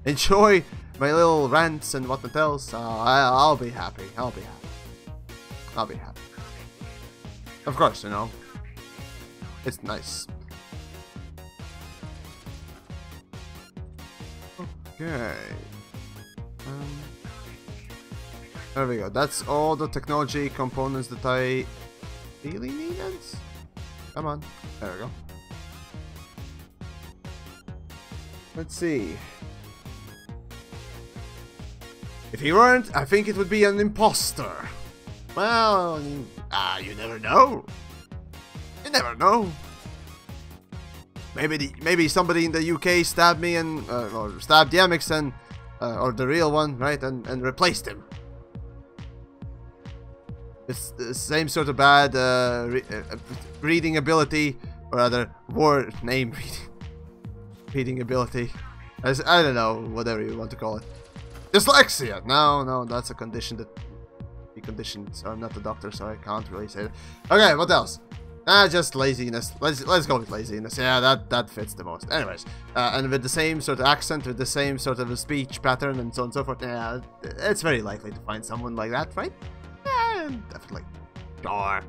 enjoy my little rants and whatnot else, I'll be happy. I'll be happy. Of course, you know, it's nice. Okay. There we go. That's all the technology components that I really needed. Come on. There we go. Let's see. If he weren't, I think it would be an imposter. Well, you never know. You never know. Maybe somebody in the UK stabbed me and or stabbed TheYamiks and or the real one, right, and replaced him. It's the same sort of bad reading ability, or rather, word name reading ability. I don't know, whatever you want to call it. Dyslexia. No, that's a condition that the conditions. I'm not a doctor, so I can't really say that. Okay, what else? Just laziness. Let's go with laziness. Yeah, that fits the most. Anyways, and with the same sort of accent, with the same sort of a speech pattern, and so on and so forth. Yeah, it's very likely to find someone like that, right? Yeah, definitely. Sure.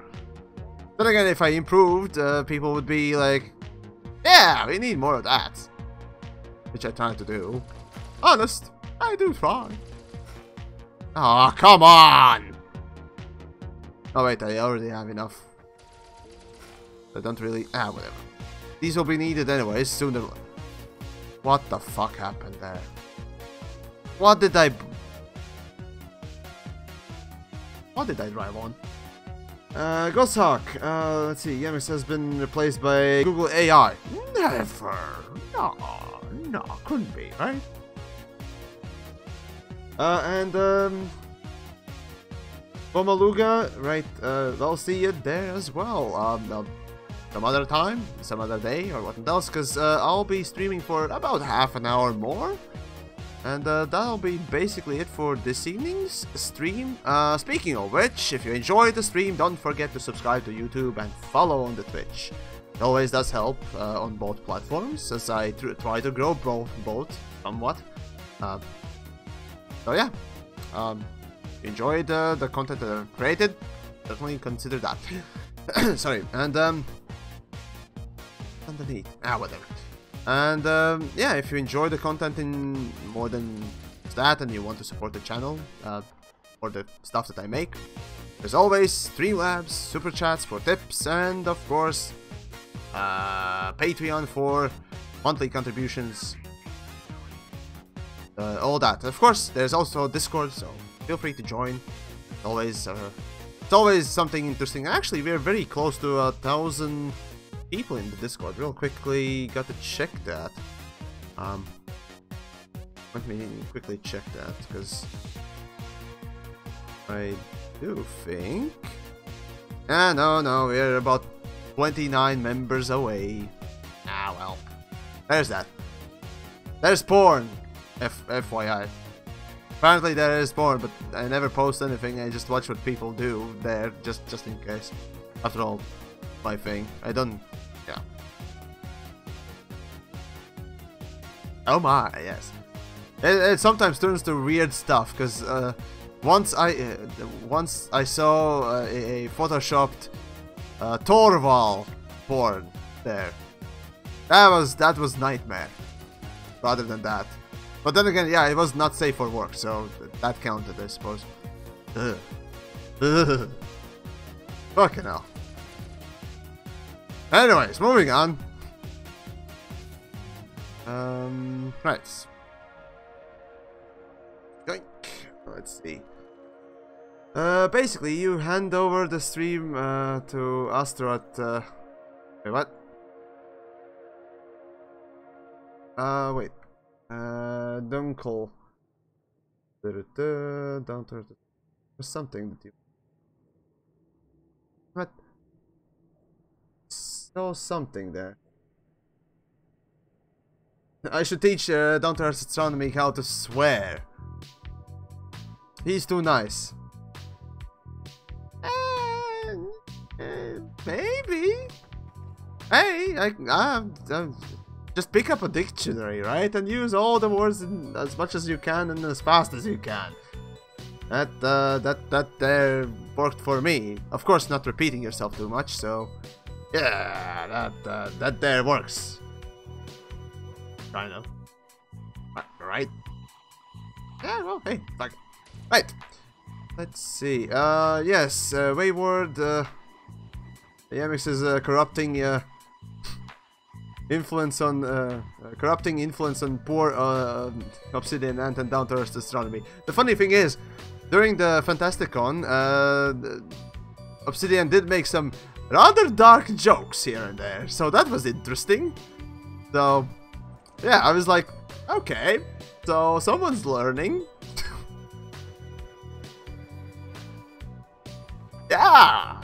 Then again, if I improved, people would be like, "Yeah, we need more of that," which I try to do. Honest, I do try. Oh, come on! Oh wait, I already have enough. I don't really... whatever. These will be needed anyways, sooner... What the fuck happened there? What did I drive on? Ghost let's see, TheYamiks has been replaced by Google AI. Never! No, couldn't be, right? Bomaluga, right, I'll see you there as well. Some other time, some other day, or what else, because I'll be streaming for about half an hour more. And that'll be basically it for this evening's stream. Speaking of which, if you enjoyed the stream, don't forget to subscribe to YouTube and follow on the Twitch. It always does help on both platforms, as I try to grow both somewhat. So yeah, enjoyed the content that I've created, definitely consider that. Sorry, and underneath, whatever. And yeah, if you enjoy the content in more than that and you want to support the channel, for the stuff that I make. There's always Streamlabs, Super Chats for tips, and of course, Patreon for monthly contributions. All that. Of course, there's also Discord, so feel free to join. It's always something interesting. Actually, we're very close to 1,000 people in the Discord. Real quickly, got to check that. Let me quickly check that, because I do think... no, we're about 29 members away. Ah, well. There's that. There's porn! FYI. Apparently there is porn, but I never post anything, I just watch what people do there, just in case. After all, my thing. I don't... yeah. Oh my, yes. It sometimes turns to weird stuff, because once I saw a photoshopped Torval porn there. That was nightmare. Rather than that. But then again, yeah, it was not safe for work, so that counted, I suppose. Ugh. Ugh. Fucking hell. Anyways, moving on. Right. Yoink. Let's see. Basically, you hand over the stream to Astaroth. Wait, what? Wait. Dunkel. Down to there's something that you. What? So something there. I should teach Down to Earth Astronomy how to swear. He's too nice. Maybe. Hey, just pick up a dictionary, right, and use all the words as much as you can and as fast as you can. That there worked for me. Of course, not repeating yourself too much. So, yeah, that there works. Kind of. Right? Yeah. Well, hey, fuck. Right. Let's see. Yes, Wayward. TheYamiks is corrupting influence on corrupting influence on poor Obsidian Ant and Down to Earth Astronomy. The funny thing is, during the Fantasticon, Obsidian did make some rather dark jokes here and there, so that was interesting. So, yeah, I was like, okay, so someone's learning. Yeah!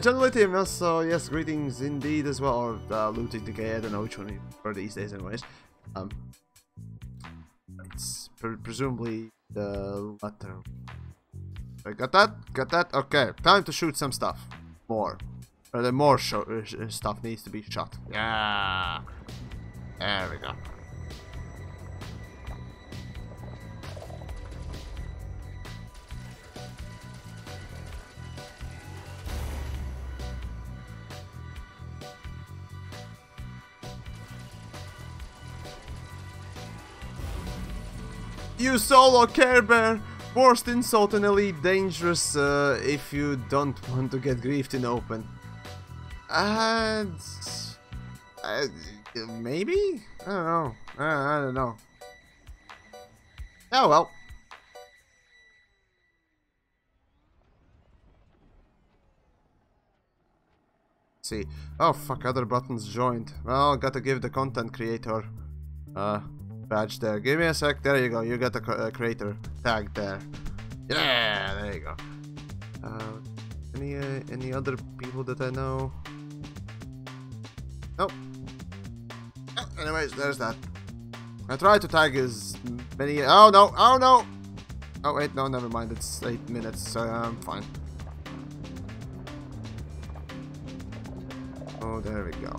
John Lithium also, yes, greetings indeed as well, or Looting Decay, I don't know which one for these days anyways. It's presumably the latter. I got that? Okay, time to shoot some stuff. More. Or the more stuff needs to be shot. Yeah! There we go. You solo Care Bear! Worst insult in Elite, dangerous if you don't want to get griefed in open. Maybe? I don't know. I don't know. Oh well. Let's see. Oh fuck, other buttons joined. Well, gotta give the content creator badge there. Give me a sec. There you go. You got the creator tag there. Yeah, there you go. Any other people that I know? Nope. Oh, anyways, there's that. I tried to tag as many. Oh no! Oh no! Oh wait, no, never mind. It's 8 minutes, so I'm fine. Oh, there we go.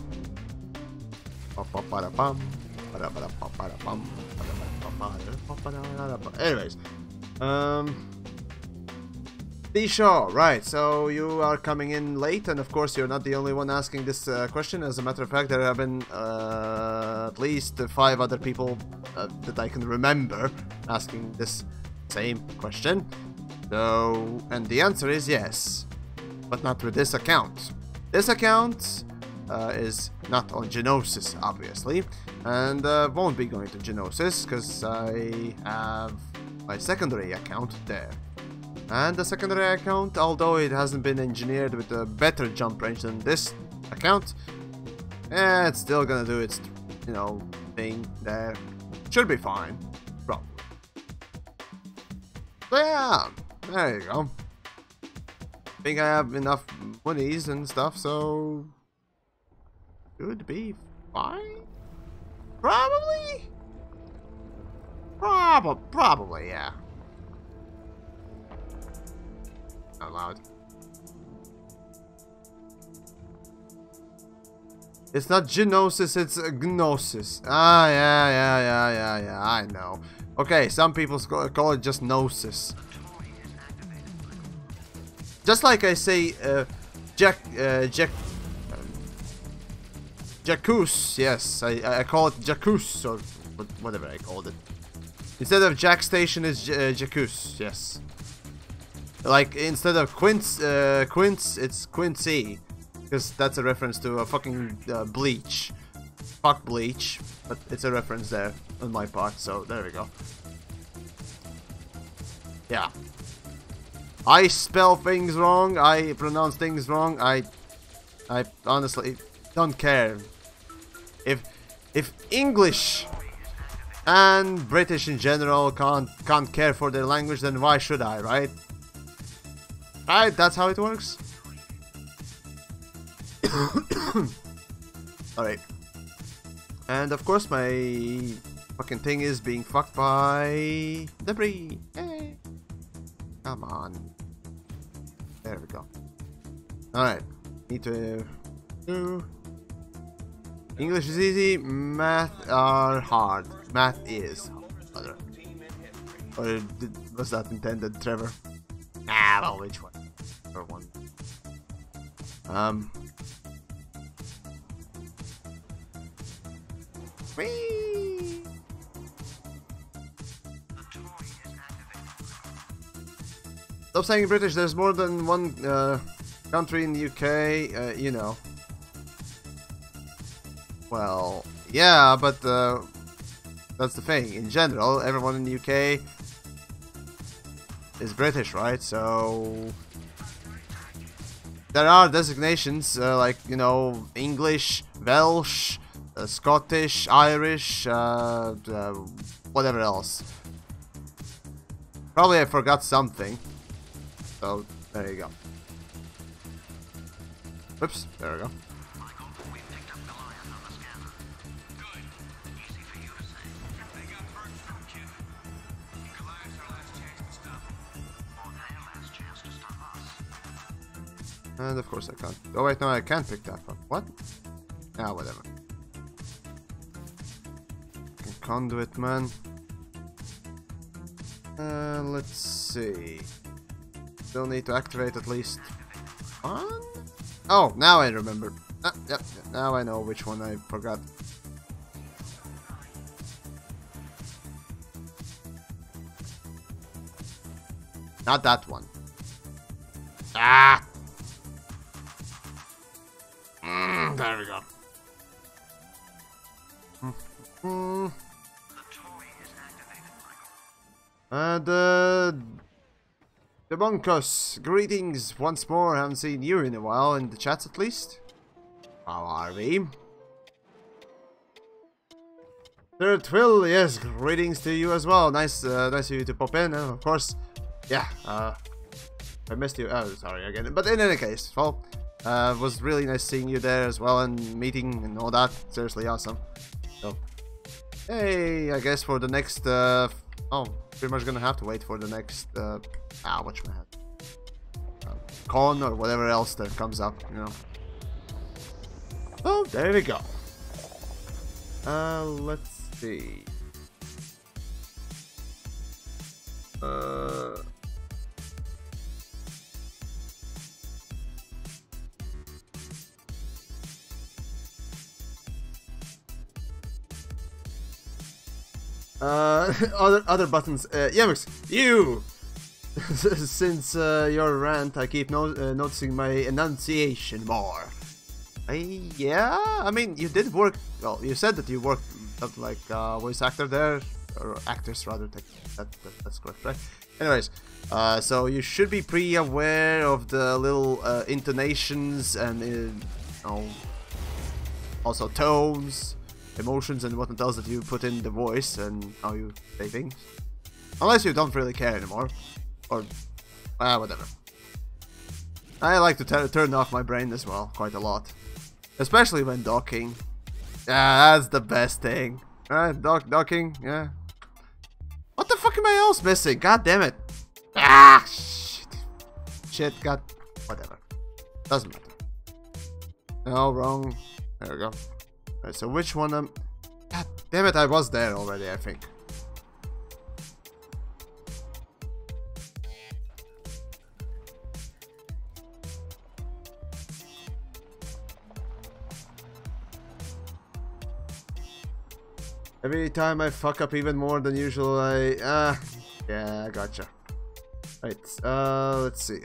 Anyways, the show, right? So you are coming in late, and of course you're not the only one asking this question. As a matter of fact, there have been at least 5 other people that I can remember asking this same question. So, and the answer is yes, but not with this account. This account is not on Genosis, obviously, and won't be going to Genosis because I have my secondary account there. And the secondary account, although it hasn't been engineered with a better jump range than this account, it's still gonna do its, you know, thing there. Should be fine, probably. So yeah, there you go. I think I have enough monies and stuff, so should be fine. Probably. Probably, yeah. Out loud. It's not Genosis, it's Gnosis. Ah, yeah, I know. Okay, some people call it just Gnosis. Just like I say, Jacuz, yes, I call it Jacuz, or whatever I called it. Instead of Jack Station, it's Jacuz, yes. Like, instead of Quince, it's Quincy. Because that's a reference to a fucking Bleach. Fuck Bleach. But it's a reference there on my part, so there we go. Yeah. I spell things wrong, I pronounce things wrong, I honestly don't care. If English and British in general can't care for their language, then why should I, right? Right, that's how it works. Alright. And of course my fucking thing is being fucked by debris. Hey. Come on. There we go. Alright. Need to do. English is easy, math are hard. Math is harder. Or was that intended, Trevor? Ah, well, which one? Or one. Whee! Stop saying British, there's more than one country in the UK, you know. Well, yeah, but that's the thing. In general, everyone in the UK is British, right? So there are designations like, you know, English, Welsh, Scottish, Irish, whatever else. Probably I forgot something. So there you go. Oops, there we go. And of course I can't. Oh wait, no, I can't pick that up. What? Ah, whatever. Conduit, man. Let's see. Still need to activate at least one? Oh, now I remember. Yep, now I know which one I forgot. Not that one. Ah! There we go. The Monkos, greetings once more. Haven't seen you in a while, in the chats at least. How are we? Third Twill, yes, greetings to you as well. Nice of you to pop in. Of course, yeah. I missed you. Oh, sorry again. But in any case, well, was really nice seeing you there as well and meeting and all that. Seriously awesome. So, hey, I guess for the next, oh, pretty much gonna have to wait for the next, whatchamahal, con or whatever else that comes up, you know. Oh, there we go. Let's see. Other buttons. Yamiks, you Since your rant, I keep noticing my enunciation more. Yeah, I mean, you did work. Well, you said that you worked like voice actor there, or actors rather. That's correct, right? Anyways, so you should be pretty aware of the little intonations and also tones, emotions, and whatnot else that you put in the voice and how you say things. Unless you don't really care anymore, or whatever. I like to turn off my brain as well, quite a lot. Especially when docking. Yeah, that's the best thing. Docking, yeah. What the fuck am I else missing? God damn it. Ah, shit. Shit, god. Whatever. Doesn't matter. No, wrong. There we go. Alright, so which one God damn it, I was there already, I think. Every time I fuck up even more than usual, yeah, I gotcha. Right, let's see.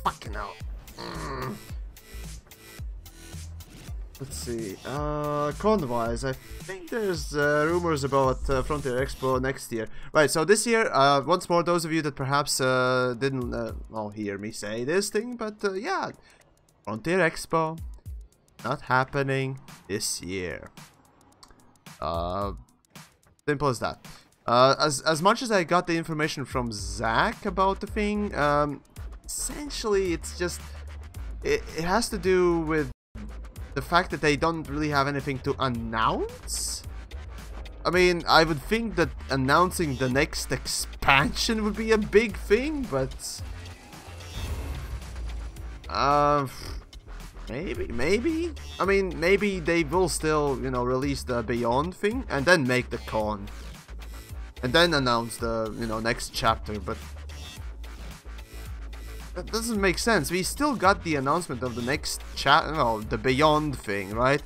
Fucking hell. Let's see. Con-wise, I think there's rumors about Frontier Expo next year. Right, so this year, once more, those of you that perhaps didn't hear me say this thing, but yeah, Frontier Expo not happening this year. Simple as that. As much as I got the information from Zach about the thing, essentially it's just it has to do with the fact that they don't really have anything to announce. I mean, I would think that announcing the next expansion would be a big thing, but maybe. I mean, maybe they will still, release the Beyond thing and then make the con. And then announce the, next chapter, but that doesn't make sense. We still got the announcement of the next the Beyond thing, right?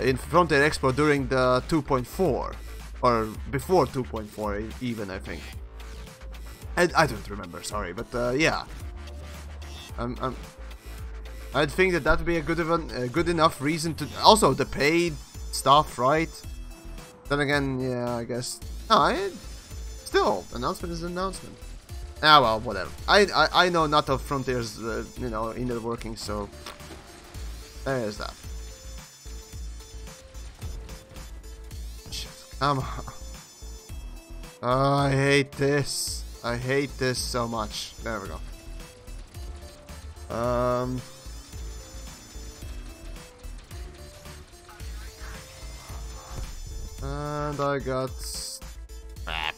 In Frontier Expo during the 2.4. Or before 2.4 even, I think. I don't remember, sorry, but yeah. I'd think that would be a good enough reason to... Also, the paid stuff, right? Then again, yeah, I guess... No, still, announcement is an announcement. Ah, well, whatever. I know not of Frontier's, inner workings, so... There's that. Shit, come on. Oh, I hate this. I hate this so much. There we go. And I got crap.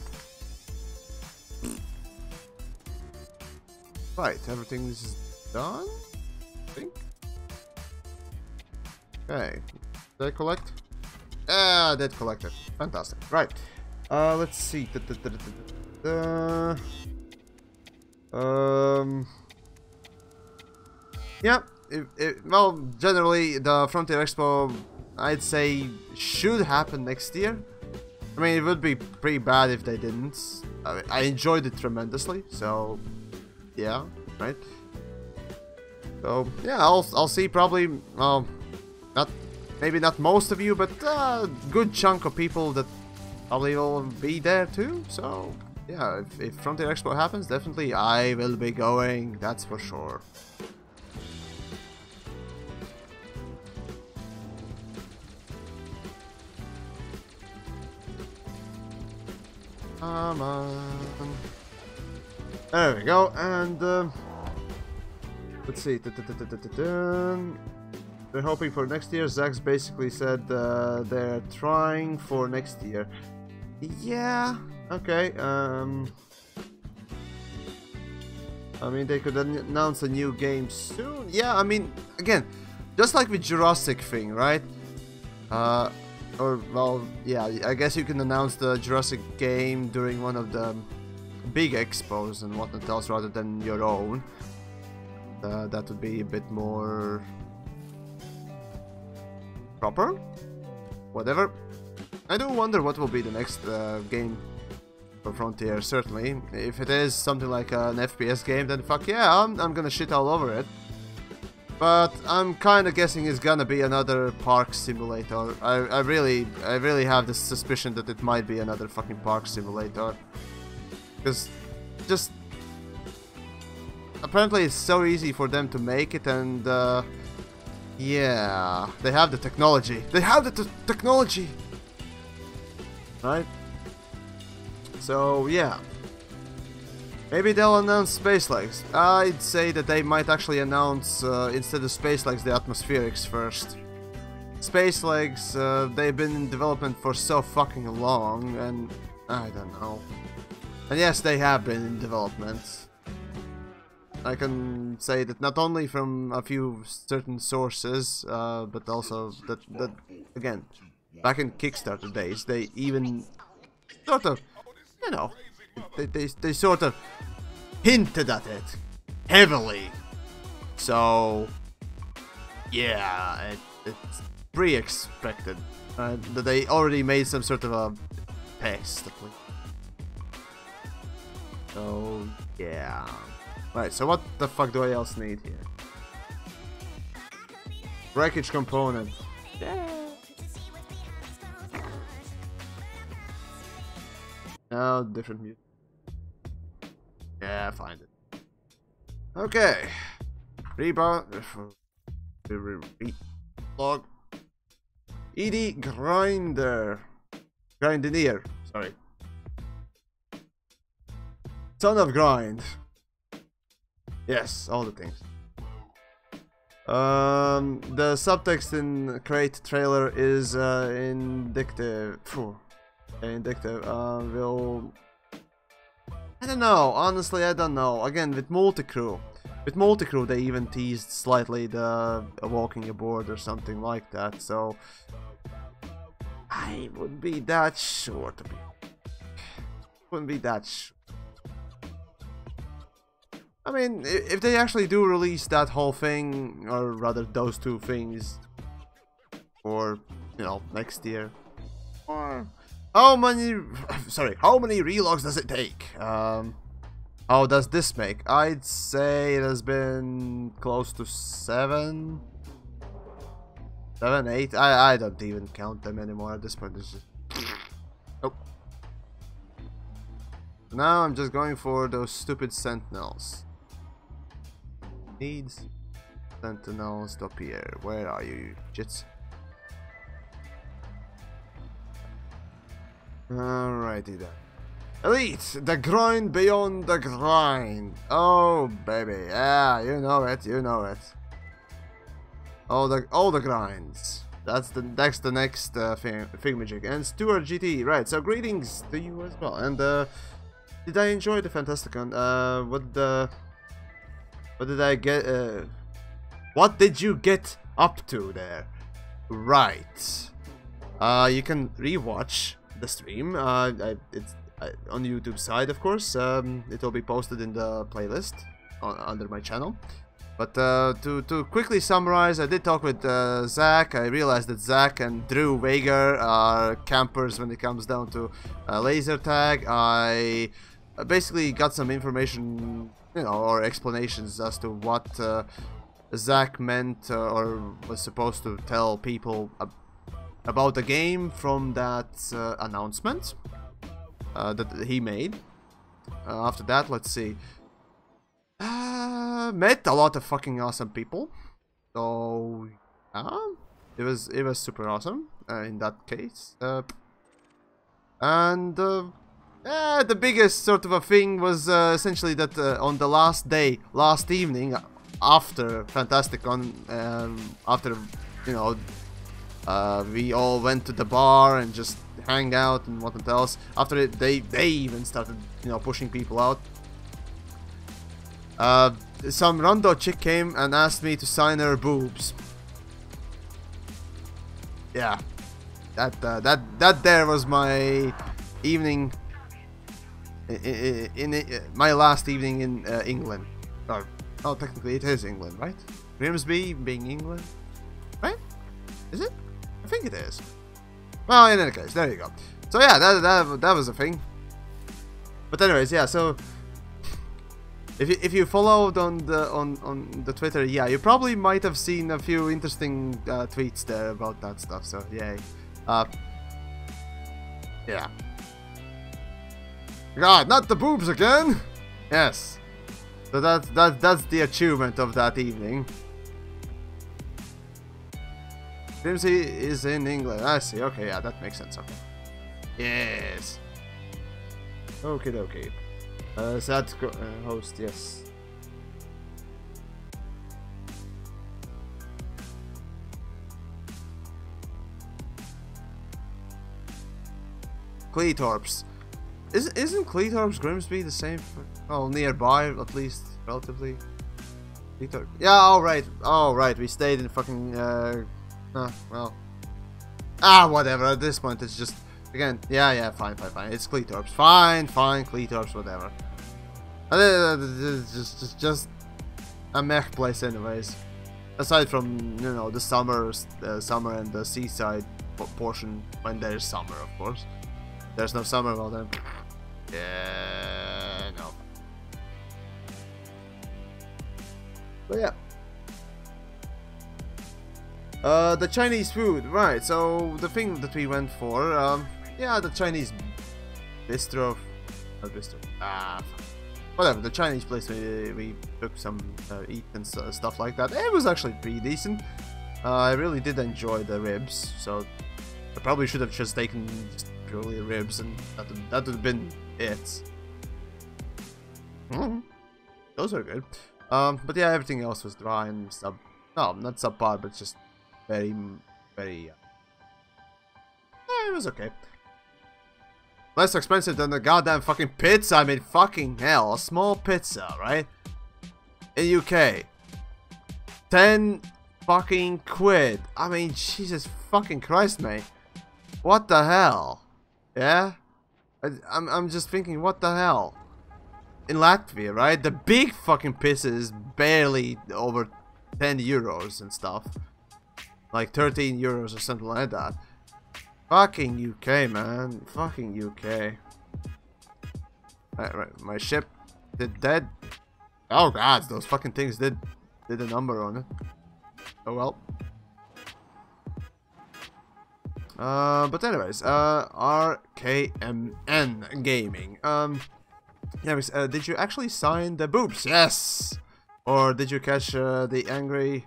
Right, everything's done, I think. Okay, did I collect? Ah, I did collect it. Fantastic. Right. Let's see. Yeah. Well, generally, the Frontier Expo, I'd say, should happen next year. I mean, it would be pretty bad if they didn't. I enjoyed it tremendously, so yeah, right. So yeah, I'll see probably. Well, maybe not most of you, but a good chunk of people that probably will be there too. So yeah, if Frontier Expo happens, definitely I will be going. That's for sure. Come on. There we go, and let's see. They're hoping for next year. Zach's basically said they're trying for next year. Yeah, okay. I mean, they could announce a new game soon. Yeah, I mean, again, just like with Jurassic thing, right? Or, well, yeah, I guess you can announce the Jurassic game during one of the big expos and whatnot else rather than your own. That would be a bit more proper. Whatever. I do wonder what will be the next game for Frontier, certainly. If it is something like an FPS game, then fuck yeah, I'm gonna shit all over it. But I'm kind of guessing it's gonna be another park simulator. I really have this suspicion that it might be another fucking park simulator. Because just apparently it's so easy for them to make it, and yeah, they have the technology. They have the technology, right? So yeah. Maybe they'll announce space legs. I'd say that they might actually announce, instead of space legs, the atmospherics first. Space legs, they've been in development for so fucking long, and I don't know. And yes, they have been in development. I can say that not only from a few certain sources, but also that again, back in Kickstarter days, they even sort of, you know, they sort of hinted at it heavily. So yeah, it's pre-expected that they already made some sort of a test. So yeah. Right, so what the fuck do I else need here? Wreckage component. Yeah. Oh, different music. Yeah, find it. Okay. Rebound. Log. ED Grinder. Grindineer. Sorry. Ton of grind. Yes, all the things. The subtext in Crate trailer is indicative. Indicative. I don't know. Honestly, I don't know. Again, with Multicrew, they even teased slightly the walking aboard or something like that. So I wouldn't be that sure to be. Wouldn't be that sure. I mean, if they actually do release that whole thing, or rather those two things, for, you know, next year, or how many relogs does it take? How does this make? I'd say it has been close to 7, 8. I don't even count them anymore at this point. It's just... Oh. Now I'm just going for those stupid sentinels. Needs sentinels. Stop here. Where are you, jits? Alrighty then. Elite, the grind beyond the grind. Oh baby, yeah, you know it, you know it. All the grinds. That's the next thingamajig. And Stuart GT, right? So greetings to you as well. And did I enjoy the Fantasticon? What did I get? What did you get up to there? Right. You can rewatch the stream. It's on the YouTube side, of course. It will be posted in the playlist under my channel. But to quickly summarize, I did talk with Zach. I realized that Zach and Drew Wager are campers when it comes down to laser tag. I basically got some information, you know, or explanations as to what Zach meant or was supposed to tell people about the game from that announcement that he made. After that, let's see. Met a lot of fucking awesome people. So yeah, it was super awesome in that case. And the biggest sort of a thing was essentially that on the last evening, after Fantasticon, after, you know, we all went to the bar and just hang out and whatnot else. After it, they even started, you know, pushing people out. Some rando chick came and asked me to sign her boobs. Yeah, that there was my evening. My last evening in England. Or, oh, technically it is England, right? Grimsby being England, right? Is it? I think it is. Well, in any case, there you go. So yeah, that was a thing. But anyways, yeah. So if you followed on the Twitter, yeah, you probably might have seen a few interesting tweets there about that stuff. So yay. Yeah. God, not the boobs again. Yes. So that's the achievement of that evening. Grimsey is in England. I see. Okay, yeah, that makes sense. Okay. Yes. Okay, okay. Sad host, yes. Cleethorpes. Isn't Cleethorpes Grimsby the same? Oh, nearby at least, relatively. Cleethorpes. Yeah. All right. All right. We stayed in fucking. Well. Whatever. At this point, it's just again. Yeah. Fine. It's Cleethorpes. Fine. Cleethorpes. Whatever. Just a meh place, anyways. Aside from the summer and the seaside portion when there's summer, of course. There's no summer, well then. Yeah, no. But yeah. The Chinese food, right? So the thing that we went for, yeah, the Chinese bistro, whatever. The Chinese place we took some eat and stuff like that. It was actually pretty decent. I really did enjoy the ribs, so I probably should have just taken purely ribs, and that would have been it. Those are good. But yeah, everything else was dry and not subpar, but just very. It was okay. Less expensive than the goddamn fucking pizza. I mean, fucking hell, a small pizza, right? In UK, 10 fucking quid. I mean, Jesus fucking Christ, mate. What the hell? Yeah? I'm just thinking, what the hell? In Latvia, right? The big fucking pizza is barely over 10 euros and stuff. Like 13 euros or something like that. Fucking UK, man. Fucking UK. Right. My ship did dead. Oh god, those fucking things did a number on it. Oh well. But anyways, RKMN Gaming. Anyways, did you actually sign the boobs? Yes! Or did you catch the angry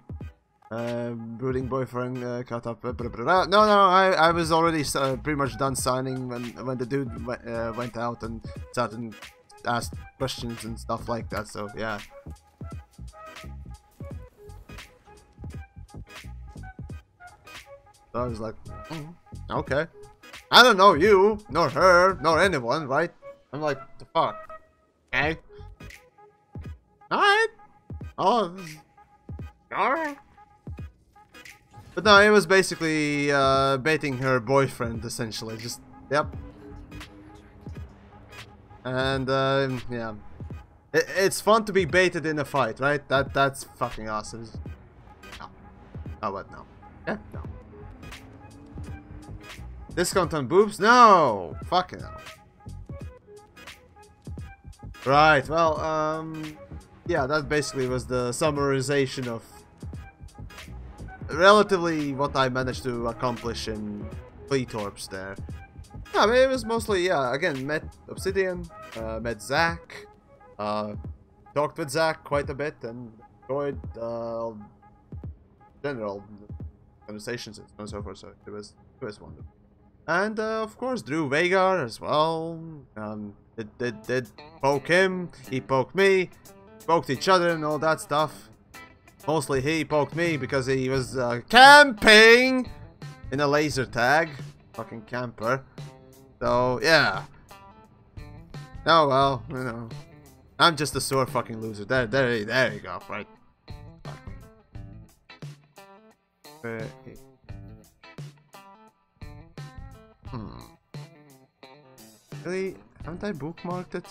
brooding boyfriend cut up? No, I was already pretty much done signing when the dude went out and started and asked questions and stuff like that, so yeah. So I was like, okay. I don't know you, nor her, nor anyone, right? I'm like, the fuck? Okay. Alright. Oh. Alright. But no, it was basically baiting her boyfriend, essentially. Just, yep. And, yeah. It's fun to be baited in a fight, right? That's fucking awesome. No. Oh, what? No. Yeah, no. Discount on boobs? No! Fucking hell. Right, well, yeah, that basically was the summarization of relatively what I managed to accomplish in Cleethorpes there. Yeah, I mean, it was mostly, yeah, again, met Obsidian, met Zach, talked with Zach quite a bit, and enjoyed general conversations and so forth, so it was wonderful. And of course, Drew Vagar as well. Did poke him, he poked me, poked each other and all that stuff. Mostly he poked me because he was camping in a laser tag. Fucking camper. So yeah. Oh well, you know. I'm just a sore fucking loser. There you go, right? Really? Haven't I bookmarked it?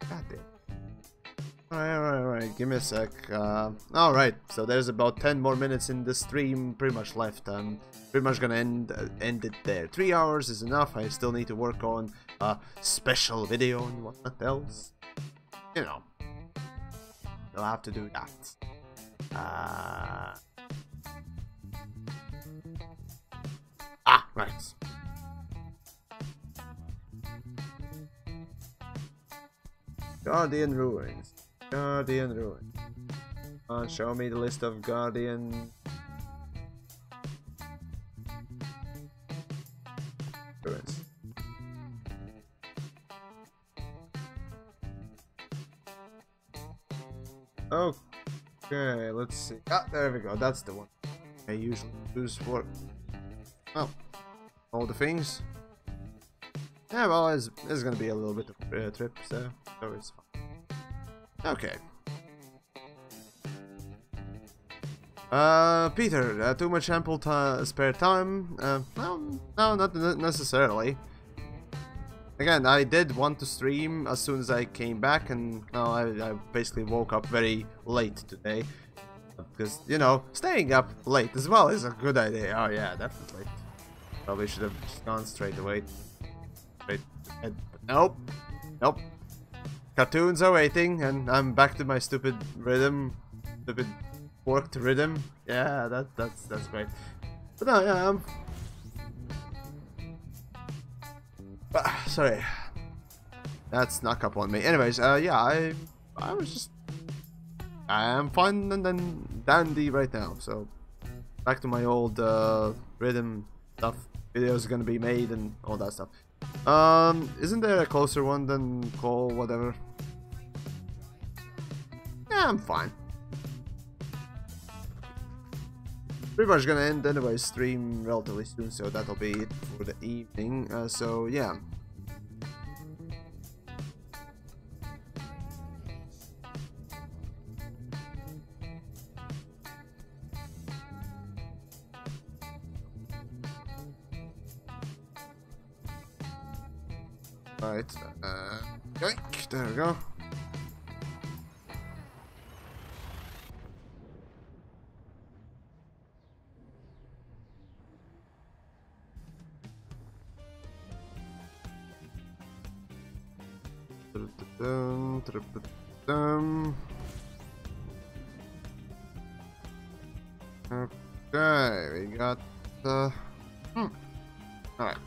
God damn. Alright, give me a sec. Alright, so there's about 10 more minutes in the stream pretty much left. I'm pretty much gonna end it there. 3 hours is enough. I still need to work on a special video and whatnot else. You know, I'll have to do that. Right. Guardian Ruins. Guardian Ruins. Show me the list of Guardian Ruins. Okay, let's see. Ah, there we go. That's the one I usually use for. Oh, all the things. Yeah, well, it's gonna be a little bit of a trip, so it's fine. Okay. Peter, too much ample spare time? No, not necessarily. Again, I did want to stream as soon as I came back, and I basically woke up very late today. Because, you know, staying up late as well is a good idea. Oh yeah, definitely. Probably should have just gone straight away. Nope. Nope. Cartoons are waiting, and I'm back to my stupid rhythm. Stupid worked rhythm. Yeah, that's great. But no, yeah, sorry. That snuck up on me. Anyways, yeah, I was just... I am fine and then dandy right now, so... Back to my old, rhythm stuff. Videos gonna be made and all that stuff. Isn't there a closer one than Cole, whatever? Yeah, I'm fine. Pretty much gonna end anyway, stream relatively soon, so that'll be it for the evening. So yeah. Right, yoink, there we go. Okay, we got alright.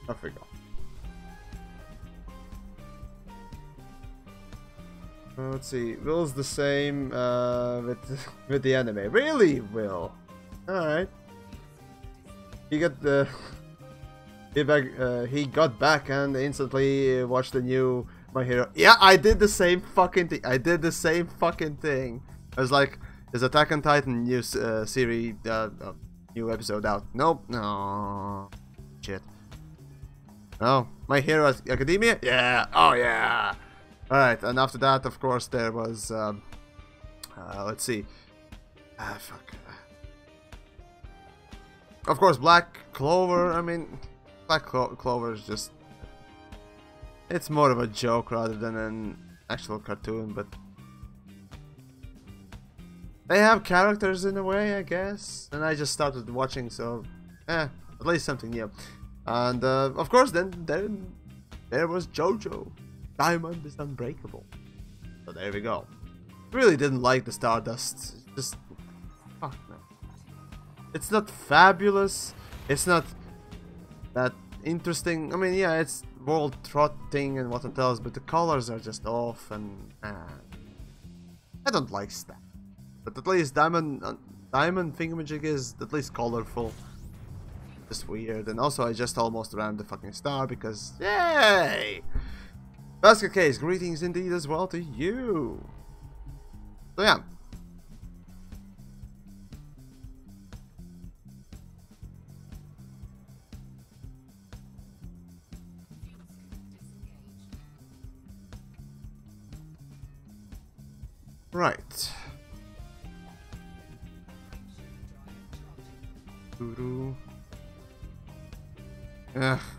Off we go. Let's see. Will's the same with the anime. Really, Will? Alright. He got the he got back and instantly watched the new My Hero. Yeah, I did the same fucking thing. I did the same fucking thing. I was like, is Attack on Titan new series new episode out? Nope. No. Shit. Oh, My Hero Academia? Yeah. Oh yeah. Alright, and after that, of course, there was let's see. Fuck. Of course, Black Clover. I mean, Black Clover is just... It's more of a joke rather than an actual cartoon, but... They have characters in a way, I guess. And I just started watching, so... at least something new. And, of course, then there was JoJo. Diamond is Unbreakable. So there we go. Really didn't like the Stardust. Just... Fuck no. It's not fabulous. It's not that interesting. I mean, yeah, it's world trotting and what it else, but the colors are just off, and I don't like stuff. But at least Diamond Thingamajig is at least colorful. Just weird, and also I just almost ran the fucking star because yay! Basket Case, greetings indeed as well to you. So yeah. Right.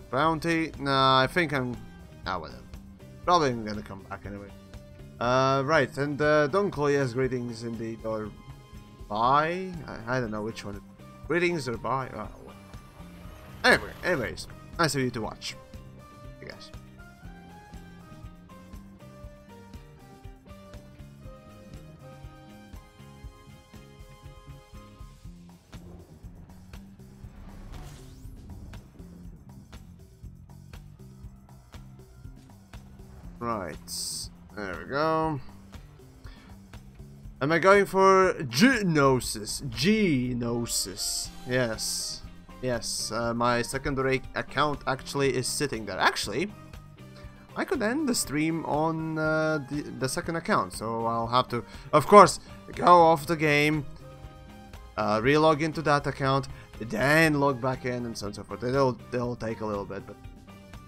Bounty? Nah, I think I'm... Ah, whatever. Probably gonna come back anyway. Right, and Donkle, yes, greetings indeed, or bye? I don't know which one. Greetings or bye? Oh, anyways, nice of you to watch, I guess. Right, there we go. Am I going for Genosis? Genosis. Yes. Yes, my secondary account actually is sitting there. Actually, I could end the stream on the second account, so I'll have to, of course, go off the game, relog into that account, then log back in, and so on and so forth. They'll take a little bit, but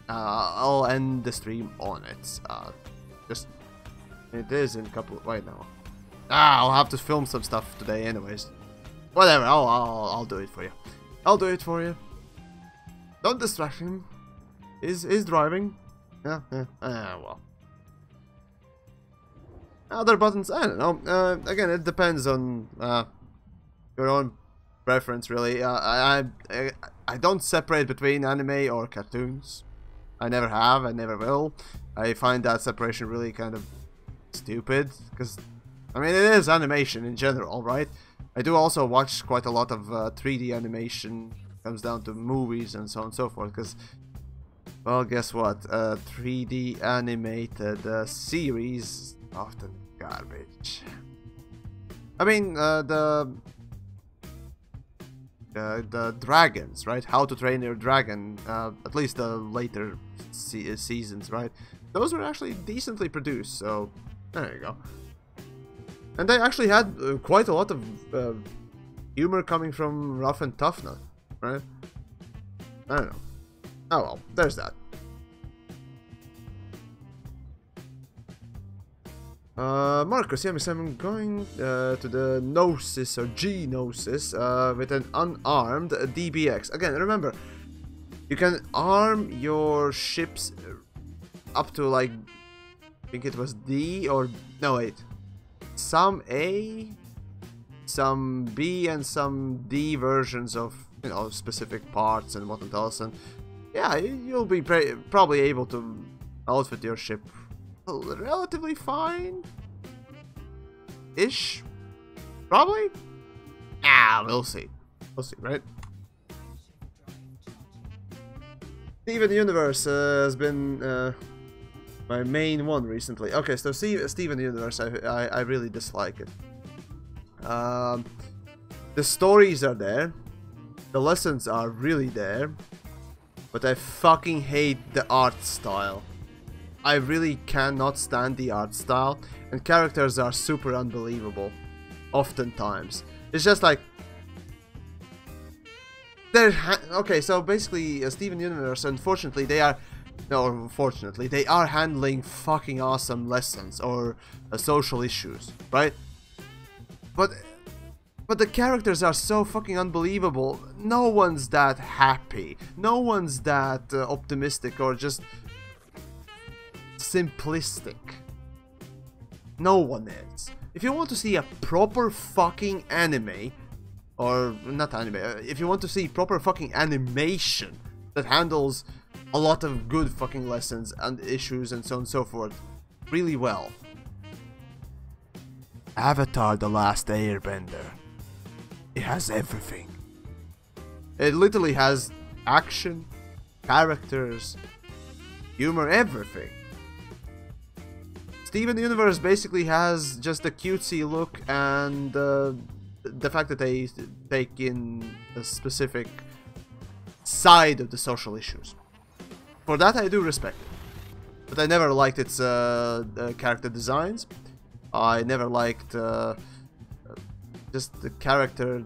I'll end the stream on it. It is in a couple. Wait, no. I'll have to film some stuff today, anyways. Whatever. I'll do it for you. I'll do it for you. Don't distract him. He's driving. Yeah. Well. Other buttons, I don't know. Again, it depends on your own preference, really. I don't separate between anime or cartoons. I never have. I never will. I find that separation really kind of stupid, because I mean, it is animation in general, right? I do also watch quite a lot of 3D animation. Comes down to movies and so on and so forth, because, well, guess what? 3D animated series often garbage. I mean, the dragons, right? How to Train Your Dragon, at least the later seasons, right? Those were actually decently produced, so there you go. And they actually had quite a lot of humor coming from Rough and Toughness, right? I don't know. Oh well, there's that. Marcus, yeah, I'm going to the Gnosis or Genosis with an unarmed DBX. Again, remember, you can arm your ships up to, like, I think it was D or no, wait, some A, some B, and some D versions of, you know, specific parts and whatnot else, and yeah, you'll be probably able to outfit your ship relatively fine ish, probably. We'll see, right? Steven Universe has been my main one recently. Okay, so Steven Universe, I really dislike it. The stories are there, the lessons are really there, but I fucking hate the art style. I really cannot stand the art style, and characters are super unbelievable, oftentimes. It's just like, they're okay, so basically, Steven Universe, unfortunately, they are handling fucking awesome lessons or social issues, right? But the characters are so fucking unbelievable. No one's that happy. No one's that optimistic or just simplistic. No one is. If you want to see a proper fucking anime, or not anime, if you want to see proper fucking animation that handles a lot of good fucking lessons and issues and so on and so forth really well, Avatar: The Last Airbender. It has everything. It literally has action, characters, humor, everything. Steven Universe basically has just a cutesy look and the fact that they take in a specific side of the social issues. For that I do respect it. But I never liked its character designs. I never liked just the characters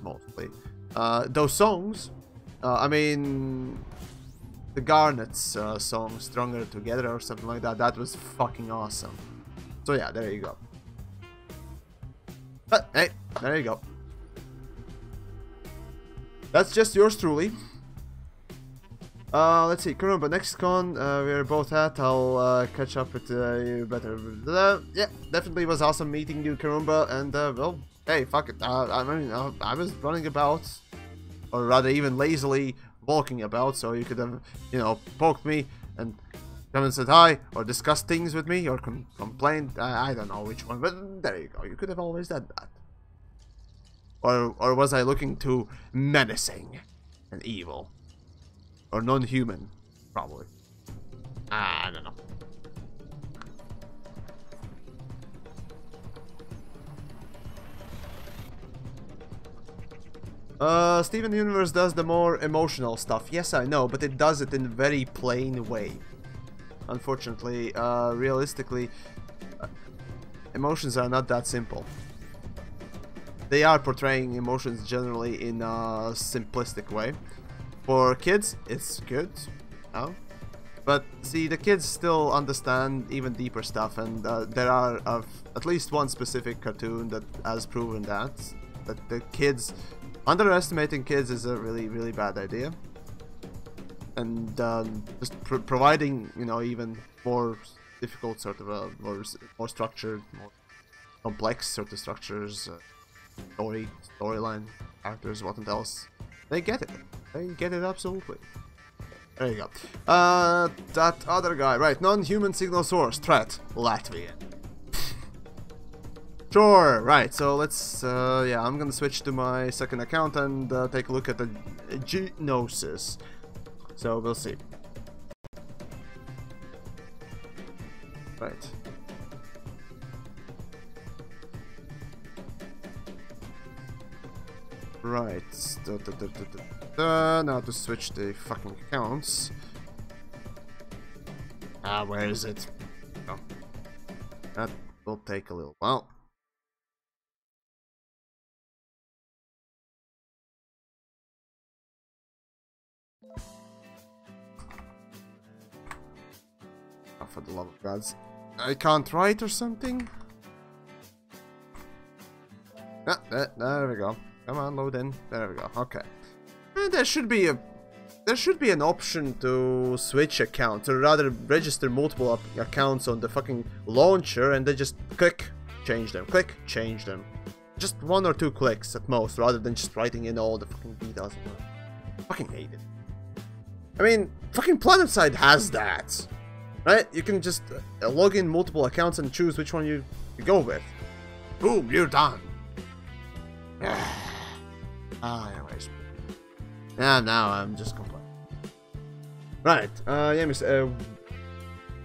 mostly. Those songs, I mean, the Garnet's song Stronger Together or something like that, that was fucking awesome. So yeah, there you go. But hey, there you go. That's just yours truly. Let's see, Kurumba, next con we're both at, I'll catch up with you better. Yeah, definitely was awesome meeting you, Kurumba, and well, hey, fuck it. I mean, I was running about, or rather even lazily walking about, so you could have, you know, poked me and come and said hi, or discussed things with me, or complained. I don't know which one, but there you go. You could have always done that. Or was I looking too menacing and evil? Or non-human, probably. I don't know. Steven Universe does the more emotional stuff. Yes, I know, but it does it in a very plain way. Unfortunately, realistically, emotions are not that simple. They are portraying emotions generally in a simplistic way. For kids, it's good, but see, the kids still understand even deeper stuff, and there are at least one specific cartoon that has proven that the kids, underestimating kids is a really bad idea, and just providing, you know, even more difficult sort of more structured, more complex sort of structures, storyline, characters, what else. They get it. They get it absolutely. There you go. That other guy, right? Non-human signal source threat, Latvian. Sure, right. So let's. Yeah, I'm gonna switch to my second account and take a look at the Gnosis. So we'll see. Right. Right. Now to switch the fucking accounts. Where is it? Oh. That will take a little while. Oh, for the love of gods. I can't write or something? Ah, there we go. Come on, load in. There we go. Okay. And there should be an option to switch accounts, or rather register multiple accounts on the fucking launcher, and then just click, change them, click, change them. Just 1 or 2 clicks at most, rather than just writing in all the fucking details. I fucking hate it. I mean, fucking PlanetSide has that, right? You can just log in multiple accounts and choose which one you go with. Boom, you're done. Anyways. Yeah, now I'm just complaining. Right, Yamiks,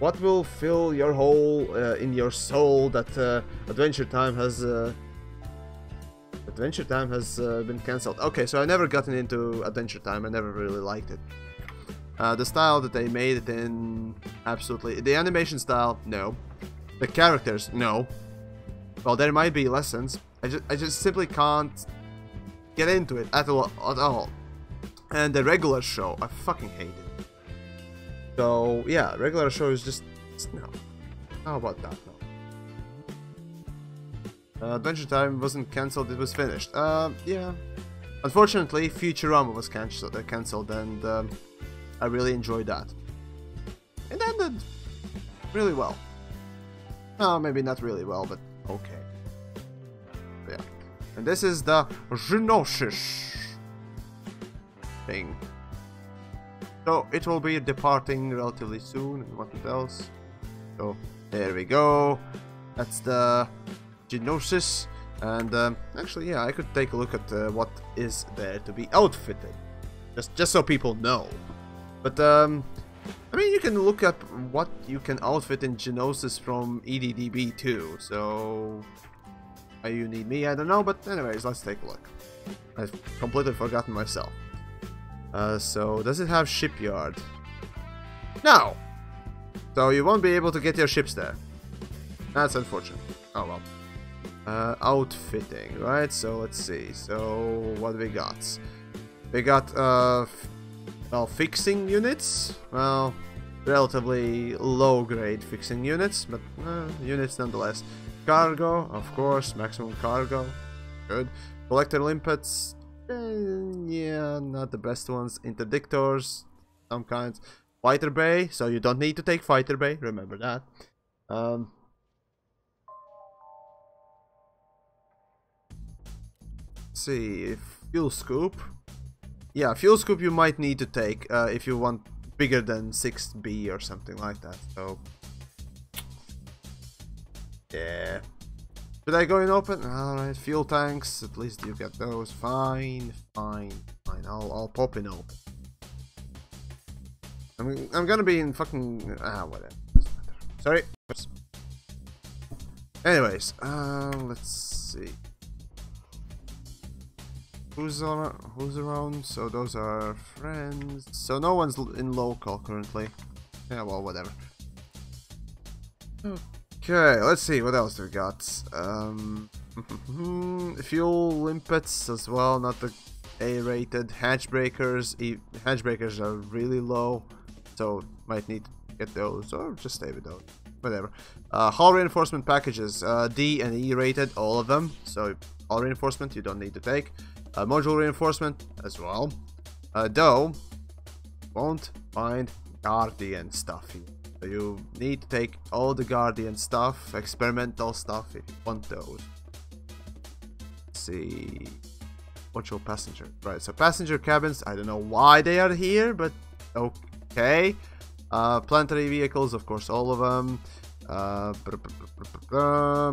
what will fill your hole in your soul that Adventure Time has been cancelled? Okay, so I never gotten into Adventure Time. I never really liked it. The style that they made it in, absolutely. The animation style, no. The characters, no. Well, there might be lessons. I just simply can't get into it at all. And the regular show, I fucking hate it. So yeah, regular show is just no. How about that? No. Adventure Time wasn't cancelled; it was finished. Yeah. Unfortunately, Futurama was cancelled, and I really enjoyed that. It ended really well. No, maybe not really well, but okay. Yeah. And this is the Gnosis thing. So it will be departing relatively soon, and what else? So there we go. That's the Gnosis, and actually, yeah, I could take a look at what is there to be outfitted, just so people know. But I mean, you can look up what you can outfit in Gnosis from EDDB too. So why you need me, I don't know. But anyways, let's take a look. I've completely forgotten myself. So does it have shipyard? No. So you won't be able to get your ships there. That's unfortunate. Oh well. Outfitting, right? So let's see. So what we got? We got well, fixing units. Well, relatively low grade fixing units, but units nonetheless. Cargo, of course, maximum cargo. Good. Collector limpets. Yeah, not the best ones. Interdictors, some kinds. Fighter bay, so you don't need to take fighter bay. Remember that. See, if fuel scoop. Yeah, fuel scoop you might need to take if you want bigger than 6B or something like that. So yeah. Should I go in open? Alright, fuel tanks, at least you get those. Fine. I'll pop in open. I'm gonna be in fucking whatever. Doesn't matter. Sorry. Anyways, let's see. Who's around? So those are friends. So no one's in local currently. Yeah, well, whatever. Okay, let's see what else we got. Fuel limpets as well, not the A-rated. Hatch breakers. Hatch breakers are really low, so might need to get those or just stay with those. Whatever. Hull reinforcement packages, D and E rated, all of them. So hull reinforcement you don't need to take. Module reinforcement as well. Though won't find Guardian stuff here. So you need to take all the Guardian stuff, experimental stuff if you want those. Let's see. Module passenger. Right, so passenger cabins, I don't know why they are here, but okay. Planetary vehicles, of course, all of them.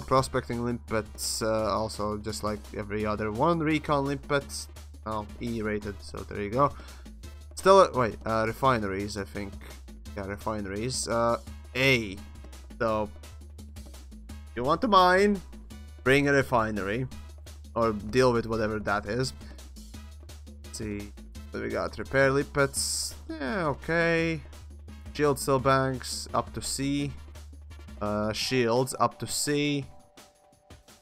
Prospecting limpets, also just like every other one. Recon limpets, E rated, so there you go. Still, wait, refineries, I think. Yeah, refineries. A. So, if you want to mine, bring a refinery. Or deal with whatever that is. Let's see. What we got? Repair limpets. Yeah, okay. Shield cell banks up to C. Shields up to C.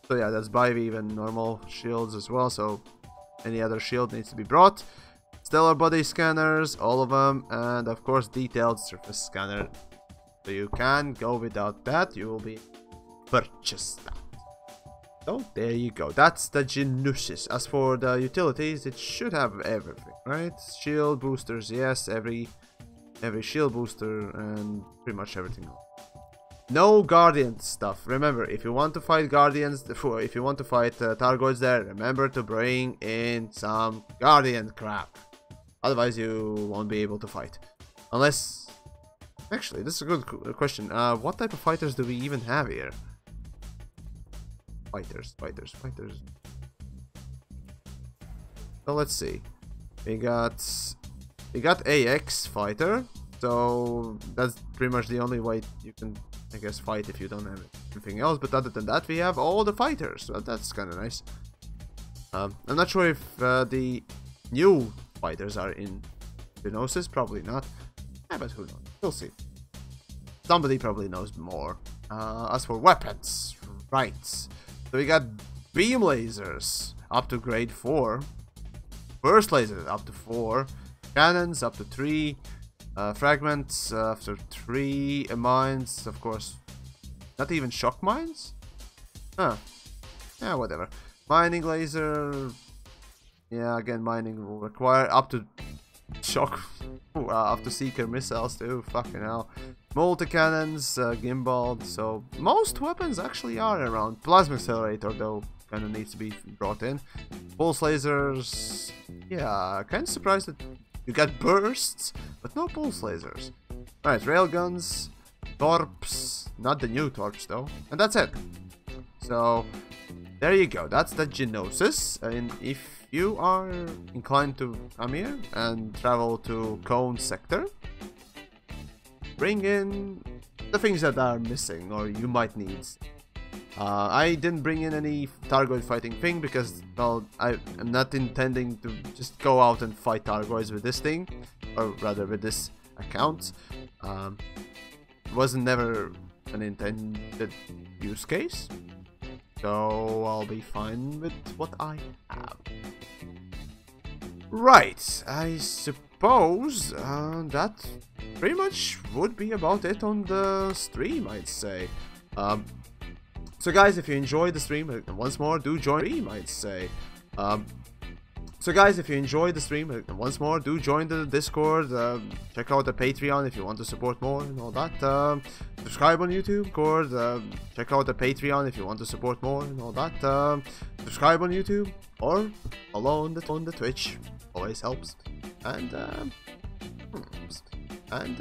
So yeah, that's Bivy and normal shields as well. So any other shield needs to be brought. Stellar body scanners, all of them, and of course detailed surface scanner. So you can go without that. You will be purchased that. So there you go. That's the Genesis. As for the utilities, it should have everything, right? Shield boosters, yes, every shield booster and pretty much everything else. No Guardian stuff. Remember, if you want to fight Guardians, if you want to fight Targoids there, remember to bring in some Guardian crap. Otherwise, you won't be able to fight. Unless... Actually, this is a good question. What type of fighters do we even have here? Fighters. So let's see. We got AX fighter. So that's pretty much the only way you can, I guess, fight if you don't have anything else. But other than that, we have all the fighters. So that's kind of nice. I'm not sure if the new fighters are in Gnosis. Probably not. Yeah, but who knows? We'll see. Somebody probably knows more. As for weapons, right. So we got beam lasers up to grade 4. Burst lasers up to 4. Cannons up to 3. Fragments after 3. Mines, of course. Not even shock mines? Huh. Yeah, whatever. Mining laser. Yeah, again, mining will require up to shock. Up to seeker missiles too. Fucking hell. Multi-cannons, gimbal. So most weapons actually are around. Plasma accelerator though kind of needs to be brought in. Pulse lasers. Yeah, kind of surprised that you got bursts, but no pulse lasers. Alright, railguns, torps, not the new torps though, and that's it. So there you go. That's the Gnosis. And if you are inclined to come here and travel to Cone sector, bring in the things that are missing or you might need. I didn't bring in any Targoid fighting thing because, well, I'm not intending to just go out and fight Targoids with this thing, or rather with this account. Wasn't never an intended use case, so I'll be fine with what I have. Right, I suppose that pretty much would be about it on the stream, I'd say. So guys, if you enjoyed the stream, once more, do join the stream, I'd say. So So guys, if you enjoyed the stream, once more, do join the Discord, check out the Patreon if you want to support more and all that, subscribe on YouTube, check out the Patreon if you want to support more and all that, subscribe on YouTube, or follow on the Twitch, always helps, and, I don't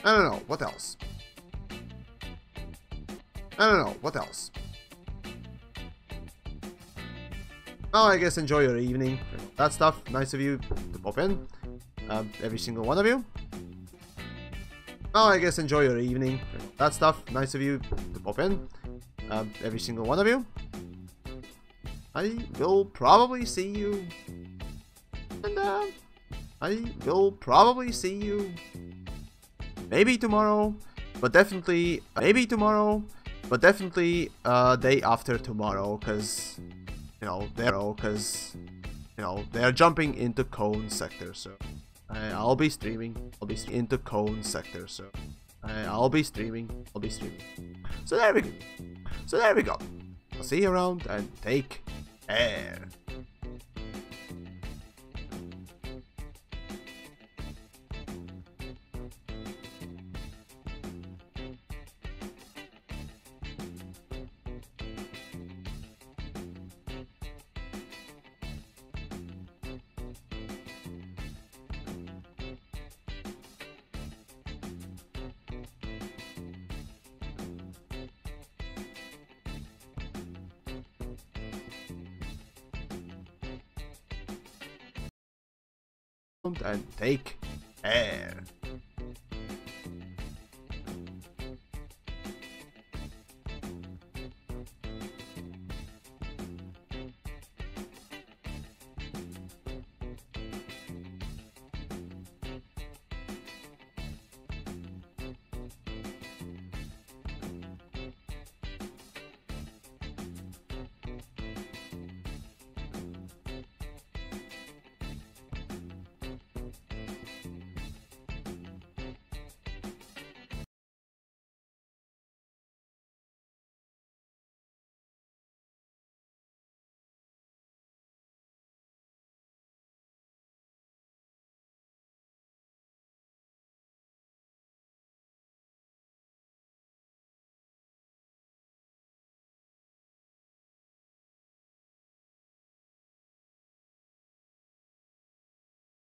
know, what else? Oh, I guess enjoy your evening. That stuff, nice of you to pop in. Every single one of you. Oh, I guess enjoy your evening. That stuff, nice of you to pop in. Every single one of you. I will probably see you. And, I will probably see you. Maybe tomorrow. But definitely, day after tomorrow, because... they're jumping into cone sector, so I'll be streaming. Into cone sector, so I'll be streaming. So there we go. I'll see you around and take care. And take care.